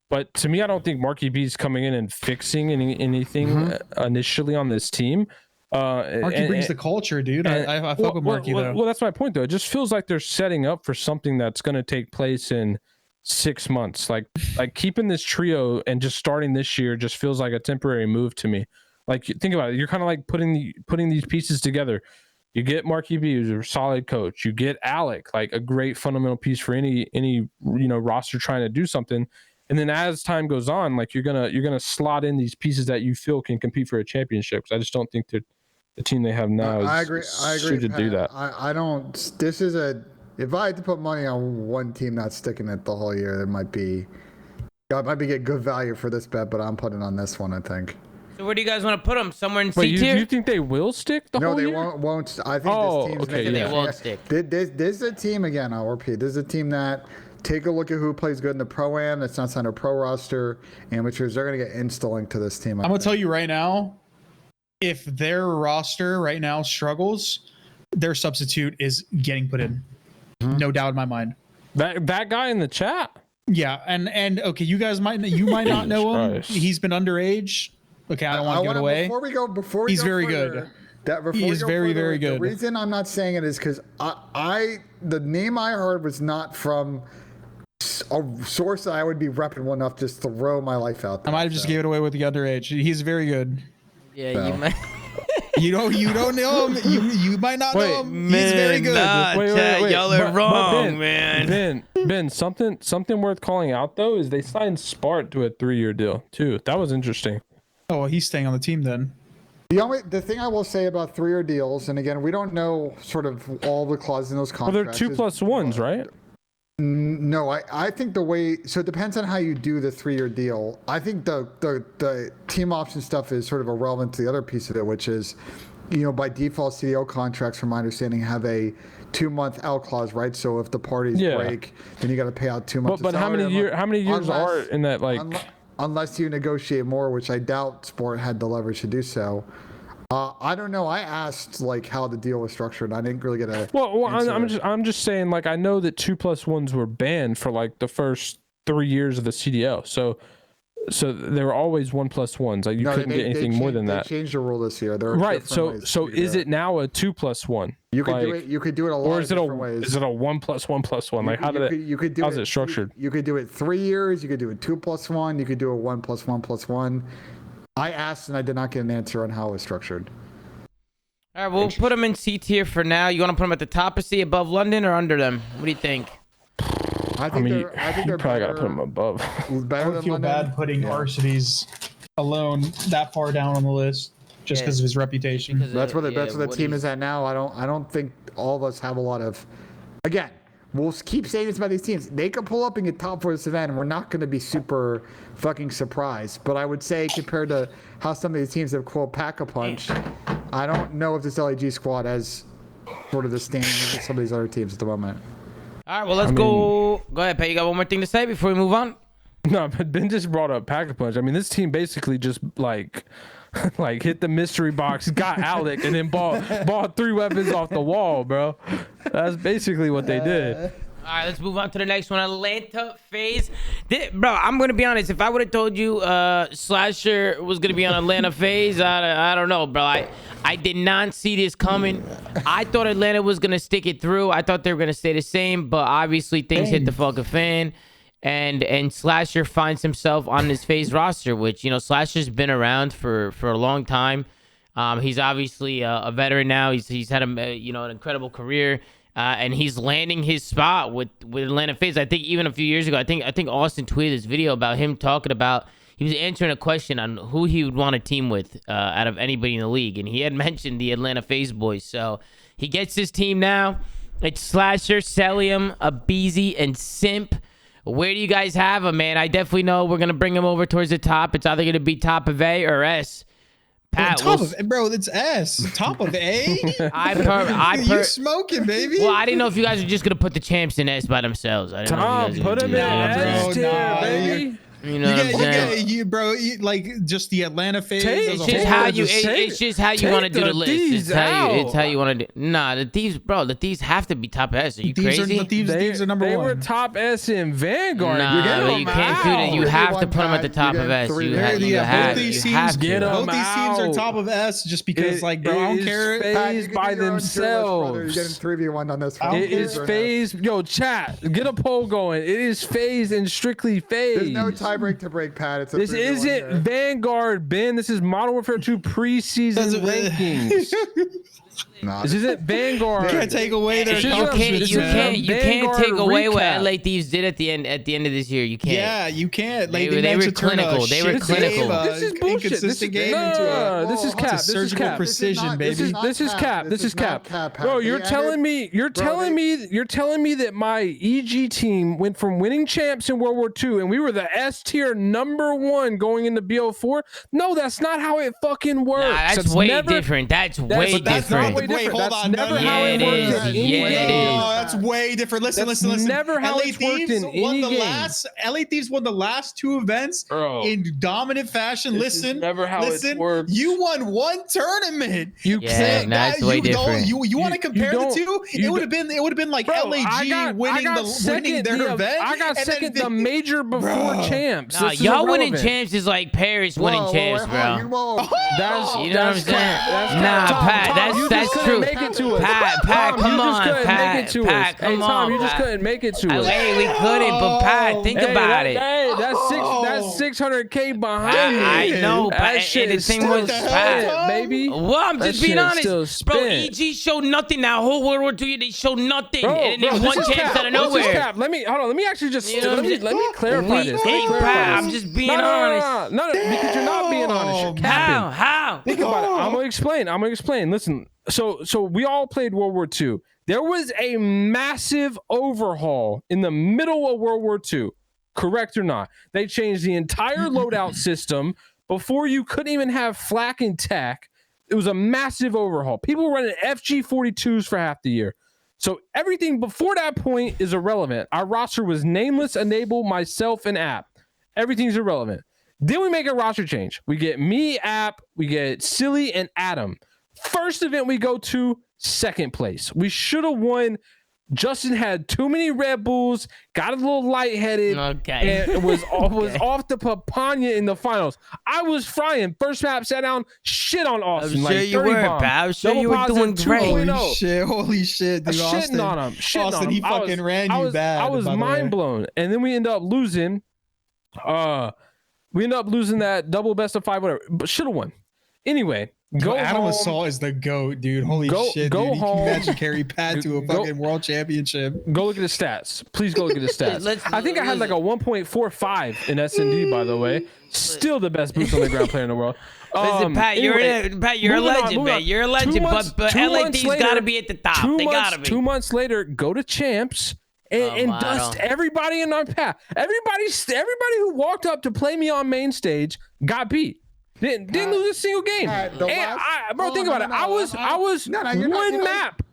Speaker 4: But to me, I don't think Marky B is coming in and fixing anything initially on this team.
Speaker 3: Marky brings the culture, dude. I fuck with Marky though.
Speaker 4: Well, that's my point though. It just feels like they're setting up for something that's going to take place in 6 months. Like keeping this trio and just starting this year just feels like a temporary move to me. Like, think about it. You're kind of like putting these pieces together. You get Marky B, who's a solid coach. You get Alec, like a great fundamental piece for any roster trying to do something. And then as time goes on, like you're gonna slot in these pieces that you feel can compete for a championship. I just don't think that the team they have now is suited to do that.
Speaker 2: I don't. This is if I had to put money on one team not sticking it the whole year, it might be get good value for this bet, but I'm putting on this one, I think.
Speaker 1: So where do you guys want to put them? Somewhere in C tier?
Speaker 4: You think they will stick the whole year?
Speaker 2: No, they won't. I think this team's
Speaker 1: okay, they won't stick.
Speaker 2: This is a team, again, I'll repeat, this is a team that take a look at who plays good in the Pro-Am that's not signed a pro roster. Amateurs, they're going to get insta-linked to this team.
Speaker 3: I'm going to tell you right now, if their roster right now struggles, their substitute is getting put in. No doubt in my mind.
Speaker 4: That guy in the chat?
Speaker 3: Yeah, and okay, you might not know him. He's been underage. Okay, I don't want to give it away.
Speaker 2: Before we
Speaker 3: he's
Speaker 2: go
Speaker 3: very
Speaker 2: further,
Speaker 3: good. He is very, very good.
Speaker 2: The reason I'm not saying it is because the name I heard was not from a source I would be repping enough just to throw my life out there.
Speaker 3: I might have just gave it away with the underage. He's very good.
Speaker 1: Yeah, you might.
Speaker 3: You don't know him. You might not know him. He's very good.
Speaker 1: Wait. Y'all are wrong, man.
Speaker 4: Ben, something worth calling out though is they signed Spart to a 3-year deal too. That was interesting.
Speaker 3: Oh, well, he's staying on the team then.
Speaker 2: The thing I will say about 3-year deals, and again, we don't know sort of all the clauses in those contracts.
Speaker 4: Well, they're 2+1s, right?
Speaker 2: No, I think so it depends on how you do the 3-year deal. I think the team option stuff is sort of irrelevant to the other piece of it, which is, by default, CDO contracts, from my understanding, have a 2-month out clause, right? So if the parties break, then you got to pay out 2 months.
Speaker 4: But how many years are in that, like?
Speaker 2: Unless you negotiate more, which I doubt Sport had the leverage to do so. I don't know. I asked how the deal was structured. I didn't really get a.
Speaker 4: Well, I'm just saying, I know that 2+1s were banned for the first 3 years of the CDL. So there were always 1+1s. You couldn't get anything more than that.
Speaker 2: They changed the rule this year.
Speaker 4: Right. So is it now a 2+1?
Speaker 2: You could do it. You could do it a lot of different ways.
Speaker 4: Is it a 1+1+1? How's it structured?
Speaker 2: You could do it 3 years. You could do it 2+1. You could do a 1+1+1. I asked and I did not get an answer on how it was structured.
Speaker 1: All right, we'll put them in C tier for now. You want to put them at the top of C, above London, or under them? What do you think?
Speaker 2: I think they're
Speaker 4: probably got to put them above.
Speaker 3: I would feel bad putting Arcides alone that far down on the list just because of his reputation.
Speaker 2: That's where the team is at now. I don't think all of us have a lot of. Again, we'll keep saying this about these teams. They could pull up and get top for this event, and we're not going to be super fucking surprised. But I would say, compared to how some of these teams have, quote, pack a punch, I don't know if this LAG squad has sort of the standing of some of these other teams at the moment.
Speaker 1: All right, well, let's go. Go ahead, Pat. You got one more thing to say before we move on?
Speaker 4: No, but Ben just brought up pack a punch. I mean, this team basically just hit the mystery box, got Alec, and then bought 3 weapons off the wall, bro. That's basically what they did.
Speaker 1: All All right, let's move on to the next one. Atlanta FaZe. Bro, I'm going to be honest. If I would have told you Slasher was going to be on Atlanta FaZe, I don't know, bro. I did not see this coming. I thought Atlanta was going to stick it through. I thought they were going to stay the same, but obviously things hit the fucking fan. And Slasher finds himself on this FaZe roster, which, you know, Slasher's been around for a long time. He's obviously a veteran now. He's had an incredible career. And he's landing his spot with Atlanta FaZe. I think even a few years ago, I think Austin tweeted this video about him talking about, he was answering a question on who he would want to team with out of anybody in the league. And he had mentioned the Atlanta FaZe boys. So he gets his team now. It's Slasher, Celium, Abizi, and Simp. Where do you guys have him, man? I definitely know we're going to bring him over towards the top. It's either going to be top of A or S. Pat,
Speaker 3: bro, it's S. Top of A.
Speaker 1: You
Speaker 3: smoking, baby.
Speaker 1: Well, I didn't know if you guys were just gonna put the champs in S by themselves. I didn't know if you guys
Speaker 4: put them in S tier, baby.
Speaker 1: You know what I'm saying?
Speaker 3: Like just the Atlanta FaZe.
Speaker 1: It's just how you want to do the list. It's how you want to do. Nah, the Thieves, bro. The Thieves have to be top S. Are you crazy?
Speaker 3: The Thieves are number one.
Speaker 4: They were top S in Vanguard.
Speaker 1: Nah, you can't do that. You have to put them at the top of S. You have to.
Speaker 3: Both these teams are top of S just because, like, bro, I don't care.
Speaker 4: FaZe by themselves.
Speaker 2: You're getting 3v1 on this one.
Speaker 4: It is FaZe. Yo, chat, get a poll going. It is FaZe and strictly FaZe.
Speaker 2: There's no tiebreak to break, Pat.
Speaker 4: This isn't Vanguard, Ben. This is Modern Warfare 2 preseason rankings. This isn't Vanguard.
Speaker 3: You can't take away their
Speaker 1: accomplishments. You can't take away what LA Thieves did at the end of this year. You can't.
Speaker 3: Yeah, you can't.
Speaker 1: They were clinical. They were clinical.
Speaker 4: This is bullshit. This is cap. This is cap.
Speaker 3: Precision, baby.
Speaker 4: This is cap. This is cap. Bro, you're telling me that my EG team went from winning champs in World War II and we were the S tier #1 going into BO4? No, that's not how it fucking works.
Speaker 1: Nah, that's way different. That's way different.
Speaker 3: Wait, hold on.
Speaker 4: How it works in any game.
Speaker 3: Oh, that's way different. Listen.
Speaker 4: Never how it's worked in any game.
Speaker 3: LA Thieves won the last 2 events in dominant fashion.
Speaker 4: Never how it works.
Speaker 3: You won 1 tournament.
Speaker 4: You can't.
Speaker 1: That's way different.
Speaker 3: You want to compare the two? It would have been like LAG winning their event.
Speaker 4: I got second the major before champs.
Speaker 1: Nah, y'all winning champs is like Paris winning champs, bro.
Speaker 4: You know what
Speaker 1: I'm saying? Nah, Pat, that's true. Pat, come on, Pat, come on.
Speaker 4: You just couldn't make it to us.
Speaker 1: Hey, we couldn't, but Pat, think about it.
Speaker 4: Hey, that's 600K behind me.
Speaker 1: I know,
Speaker 4: that
Speaker 1: Pat.
Speaker 4: shit
Speaker 1: The
Speaker 4: is
Speaker 1: thing
Speaker 4: still
Speaker 1: was,
Speaker 4: Pat, baby.
Speaker 1: Well, I'm just being honest, bro.
Speaker 4: Spent.
Speaker 1: EG showed nothing. Now, whole World War II, they showed nothing, and then one chance out of nowhere.
Speaker 4: Let me actually just let me clarify this.
Speaker 1: Pat, I'm just being honest.
Speaker 4: No, because you're not being honest. You're capping.
Speaker 1: How?
Speaker 4: Think about it. I'm gonna explain. Listen. So we all played World War II. There was a massive overhaul in the middle of World War II. Correct or not? They changed the entire loadout system. Before you couldn't even have flak and tac. It was a massive overhaul. People were running FG42s for half the year. So everything before that point is irrelevant. Our roster was nameless, enable, myself, and App. Everything's irrelevant. Then we make a roster change. We get me, App, we get Silly, and Adam. First event we go to, second place. We should have won. Justin had too many Red Bulls, got a little lightheaded, and was off the papaya in the finals. I was frying. First map, sat down, shit on Austin.
Speaker 1: I'm sure you were, pal. I'm sure you were doing great.
Speaker 3: Holy shit, dude.
Speaker 4: Shitting on him.
Speaker 3: Austin, he fucking ran you bad.
Speaker 4: I was mind blown. And then we end up losing. We end up losing that double best of 5, whatever. But should have won. Anyway.
Speaker 3: Adam Assault is the GOAT, dude. Holy shit, dude. He can actually carry Pat to a fucking world championship.
Speaker 4: Go look at his stats. Please go look at his stats. I think I had like a 1.45 in S&D, by the way. Still the best boots on the ground player in the world.
Speaker 1: Listen, Pat, you're a legend, man. You're a legend, but LA Thieves got to be at the top. They got to be.
Speaker 4: 2 months later, go to champs. And dust everybody in our path. Everybody who walked up to play me on main stage got beat. Didn't lose a single game. Bro, think about it. I was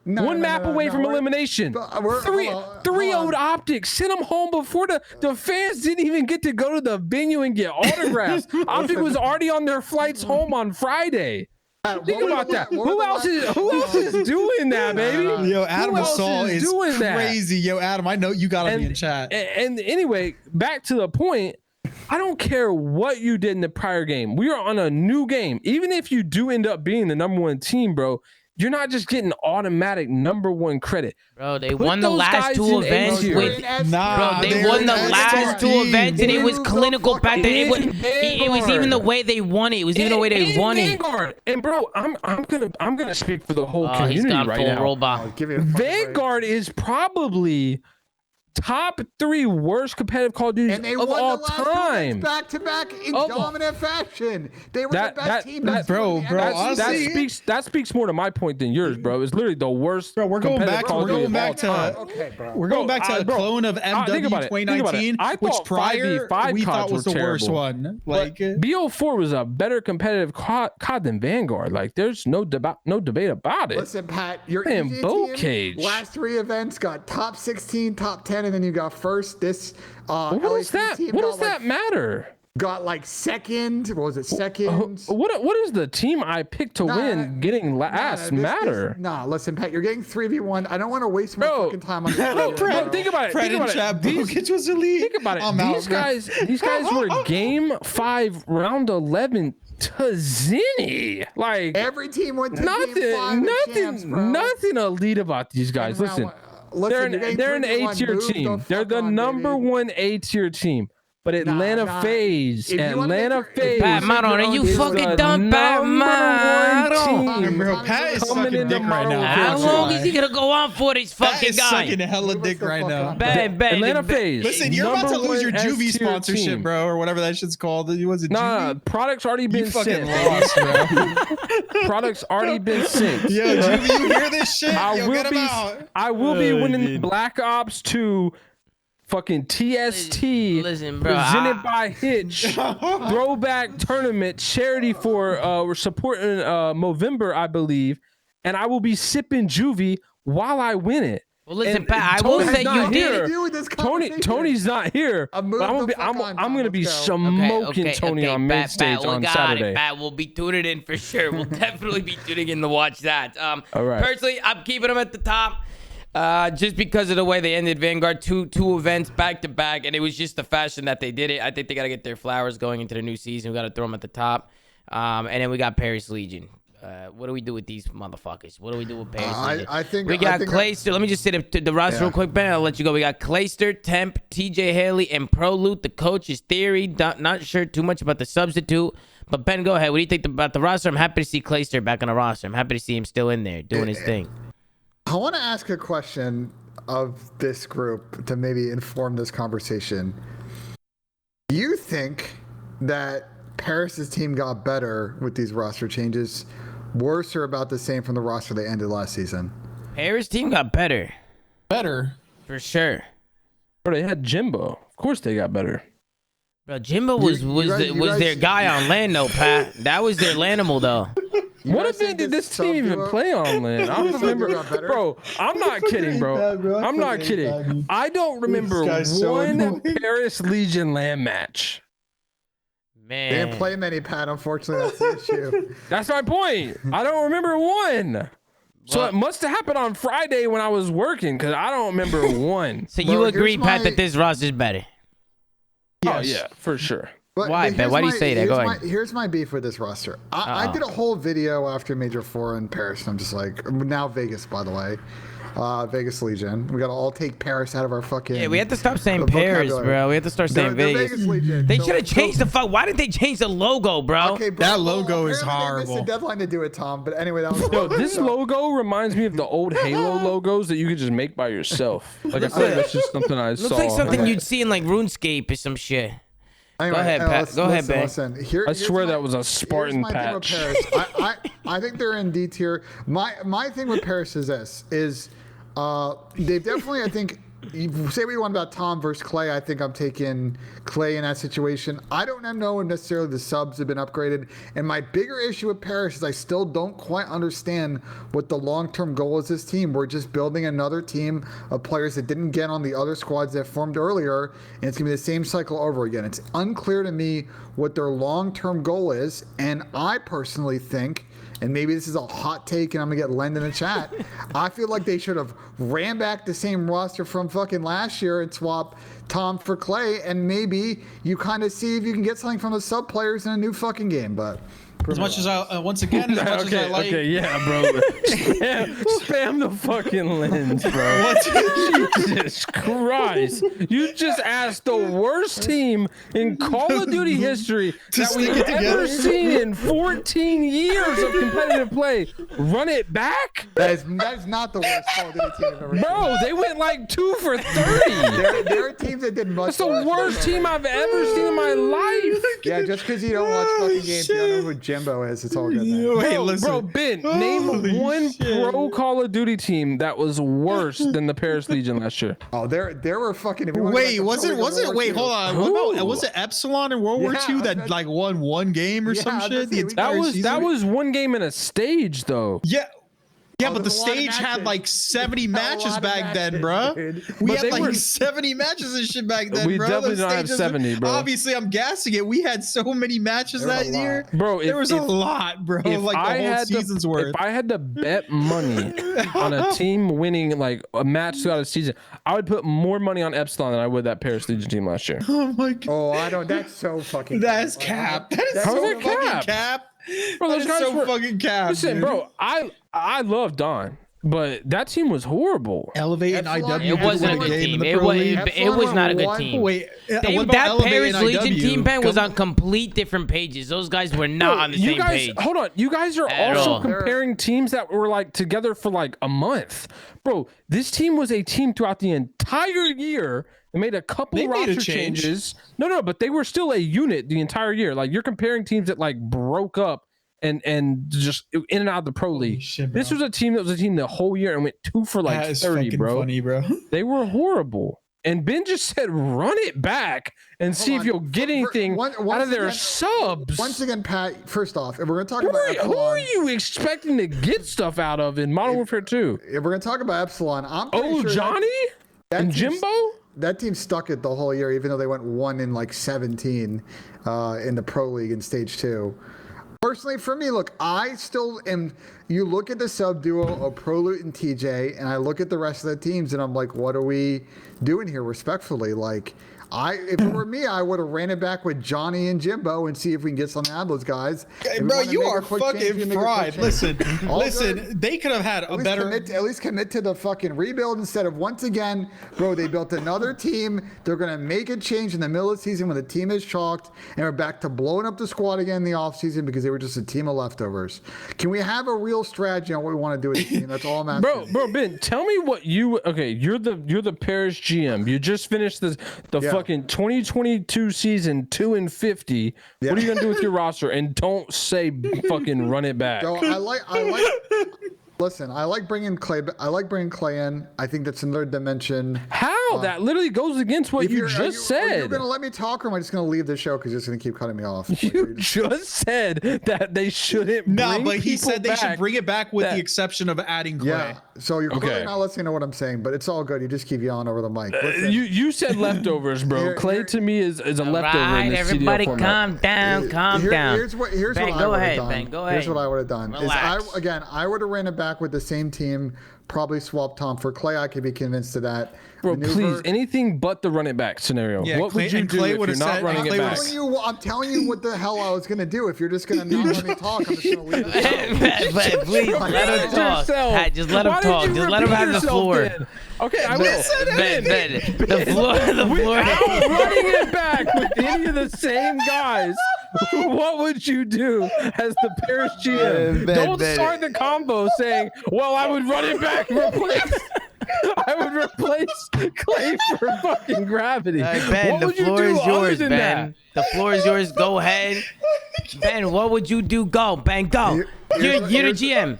Speaker 4: one map away from elimination. 3-0 OpTic. Sent them home before the fans didn't even get to go to the venue and get autographs. OpTic was already on their flights home on Friday. Think about that. Who else is doing that, baby?
Speaker 3: Yo, Adam Assault is
Speaker 4: doing
Speaker 3: crazy. Yo, Adam, I know you gotta be in chat.
Speaker 4: And anyway, back to the point. I don't care what you did in the prior game. We are on a new game. Even if you do end up being the #1 team, bro, you're not just getting automatic #1 credit.
Speaker 1: Bro, they won the last 2 events with.
Speaker 3: Nah,
Speaker 1: bro, they won the last 2 events, and it was clinical back then. It was even the way they won it. It was even the way they won it.
Speaker 4: And bro, I'm gonna speak for the whole community
Speaker 1: he's gone
Speaker 4: right
Speaker 1: full
Speaker 4: now.
Speaker 1: robot.
Speaker 4: Vanguard is probably top 3 worst competitive Call of Duties of all time.
Speaker 2: Back to back in dominant fashion. They were the best team.
Speaker 3: Bro, honestly,
Speaker 4: that speaks more to my point than yours, bro. It's literally the worst.
Speaker 3: Bro, we're going back to a clone of MW 2019, which prior we thought was the worst one. Like
Speaker 4: BO4 was a better competitive COD than Vanguard. Like there's no debate about it.
Speaker 2: Listen, Pat, your
Speaker 4: team
Speaker 2: last 3 events got top 16, top 10. And then you got first. This
Speaker 4: what does that matter?
Speaker 2: Got like second. What was it? Second.
Speaker 4: What is the team I picked to win getting last matter?
Speaker 2: Listen, Pat, you're getting 3v1. I don't want to waste my fucking time on this.
Speaker 4: Bro, think about it.
Speaker 3: Fred
Speaker 4: think
Speaker 3: and
Speaker 4: about
Speaker 3: Chad Bokic was elite.
Speaker 4: Think about it. These guys were game 5, round 11 to Zinni. Like
Speaker 2: every team went to game 5
Speaker 4: nothing elite about these guys. Listen, they're an A-tier team. They're the #1 A-tier team. But Atlanta FaZe,
Speaker 1: Pat Maron, are you fucking done, Pat Maron?
Speaker 3: Bro, Pat is sucking dick right now.
Speaker 1: How long is he gonna go on for this fucking guy?
Speaker 3: Sucking hella dick right now.
Speaker 1: Bang.
Speaker 4: Atlanta FaZe.
Speaker 3: Listen, you're about to lose your Juvie sponsorship, bro, or whatever that shit's called. Was it Juvie?
Speaker 4: Product's already been sent.
Speaker 3: Lost, bro.
Speaker 4: Product's already been sent.
Speaker 3: Yo, Juvie, you hear this shit?
Speaker 4: I will be winning Black Ops 2. Fucking TST,
Speaker 1: listen, bro,
Speaker 4: presented by Hitch, throwback tournament charity for we're supporting Movember, I believe, and I will be sipping Juvie while I win it.
Speaker 1: Well, listen, Pat, I will say you did.
Speaker 4: Tony's not here. I'm gonna be smoking Tony on main stage on Saturday.
Speaker 1: Pat, we'll be tuning in for sure. We'll definitely be tuning in to watch that.
Speaker 4: All right.
Speaker 1: Personally, I'm keeping them at the top. Just because of the way they ended Vanguard, two events back to back, and it was just the fashion that they did it. I think they got to get their flowers going into the new season. We got to throw them at the top. And then we got Paris Legion. What do we do with these motherfuckers? What do we do with Paris Legion?
Speaker 2: I think
Speaker 1: we got Clayster. Let me just say the roster real quick, Ben. I'll let you go. We got Clayster, Temp, TJ Haley, and Pro Loot. The coach is Theory. Not sure too much about the substitute. But Ben, go ahead. What do you think about the roster? I'm happy to see Clayster back on the roster. I'm happy to see him still in there doing his thing.
Speaker 2: I want to ask a question of this group to maybe inform this conversation. Do you think that Paris's team got better with these roster changes, worse or about the same from the roster they ended last season?
Speaker 1: Paris team got better.
Speaker 3: Better?
Speaker 1: For sure.
Speaker 4: Bro, they had Jimbo. Of course they got better.
Speaker 1: Bro, Jimbo was their guy on land, though, Pat. That was their Lanimal, though.
Speaker 4: What event did this team even play on land? I don't remember. Bro, I'm not kidding, bro. I'm not kidding. I don't remember one Paris Legion land match.
Speaker 1: Man.
Speaker 2: They didn't play many, Pat. Unfortunately, that's the issue.
Speaker 4: That's my point. I don't remember one. So it must have happened on Friday when I was working, because I don't remember one.
Speaker 1: So you agree, Pat, that this roster's better?
Speaker 4: Yes. Oh, yeah, for sure.
Speaker 1: Why, Ben? Why do you say that? Go ahead.
Speaker 2: Here's my beef with this roster. I did a whole video after Major 4 in Paris, and I'm just like, now Vegas, by the way. Vegas Legion. We got to all take Paris out of our fucking...
Speaker 1: Yeah, we have to stop saying Paris, bro. We have to start saying Vegas. They should have changed the fuck. Why did they change the logo, bro?
Speaker 2: Okay, bro,
Speaker 3: that logo is horrible.
Speaker 2: They missed the deadline to do it, Tom. But anyway, that was...
Speaker 4: Yo, this logo reminds me of the old Halo logos that you could just make by yourself. Like, I feel like that's just something I saw.
Speaker 1: Looks like something you'd see in, like, RuneScape or some shit.
Speaker 2: Anyway,
Speaker 1: go ahead, Pat. Go ahead, Ben.
Speaker 4: I swear that was a Spartan patch.
Speaker 2: I think they're in D tier. My thing with Paris is this: they've definitely, I think, say what you want about Tom versus Clay. I think I'm taking Clay in that situation. I don't know if necessarily the subs have been upgraded. And my bigger issue with Paris is I still don't quite understand what the long-term goal is this team. We're just building another team of players that didn't get on the other squads that formed earlier, and it's going to be the same cycle over again. It's unclear to me what their long-term goal is, and I personally think, and maybe this is a hot take and I'm gonna get Len in the chat, I feel like they should have ran back the same roster from fucking last year and swap Tom for Clay, and maybe you kind of see if you can get something from the sub players in a new fucking game. But
Speaker 3: as much as I, once again, as much as I like.
Speaker 4: Okay, yeah, bro. spam the fucking lens, bro. Jesus Christ. You just asked the worst team in Call of Duty history that we've ever seen in 14 years of competitive play. Run it back?
Speaker 2: That is not the worst Call of Duty team I've ever seen.
Speaker 4: Bro, they went like 2 for 30.
Speaker 2: There are teams that did much.
Speaker 4: That's the worst team I've ever seen in my life.
Speaker 2: Yeah, just because you don't watch fucking games, you don't know who Jimbo is. It's all good.
Speaker 4: Bro, Ben, name one pro Call of Duty team that was worse than the Paris Legion last year.
Speaker 2: Oh, there were fucking.
Speaker 3: Wait, hold on. What about was it Epsilon in World War II that like won one game or some shit?
Speaker 4: That was one game in a stage though.
Speaker 3: Yeah, but the stage had like 70 matches back then, bro. We had like 70 matches and shit back then,
Speaker 4: we
Speaker 3: bro.
Speaker 4: We definitely don't have 70, bro.
Speaker 3: Obviously, I'm gassing it. We had so many matches that year.
Speaker 4: Bro,
Speaker 3: there was a lot, bro. Like the whole season's worth.
Speaker 4: If I had to bet money on a team winning like a match throughout a season, I would put more money on Epsilon than I would that Paris Legion team last year.
Speaker 3: Oh my god.
Speaker 2: Oh, I don't. That's so fucking.
Speaker 3: That's cap. That is so fucking cap.
Speaker 4: Bro, those guys
Speaker 3: so fucking cap.
Speaker 4: Listen,
Speaker 3: dude.
Speaker 4: Bro, I love Don, but that team was horrible.
Speaker 3: Elevate and IW.
Speaker 1: It wasn't a good team. It was not a good team.
Speaker 3: Wait,
Speaker 1: that Paris Legion team, Ben, was on complete different pages. Those guys were not on the same page.
Speaker 4: Hold on. You guys are also comparing teams that were like together for like a month. Bro, this team was a team throughout the entire year. They made a couple roster changes. No, but they were still a unit the entire year. Like you're comparing teams that like broke up and just in and out of the pro league.
Speaker 3: Shit,
Speaker 4: this was a team that was a team the whole year and went 2 for like 30, bro.
Speaker 3: Funny, bro.
Speaker 4: They were horrible. And Ben just said, run it back and see if you'll get anything out of their subs.
Speaker 2: Once again, Pat, first off, if we're going to talk about Epsilon.
Speaker 4: Who are you expecting to get stuff out of in Modern Warfare 2?
Speaker 2: If we're going to talk about Epsilon, I'm pretty sure
Speaker 4: Johnny? And Jimbo?
Speaker 2: That team stuck it the whole year, even though they went 1 in like 17 in the pro league in stage 2. Personally, for me, look, I still am. You look at the sub duo of ProLoot and TJ, and I look at the rest of the teams, and I'm like, what are we doing here? Respectfully, like, if it were me, I would have ran it back with Johnny and Jimbo and see if we can get something out of those guys.
Speaker 3: Okay, bro, you are fucking fried. Listen, they could have had a better.
Speaker 2: At least commit to the fucking rebuild instead of once again, bro. They built another team. They're gonna make a change in the middle of the season when the team is chalked, and we're back to blowing up the squad again in the offseason because they were just a team of leftovers. Can we have a real strategy on what we want to do with the team? That's all I'm asking.
Speaker 4: Bro, Ben, tell me what you. Okay, you're the Paris GM. You just finished the fucking 2022 season 2-50.
Speaker 2: Yeah.
Speaker 4: What are you gonna do with your roster? And don't say fucking run it back.
Speaker 2: So I like. Listen, I like bringing Clay. I like bringing Clay in. I think that's another dimension.
Speaker 4: How? That literally goes against what you just said.
Speaker 2: Are you going to let me talk, or am I just going to leave the show because you're just going to keep cutting me off?
Speaker 4: You just said that they shouldn't.
Speaker 3: No, but he said they should bring it back with the exception of adding Clay.
Speaker 2: Yeah. So you're clearly not listening to what I'm saying, but it's all good. You just keep yelling over the mic.
Speaker 4: You said leftovers, bro. Clay to me is a leftover in this
Speaker 1: everybody
Speaker 4: CDL
Speaker 1: calm down, calm down.
Speaker 2: Here's what
Speaker 1: Ben,
Speaker 2: I would have done.
Speaker 1: Ben, go ahead.
Speaker 2: Here's what I would have done.
Speaker 1: Relax.
Speaker 2: I would have ran it back with the same team, probably swapped Tom for Clay. I could be convinced of that.
Speaker 4: Bro, please, anything but the run it back scenario.
Speaker 3: Yeah,
Speaker 4: what would you do if you're not running it back?
Speaker 2: I'm telling you what the hell I was going to do. If you're just going to not let me talk, I'm just going to leave it.
Speaker 1: But please, let him talk. Pat, just let him talk. Just let him have the floor.
Speaker 4: Okay, I will.
Speaker 1: Ben, the floor.
Speaker 4: Without running it back with any of the same guys, what would you do as the Paris GM? Don't start the combo saying, well, I would run it back and I would replace Clay for fucking Gravity.
Speaker 1: Ben, the floor is yours, Ben. The floor is yours. Go ahead. Ben, what would you do? Go, Ben, go. You're the GM.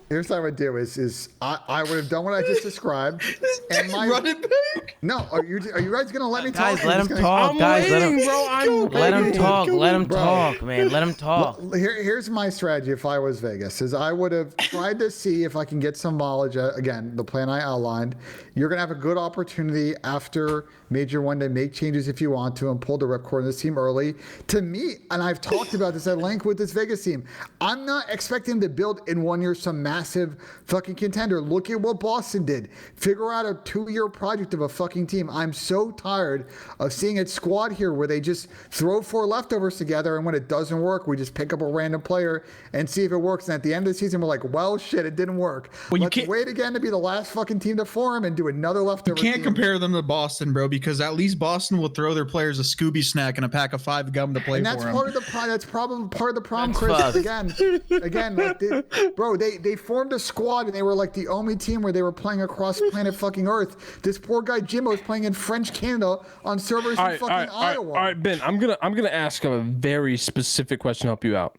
Speaker 2: Here's what I would do is I would have done what I just described. And
Speaker 3: running back.
Speaker 2: No, are you guys gonna let me talk?
Speaker 1: Guys, let him talk. Guys, let him talk. Let him talk, man. Let him talk.
Speaker 2: Here's my strategy if I was Vegas, is I would have tried to see if I can get some knowledge. Again, the plan I outlined. You're gonna have a good opportunity after Major One to make changes if you want to and pull the ripcord in this team early. To me, and I've talked about this at length with this Vegas team, I'm not expecting to build in 1 year some massive fucking contender. Look at what Boston did. Figure out a 2-year project of a fucking team. I'm so tired of seeing it squad here where they just throw 4 leftovers together, and when it doesn't work, we just pick up a random player and see if it works. And at the end of the season, we're like, well, shit, it didn't work.
Speaker 3: Well,
Speaker 2: Let's wait again to be the last fucking team to form and do another leftover.
Speaker 3: You can't compare them to Boston, bro, because at least Boston will throw their players a Scooby snack and a pack of 5 gum to play
Speaker 2: and
Speaker 3: for
Speaker 2: that's
Speaker 3: them.
Speaker 2: That's probably part of the problem, Chris. Again, like they formed a squad and they were like the only team where they were playing across planet fucking Earth. This poor guy Jimbo's playing in French Canada on servers in fucking Iowa.
Speaker 4: All right, Ben, I'm gonna ask a very specific question to help you out.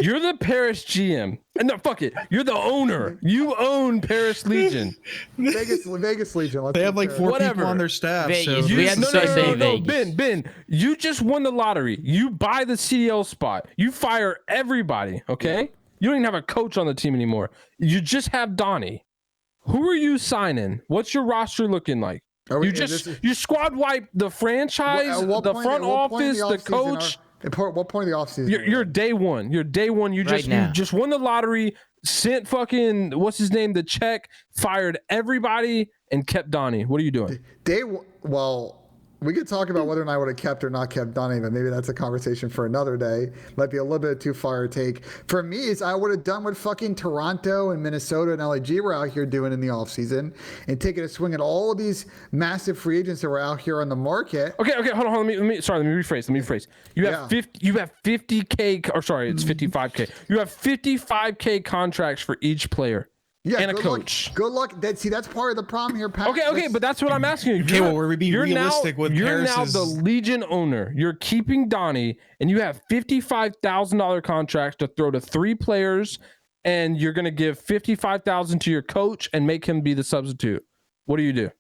Speaker 4: You're the Paris GM. No, fuck it. You're the owner. You own Paris Legion.
Speaker 2: Vegas Legion.
Speaker 3: They have like 4 people on their staff.
Speaker 1: Vegas.
Speaker 3: So.
Speaker 1: We have to start saying Vegas.
Speaker 4: Ben, you just won the lottery. You buy the CDL spot. You fire everybody, okay? You don't even have a coach on the team anymore. You just have Donnie. Who are you signing? What's your roster looking like? You squad wipe the franchise, the front office, the coach.
Speaker 2: At what point of the offseason?
Speaker 4: You're day one. You just won the lottery, sent fucking what's his name the check, fired everybody, and kept Donnie. What are you doing?
Speaker 2: Well, we could talk about whether or not I would have kept or not kept Donnie, but maybe that's a conversation for another day. Might be a little bit too far to take. For me, is I would have done what fucking Toronto and Minnesota and LAG were out here doing in the offseason and taken a swing at all of these massive free agents that were out here on the market.
Speaker 4: Okay, hold on. Let me rephrase. You have 50K, or sorry, it's 55K. You have 55K contracts for each player.
Speaker 2: Yeah,
Speaker 4: and a coach.
Speaker 2: Good luck. That's part of the problem here, Pat.
Speaker 4: Okay, but that's what I'm asking you.
Speaker 3: Okay, well, we're being realistic with
Speaker 4: You're
Speaker 3: Paris's...
Speaker 4: now the Legion owner. You're keeping Donnie, and you have $55,000 contracts to throw to 3 players, and you're going to give $55,000 to your coach and make him be the substitute. What do you do?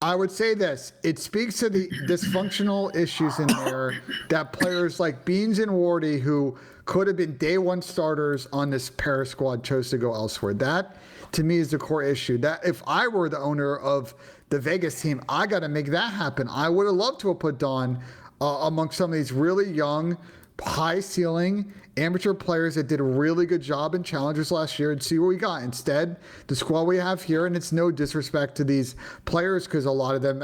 Speaker 2: I would say this. It speaks to the dysfunctional issues in there that players like Beans and Wardy, who could have been day one starters on this Paris squad, chose to go elsewhere. That, to me, is the core issue. That if I were the owner of the Vegas team, I got to make that happen. I would have loved to have put Don among some of these really young, high ceiling amateur players that did a really good job in challengers last year and see what we got. Instead, the squad we have here, and it's no disrespect to these players because a lot of them,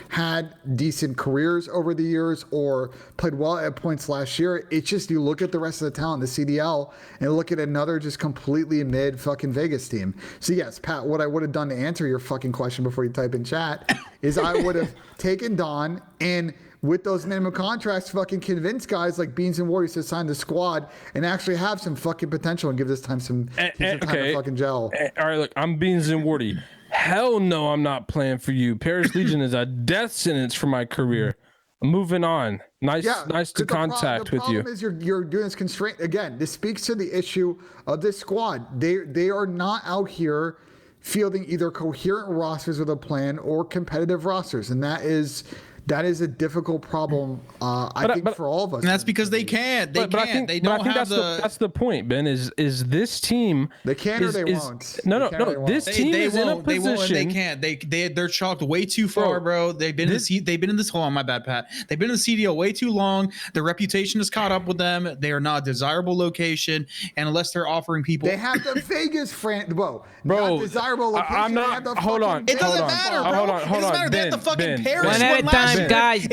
Speaker 2: had decent careers over the years or played well at points last year. It's just you look at the rest of the talent, the CDL, and look at another just completely mid fucking Vegas team. So yes, Pat, what I would have done to answer your fucking question before you type in chat is I would have taken Don and with those minimum contracts, fucking convince guys like Beans and Warriors to sign the squad and actually have some fucking potential and give this time some time to fucking gel.
Speaker 4: All right, look, I'm Beans and Wardy. Hell no, I'm not playing for you. Paris Legion is a death sentence for my career. Moving on. Nice to contact with you.
Speaker 2: The problem is you're doing this constraint. Again, this speaks to the issue of this squad. They are not out here fielding either coherent rosters with a plan or competitive rosters, and that is a difficult problem, I think, for all of us.
Speaker 3: And that's because they can't. They can't. They don't have the...
Speaker 4: That's the point, Ben, is this team...
Speaker 2: They can or they won't.
Speaker 4: No. This team is in a position...
Speaker 3: They won't and they can't. They're chalked way too far, bro. They've been in this... Hold on, my bad, Pat. They've been in the CDL way too long. Their reputation has caught up with them. They are not a desirable location. And unless they're offering people...
Speaker 2: They have the Vegas bro, not desirable location.
Speaker 4: I'm not... Hold on.
Speaker 3: It doesn't matter, bro.
Speaker 4: Hold on.
Speaker 3: It doesn't matter. They have the fucking Paris
Speaker 1: one at a time, guys.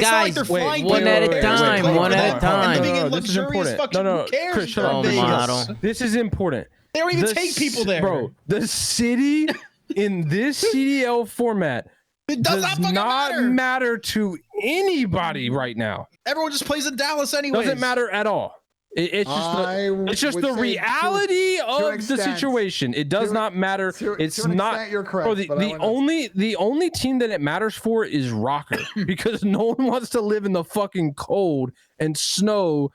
Speaker 1: One at a time.
Speaker 4: This is important. No, Chris, shut up. This is important.
Speaker 3: They don't even take people there,
Speaker 4: bro. The city in this CDL format does not matter to anybody right now.
Speaker 3: Everyone just plays in Dallas anyway.
Speaker 4: Doesn't matter at all. It's just the reality of the situation. It does not matter. It's not.
Speaker 2: You're correct.
Speaker 4: The only team that it matters for is ROKKR because no one wants to live in the fucking cold and snow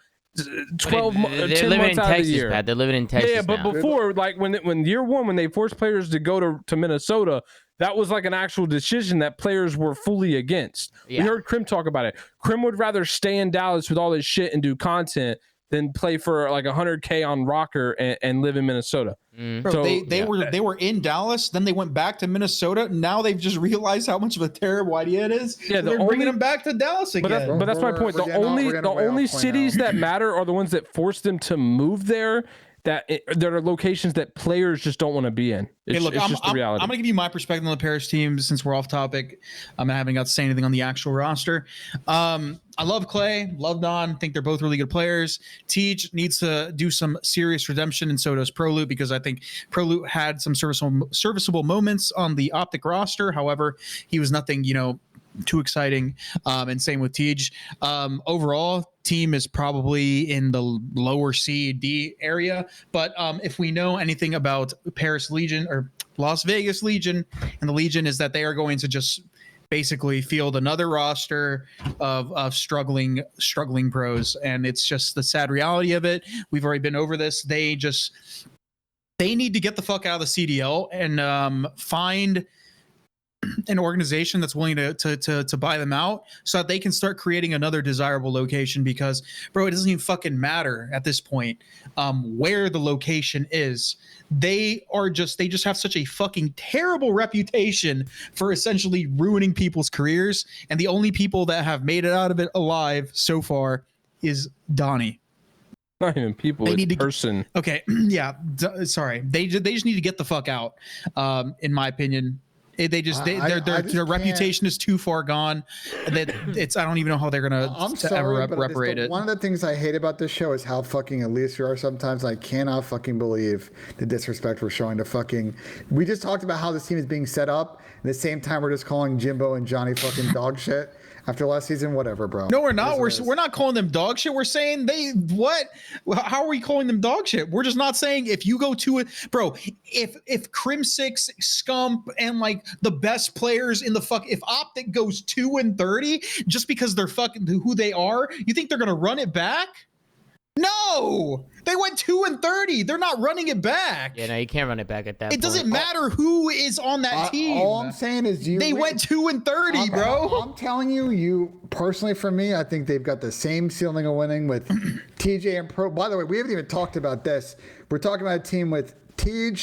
Speaker 4: 12
Speaker 1: They're
Speaker 4: 10
Speaker 1: living
Speaker 4: months
Speaker 1: in
Speaker 4: out
Speaker 1: Texas,
Speaker 4: of the year.
Speaker 1: Pat. They're living in Texas.
Speaker 4: Yeah, but
Speaker 1: now.
Speaker 4: before, like when year one, when they forced players to go to Minnesota, that was like an actual decision that players were fully against.
Speaker 1: Yeah.
Speaker 4: We heard Krim talk about it. Krim would rather stay in Dallas with all this shit and do content than play for like $100K on ROKKR and live in Minnesota.
Speaker 3: Bro,
Speaker 4: So,
Speaker 3: they were in Dallas, then they went back to Minnesota. Now they've just realized how much of a terrible idea it is.
Speaker 4: Yeah,
Speaker 3: so they're bringing them back to Dallas again.
Speaker 4: But that's my point. The only cities that matter are the ones that force them to move there. There are locations that players just don't want to be in. It's just the reality.
Speaker 3: I'm going to give you my perspective on the Paris team since we're off topic. I haven't got to say anything on the actual roster. I love Clay, love Don. Think they're both really good players. Tej needs to do some serious redemption, and so does ProLoot, because I think ProLoot had some serviceable moments on the OpTic roster. However, he was nothing, too exciting. And same with Tej. Overall, team is probably in the lower C, D area. But if we know anything about Paris Legion or Las Vegas Legion, and the Legion is that they are going to just basically field another roster of struggling pros. And it's just the sad reality of it. We've already been over this. They need to get the fuck out of the CDL and find an organization that's willing to buy them out so that they can start creating another desirable location, because bro, it doesn't even fucking matter at this point where the location is. They just have such a fucking terrible reputation for essentially ruining people's careers, and the only people that have made it out of it alive so far is Donnie.
Speaker 4: Not even people, it's person.
Speaker 3: Okay, yeah, sorry. They just need to get the fuck out, in my opinion. Their reputation is too far gone. I don't even know how they're gonna ever reparate it.
Speaker 2: One of the things I hate about this show is how fucking elitist we are sometimes. I cannot fucking believe the disrespect we're showing to fucking. We just talked about how this team is being set up. At the same time, we're just calling Jimbo and Johnny fucking dog shit. After last season, whatever, bro.
Speaker 3: No, we're not. We're not calling them dog shit. We're saying how are we calling them dog shit? We're just not saying if you go to it, bro. If Crim 6, Scump, and like the best players in the if OpTic goes 2-30 just because they're fucking who they are, you think they're gonna run it back? No, they went 2-30. They're not running it back.
Speaker 1: Yeah, no, you can't run it back at that point.
Speaker 3: It doesn't matter who is on that team.
Speaker 2: All I'm saying is
Speaker 3: they went 2-30, bro.
Speaker 2: I'm telling you personally, for me, I think they've got the same ceiling of winning with TJ and Pro. By the way, we haven't even talked about this. We're talking about a team with Tej,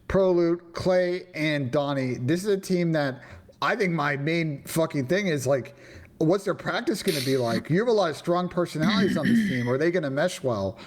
Speaker 2: ProLoot, Clay, and Donnie. This is a team that I think my main fucking thing is like, what's their practice going to be like? You have a lot of strong personalities on this team. Are they going to mesh well?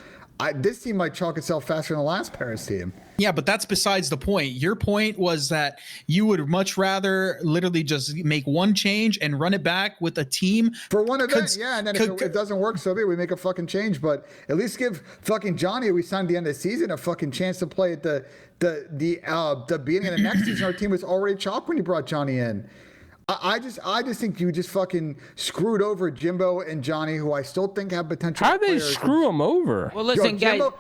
Speaker 2: This team might chalk itself faster than the last Paris team.
Speaker 3: Yeah, but that's besides the point. Your point was that you would much rather literally just make one change and run it back with a team
Speaker 2: for one event. Yeah, and then if it doesn't work, so be it. We make a fucking change, but at least give fucking Johnny, who we signed at the end of the season, a fucking chance to play at the beginning of the next season. Our team was already chopped when you brought Johnny in. I just think you just fucking screwed over Jimbo and Johnny, who I still think have potential.
Speaker 4: How did they screw them over?
Speaker 1: Well, listen,
Speaker 2: Jimbo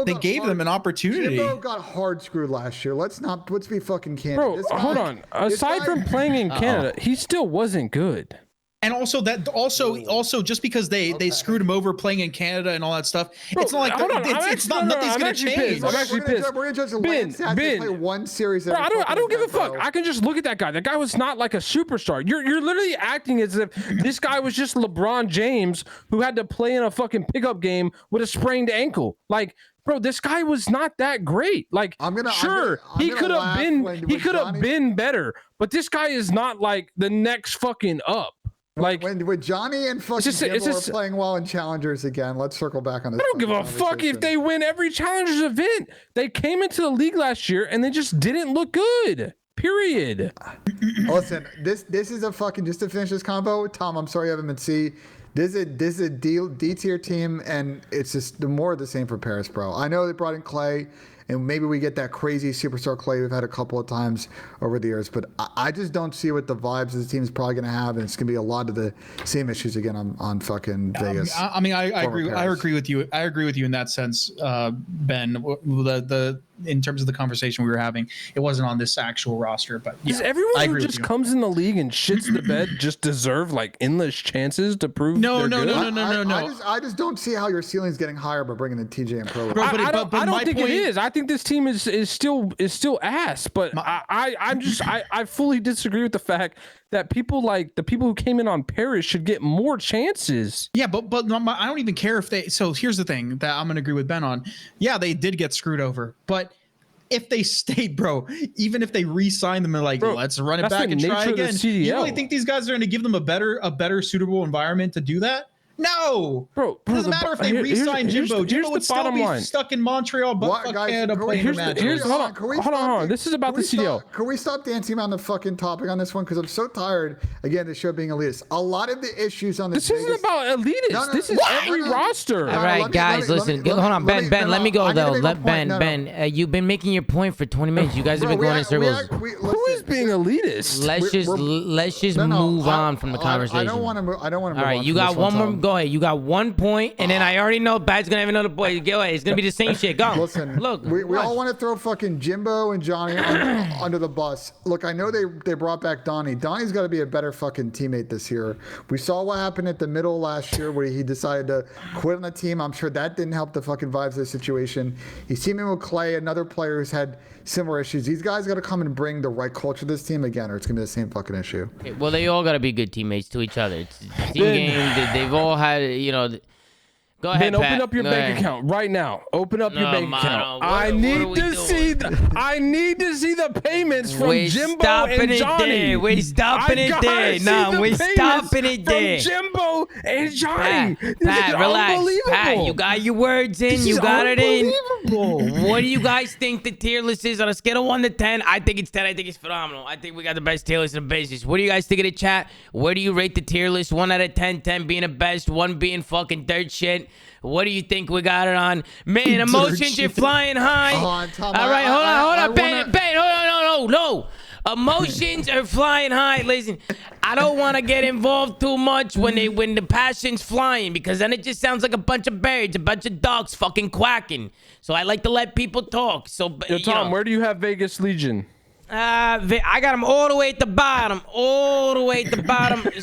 Speaker 3: they gave them an opportunity.
Speaker 2: Jimbo got hard screwed last year. Let's be fucking candid.
Speaker 4: Bro, hold on. Aside from playing in Canada, he still wasn't good.
Speaker 3: And also just because they screwed him over playing in Canada and all that stuff, bro, it's not like nothing's gonna change.
Speaker 4: I'm actually pissed.
Speaker 2: We're gonna judge the Ben, play one series.
Speaker 4: Bro, I don't give a fuck. I can just look at that guy. That guy was not like a superstar. You're literally acting as if this guy was just LeBron James who had to play in a fucking pickup game with a sprained ankle. Like, bro, this guy was not that great. Like, he could have been better, but this guy is not like the next fucking up. Like
Speaker 2: when Johnny and fucking Jimbo are playing well in Challengers again, let's circle back on this.
Speaker 4: I don't give a fuck if they win every Challengers event. They came into the league last year and they just didn't look good. Period.
Speaker 2: Listen, this is a fucking, just to finish this combo, Tom, I'm sorry you haven't been C. This is a D tier team, and it's just the more of the same for Paris, bro. I know they brought in Clay, and maybe we get that crazy superstar Clay we've had a couple of times over the years. But I just don't see what the vibes this team is probably going to have, and it's going to be a lot of the same issues again on fucking Vegas.
Speaker 3: I mean, I agree. I agree with you. I agree with you in that sense, Ben. In terms of the conversation we were having, it wasn't on this actual roster, but
Speaker 4: does everyone who just comes in the league and shits the bed just deserve like endless chances to prove?
Speaker 3: No.
Speaker 2: I just don't see how your ceiling's getting higher by bringing in TJ and Pro.
Speaker 4: I don't think it is. I think this team is still ass. But I fully disagree with the fact that people like the people who came in on Paris should get more chances.
Speaker 3: Yeah, but I don't even care if they. So here's the thing that I'm gonna agree with Ben on. Yeah, they did get screwed over, but if they stayed, bro, even if they re-signed them and like, let's run it back and try again. You really think these guys are going to give them a better suitable environment to do that? No, bro. It doesn't matter if they re-sign Jimbo. Jimbo would still be stuck in Montreal, but fuck Canada playing matches.
Speaker 4: Hold on. This is about the CDL.
Speaker 2: Can we stop dancing on the fucking topic on this one? Because I'm so tired. Again, the show being elitist. A lot of the issues on this.
Speaker 4: This isn't about elitist. This is every roster.
Speaker 1: All right, guys, listen. Hold on, Ben. Let me go though. Let Ben. You've been making your point for 20 minutes. You guys have been going in circles.
Speaker 4: Who is being elitist?
Speaker 1: Let's just move on from the conversation.
Speaker 2: I don't want to move.
Speaker 1: All right, you got one more. Go ahead. You got 1 point, and then I already know Bad's gonna have another point. Go ahead. It's gonna be the same shit. Go.
Speaker 2: Listen,
Speaker 1: look.
Speaker 2: We all want to throw fucking Jimbo and Johnny under the bus. Look, I know they brought back Donnie. Donnie's got to be a better fucking teammate this year. We saw what happened at the middle last year where he decided to quit on the team. I'm sure that didn't help the fucking vibes of the situation. He's teaming with Clay, another player who's had similar issues. These guys got to come and bring the right culture to this team again, or it's gonna be the same fucking issue.
Speaker 1: Okay, well, they all got to be good teammates to each other. It's a team game. They've all had, Go ahead,
Speaker 4: Pat. Open up your bank account right now. Open up your bank account. I need to see the payments from Jimbo and Johnny.
Speaker 1: We're stopping it there. No, we're stopping it there.
Speaker 4: From Jimbo and Johnny.
Speaker 1: Pat, relax. Pat, you got your words in. You got it in. What do you guys think the tier list is on a scale of 1 to 10? I think it's 10. I think it's phenomenal. I think we got the best tier list in the business. What do you guys think of the chat? Where do you rate the tier list? 1 out of 10, 10 being the best, 1 being fucking dirt shit. What do you think we got it on? Man, emotions are flying high. All right, hold on. Ben, hold on. No. Emotions are flying high. Listen, I don't want to get involved too much when the passion's flying, because then it just sounds like a bunch of birds, a bunch of dogs fucking quacking. So I like to let people talk. So,
Speaker 4: Yo, Tom, where do you have Vegas Legion?
Speaker 1: I got them all the way at the bottom,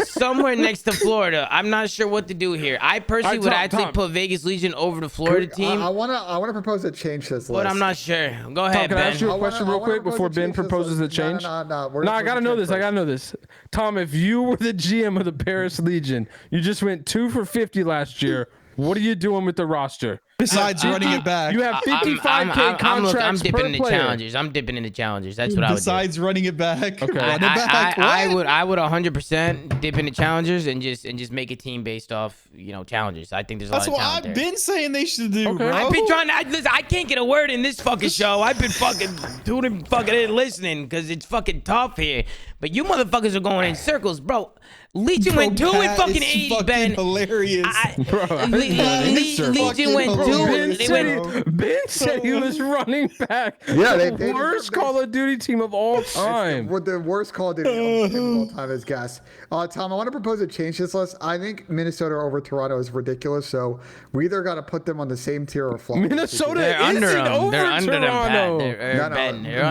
Speaker 1: somewhere next to Florida. I'm not sure what to do here. I personally would actually put Vegas Legion over the Florida team.
Speaker 2: I wanna propose a change to this list.
Speaker 1: But I'm not sure. Go ahead,
Speaker 4: Tom, can
Speaker 1: Ben.
Speaker 4: I ask you a question real quick before Ben proposes a change?
Speaker 2: No,
Speaker 4: I gotta know this. Tom, if you were the GM of the Paris Legion, you just went 2 for 50 last year. What are you doing with the roster?
Speaker 3: Besides running it back,
Speaker 4: you have 55K contracts
Speaker 1: I'm dipping
Speaker 4: per
Speaker 1: in the
Speaker 4: player.
Speaker 1: challengers. I'm dipping in the challengers. That's what I would do.
Speaker 3: Besides running it back,
Speaker 4: okay.
Speaker 1: I would 100% dip in the challengers and just make a team based off challengers. I think there's a lot of talent there.
Speaker 3: That's what I've been saying they should do, bro.
Speaker 1: I've been trying to listen. I can't get a word in this fucking show. I've been fucking tuning fucking in listening because it's fucking tough here. But you motherfuckers are going in circles, bro. Legion went 2 and fucking 80, Ben.
Speaker 3: Hilarious.
Speaker 1: Legion went 2.
Speaker 4: Ben said he was running back.
Speaker 2: Yeah,
Speaker 4: the worst Call of Duty team of all time.
Speaker 2: What the worst Call of Duty team of all time is gas. Tom, I want to propose a change to this list. I think Minnesota over Toronto is ridiculous. So we either got to put them on the same tier or flop.
Speaker 4: Minnesota isn't over Toronto.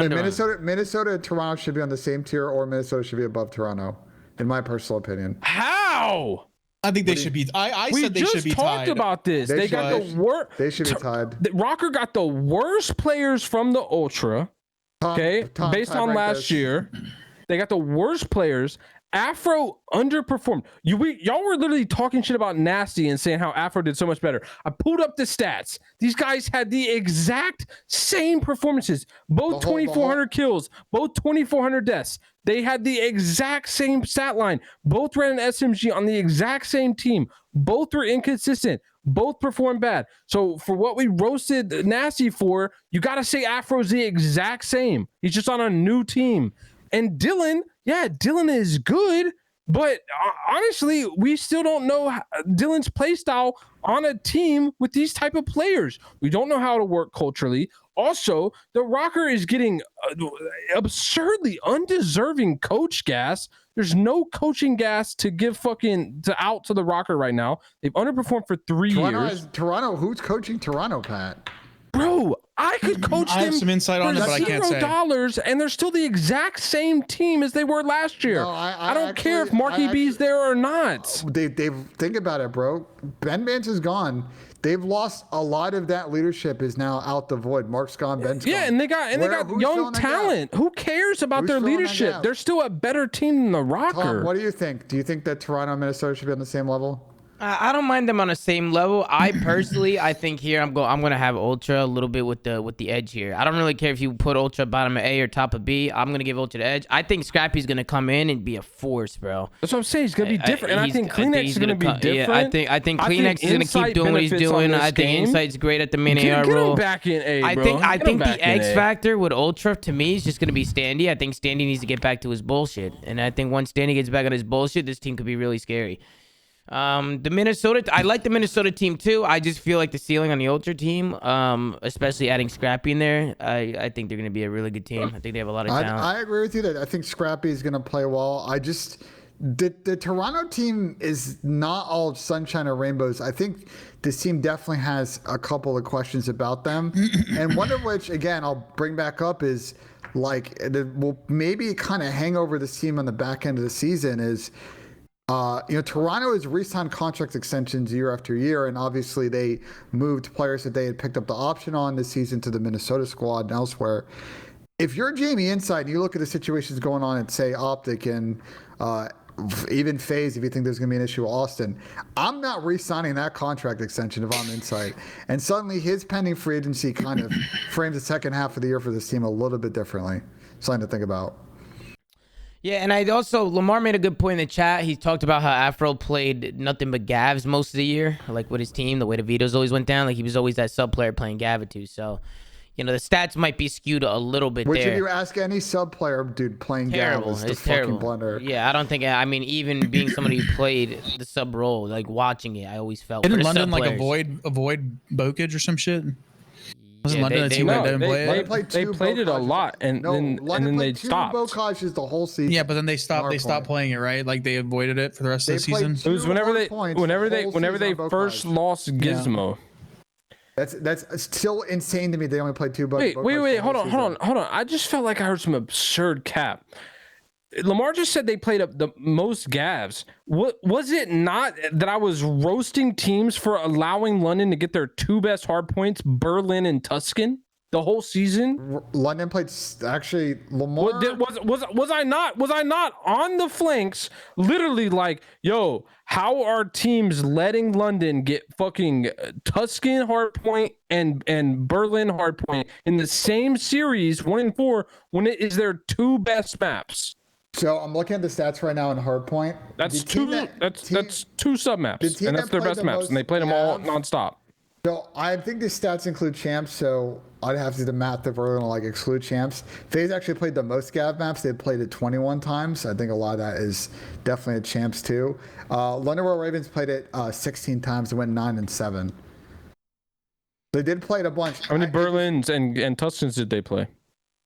Speaker 2: Minnesota and Toronto should be on the same tier, or Minnesota should be above Toronto, in my personal opinion.
Speaker 4: How?
Speaker 3: I think they should be. I said they should be tied. We just talked
Speaker 4: about this. They got the worst.
Speaker 2: They should be tied.
Speaker 4: ROKKR got the worst players from the Ultra. Based on last year, they got the worst players. Afro underperformed. Y'all were literally talking shit about Nasty and saying how Afro did so much better. I pulled up the stats. These guys had the exact same performances. Both 2,400 kills. Both 2,400 deaths. They had the exact same stat line. Both ran an SMG on the exact same team. Both were inconsistent. Both performed bad. So for what we roasted Nasty for, you got to say Afro's the exact same. He's just on a new team. And Dylan is good, But honestly, we still don't know Dylan's play style on a team with these type of players. We don't know how to work culturally. Also, the ROKKR is getting absurdly undeserving coach gas. There's no coaching gas to give out to the ROKKR right now. They've underperformed for 3 years.
Speaker 2: Toronto, who's coaching Toronto, Pat?
Speaker 4: Bro, I could coach them.
Speaker 3: I have some insight on it, but I can't say.
Speaker 4: $0, and they're still the exact same team as they were last year. No, I don't care if Marky B's there or not.
Speaker 2: They think about it, bro. Ben Vance is gone. They've lost a lot of that leadership. Is now out the void. Mark's gone. Ben's gone.
Speaker 4: Yeah, and they got young talent. Who cares about their leadership? They're still a better team than the ROKKR.
Speaker 2: Tom, what do you think? Do you think that Toronto and Minnesota should be on the same level?
Speaker 1: I don't mind them on the same level. I think here I'm gonna have Ultra a little bit with the edge here. I don't really care if you put Ultra bottom of A or top of B. I'm gonna give Ultra the edge. I think Scrappy's gonna come in and be a force, bro.
Speaker 4: That's what I'm saying. He's gonna be different, and I think Kleenex is gonna be different.
Speaker 1: Yeah, I think Kleenex is gonna keep doing what he's doing. I think Insight's great at the mini AR role.
Speaker 4: Get him back in A, bro.
Speaker 1: I think the X factor with Ultra to me is just gonna be Standy. I think Standy needs to get back to his bullshit, and I think once Standy gets back on his bullshit, this team could be really scary. The Minnesota, I like the Minnesota team too. I just feel like the ceiling on the Ultra team, especially adding Scrappy in there, I think they're going to be a really good team. I think they have a lot of talent.
Speaker 2: I agree with you that I think Scrappy is going to play well. The Toronto team is not all sunshine or rainbows. I think this team definitely has a couple of questions about them. And one of which, again, I'll bring back up is like, will maybe kind of hang over this team on the back end of the season is, Toronto has re-signed contract extensions year after year, and obviously they moved players that they had picked up the option on this season to the Minnesota squad and elsewhere. If you're Jamie Inside and you look at the situations going on at, say, OpTic and even FaZe, if you think there's going to be an issue with Austin, I'm not re-signing that contract extension if I'm Insight. And suddenly his pending free agency kind of frames the second half of the year for this team a little bit differently. Something to think about.
Speaker 1: Yeah, and Lamar made a good point in the chat. He talked about how Afro played nothing but Gavs most of the year, like with his team, the way the vetoes always went down. Like he was always that sub player playing Gavitu. So, the stats might be skewed a little bit there.
Speaker 2: Which if you ask any sub player, dude, playing Gav is the fucking blunder.
Speaker 1: Yeah, I don't think, even being somebody who played the sub role, like watching it, I always felt.
Speaker 3: Didn't London like avoid Bokage or some shit?
Speaker 4: They played it a lot, and then they stopped.
Speaker 2: Bokage is the whole season.
Speaker 3: Yeah, but then they stopped playing it, right? Like they avoided it for the rest of the season.
Speaker 4: It was whenever they first lost Gizmo.
Speaker 2: Yeah. That's still insane to me. They only played 2 Bokage.
Speaker 4: Wait, hold on. I just felt like I heard some absurd cap. Lamar just said they played up the most Gavs. What was it not that I was roasting teams for allowing London to get their 2 best hard points, Berlin and Tuscan, the whole season?
Speaker 2: London played actually Lamar.
Speaker 4: Was I not on the flanks, literally like, yo, how are teams letting London get fucking Tuscan hardpoint and Berlin hardpoint in the same series 1 and 4 when it is their 2 best maps?
Speaker 2: So I'm looking at the stats right now in Hardpoint.
Speaker 4: That's 2 sub maps, and that's their best maps, and they played them all nonstop.
Speaker 2: So I think the stats include champs, so I'd have to do the math if we're gonna exclude champs. FaZe actually played the most Gav maps. They played it 21 times. I think a lot of that is definitely a champs too. London Royal Ravens played it 16 times and went 9 and 7. They did play it a bunch.
Speaker 4: How many Berlins and Tuscans did they play?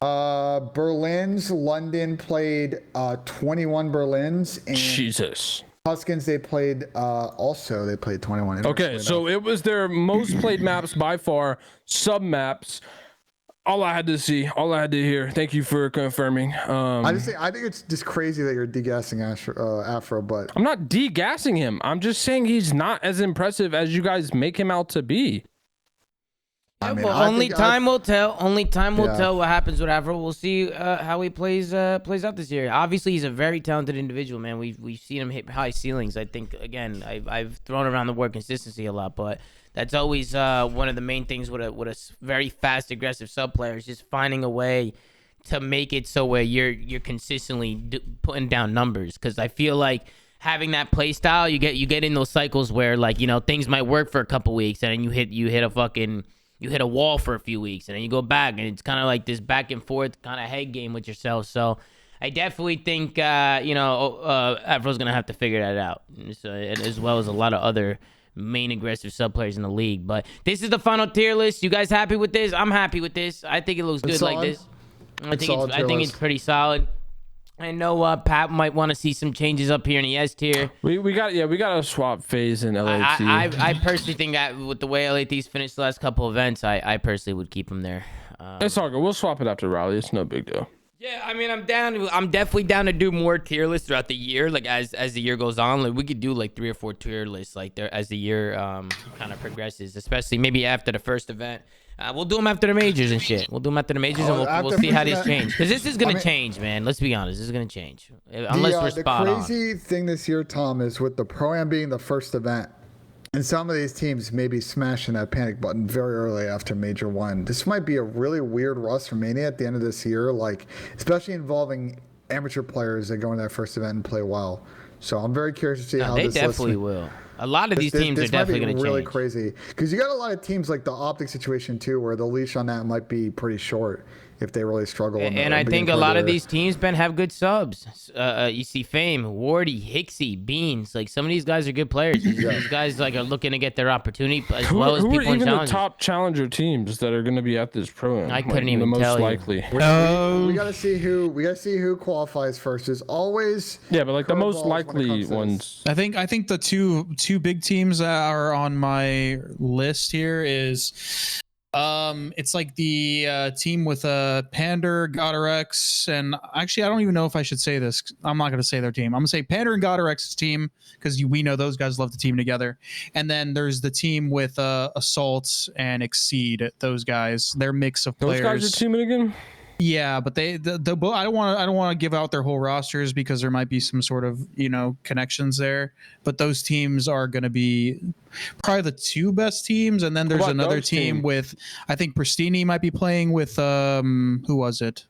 Speaker 2: Berlin's London played 21 Berlins, and
Speaker 4: Jesus.
Speaker 2: Tuscans they played 21.
Speaker 4: Okay, so it was their most played maps by far, sub maps. All I had to see, all I had to hear. Thank you for confirming.
Speaker 2: I think it's just crazy that you're degassing Afro, but
Speaker 4: I'm not degassing him. I'm just saying he's not as impressive as you guys make him out to be.
Speaker 1: Only time will tell. Only time will tell what happens with Afro. We'll see how he plays out this year. Obviously, he's a very talented individual, man. We've seen him hit high ceilings. I think again, I've thrown around the word consistency a lot, but that's always one of the main things with a very fast, aggressive sub player is just finding a way to make it so where you're consistently putting down numbers. Because I feel like having that play style, you get in those cycles where things might work for a couple weeks and then you hit a wall for a few weeks and then you go back and it's kind of like this back and forth kind of head game with yourself. So I definitely think Afro's gonna have to figure that out, so, as well as a lot of other main aggressive sub players in the league. But this is the final tier list. You guys happy with this? I'm happy with this. I think it looks good like this. I think it's pretty solid. I know Pat might want to see some changes up here in the S tier.
Speaker 4: We got to swap FaZe and LAT.
Speaker 1: I personally think that with the way LAT's finished the last couple events, I personally would keep them there.
Speaker 4: It's all good. We'll swap it after Raleigh. It's no big deal.
Speaker 1: Yeah, I mean, I'm definitely down to do more tier lists throughout the year. Like as the year goes on, like we could do like 3 or 4 tier lists like there as the year kind of progresses. Especially maybe after the first event. We'll do them after the majors and shit. We'll do them after the majors and we'll see how these change. Because this is gonna change, man. Let's be honest, this is gonna change unless we're spot on.
Speaker 2: The crazy thing this year, Tom, is with the Pro-Am being the first event. And some of these teams may be smashing that panic button very early after Major 1. This might be a really weird rust for Mania at the end of this year, like especially involving amateur players that go into that first event and play well. So I'm very curious to see how this
Speaker 1: definitely will. A lot of these teams are definitely going to change.
Speaker 2: Really crazy because you got a lot of teams like the OpTic situation too, where the leash on that might be pretty short if they really struggle.
Speaker 1: And I think a lot of these teams, Ben, have good subs. You see Fame, Wardy, Hixie, Beans. Like some of these guys are good players. These guys like are looking to get their opportunity as well as people in challenges. Who are even the
Speaker 4: top challenger teams that are going to be at this Pro-Am?
Speaker 1: I couldn't even tell you.
Speaker 4: Most likely.
Speaker 2: We got to see who qualifies first. There's always
Speaker 4: but like the most likely ones.
Speaker 3: I think the two big teams that are on my list here is. It's like the team with Pander, GodRx, and actually I don't even know if I should say this. I'm not going to say their team. I'm going to say Pander and GodRx's team because we know those guys love the team together. And then there's the team with Assault and Exceed. Those guys, their mix of players.
Speaker 4: Those guys are teaming again.
Speaker 3: Yeah, but I don't want to give out their whole rosters because there might be some sort of connections there. But those teams are going to be probably the 2 best teams, and then there's another team with I think Pristini might be playing with who was it?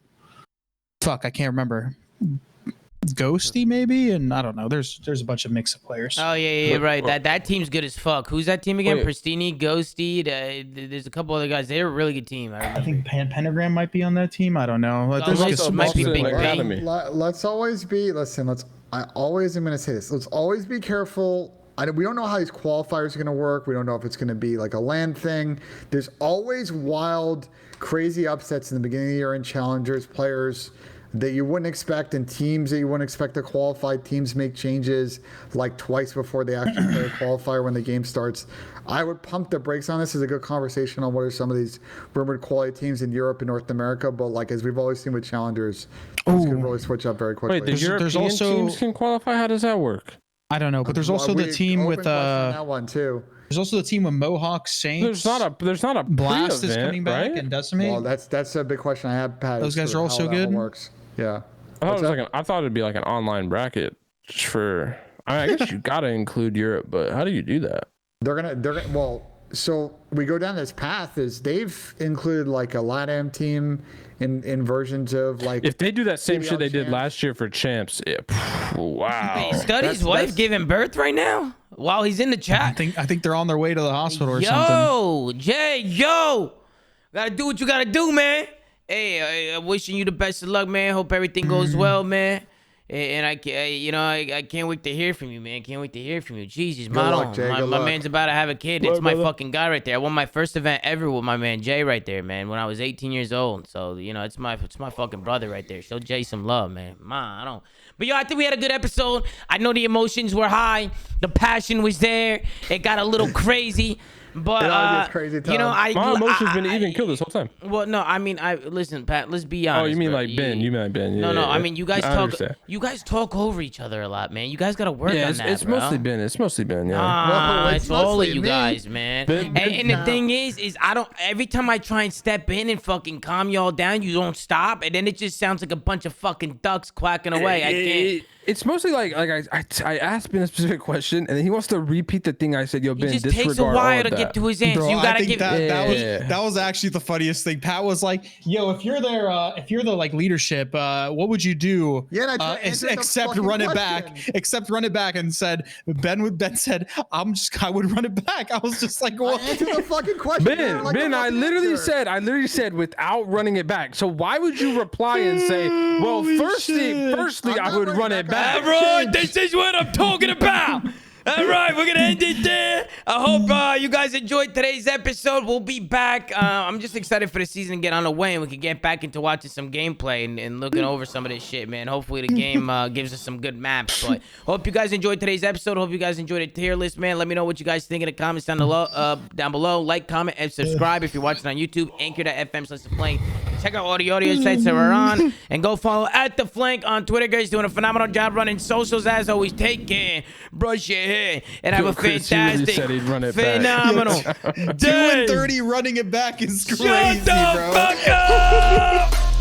Speaker 3: Fuck, I can't remember. Ghosty maybe, and I don't know. There's a bunch of mix of players.
Speaker 1: Oh yeah, right. That team's good as fuck. Who's that team again? Pristini, Ghosty. There's a couple other guys. They're a really good team.
Speaker 3: I think Pentagram might be on that team. I don't know.
Speaker 1: Might be Big
Speaker 2: Academy. Let's always be. I always am going to say this. Let's always be careful. We don't know how these qualifiers are going to work. We don't know if it's going to be like a land thing. There's always wild, crazy upsets in the beginning of the year in challengers, players that you wouldn't expect, and teams that you wouldn't expect to qualify. Teams make changes like twice before they actually play a qualifier when the game starts. I would pump the brakes on this. As a good conversation on what are some of these rumored quality teams in Europe and North America, but like as we've always seen with challengers, this can really switch up very quickly.
Speaker 4: Wait, there's also teams can qualify. How does that work?
Speaker 3: I don't know, but there's also the team with
Speaker 2: that one too.
Speaker 3: There's also the team with Mohawk Saints.
Speaker 4: There's not a
Speaker 3: Blast is coming back, right? And Decimate.
Speaker 2: Well, that's a big question I have, Pat.
Speaker 3: Those guys are also good.
Speaker 2: Works. Yeah.
Speaker 4: I thought it'd be like an online bracket for. I guess you gotta include Europe, but how do you do that?
Speaker 2: They're gonna. Well, so we go down this path. Is they've included like a LATAM team in versions of like.
Speaker 4: If they do that same shit they did last year for champs, wow.
Speaker 1: Study's wife giving birth right now while he's in the chat.
Speaker 3: I think they're on their way to the hospital or something.
Speaker 1: Jay, gotta do what you gotta do, man. Hey, I'm wishing you the best of luck, man. Hope everything goes well, man. And I can't wait to hear from you, man. Can't wait to hear from you. Jesus, my man's about to have a kid. It's my fucking guy right there. I won my first event ever with my man Jay right there, man. When I was 18 years old. So it's my fucking brother right there. Show Jay some love, man. But I think we had a good episode. I know the emotions were high. The passion was there. It got a little crazy. But
Speaker 2: crazy
Speaker 4: my emotions been even killed this whole time.
Speaker 1: Well, no, I mean, listen, Pat. Let's be honest.
Speaker 4: Oh, you mean bro. Like Ben? You mean like Ben? Yeah,
Speaker 1: no.
Speaker 4: Yeah.
Speaker 1: I mean, you guys talk over each other a lot, man. You guys gotta work on that.
Speaker 4: It's mostly Ben. It's mostly Ben.
Speaker 1: Yeah. It's all of you guys, man. And the thing is I don't. Every time I try and step in and fucking calm y'all down, you don't stop, and then it just sounds like a bunch of fucking ducks quacking away. I can't.
Speaker 4: it's mostly like I asked Ben a specific question, and then he wants to repeat the thing I said. Yo, Ben,
Speaker 1: it just
Speaker 4: disregard
Speaker 1: takes a while to
Speaker 4: that.
Speaker 1: get to his answer.
Speaker 3: Bro,
Speaker 1: You gotta give.
Speaker 3: that was actually the funniest thing. Pat was like, "Yo, if you're the like leadership, what would you do?
Speaker 2: Yeah,
Speaker 3: except run it back. Except run it back." And said Ben said, I would run it back. I was just like, "What?"
Speaker 2: Answer the fucking question.
Speaker 4: Ben, I literally said without running it back. So why would you reply and say, "Well, firstly, I would run it back"?
Speaker 1: Everyone, this is what I'm talking about. All right, we're going to end it there. I hope you guys enjoyed today's episode. We'll be back. I'm just excited for the season to get on the way, and we can get back into watching some gameplay and looking over some of this shit, man. Hopefully the game gives us some good maps. But hope you guys enjoyed today's episode. Hope you guys enjoyed the tier list, man. Let me know what you guys think in the comments down below. Like, comment, and subscribe if you're watching on YouTube. Anchor.fm/theflank. Check out all the audio sites that we're on. And go follow at The Flank on Twitter, guys. Doing a phenomenal job running socials. As always, take care. Brush your hair. And have a fantastic, phenomenal day.
Speaker 3: 2 and 30 running it back is crazy,
Speaker 1: Shut the fuck up!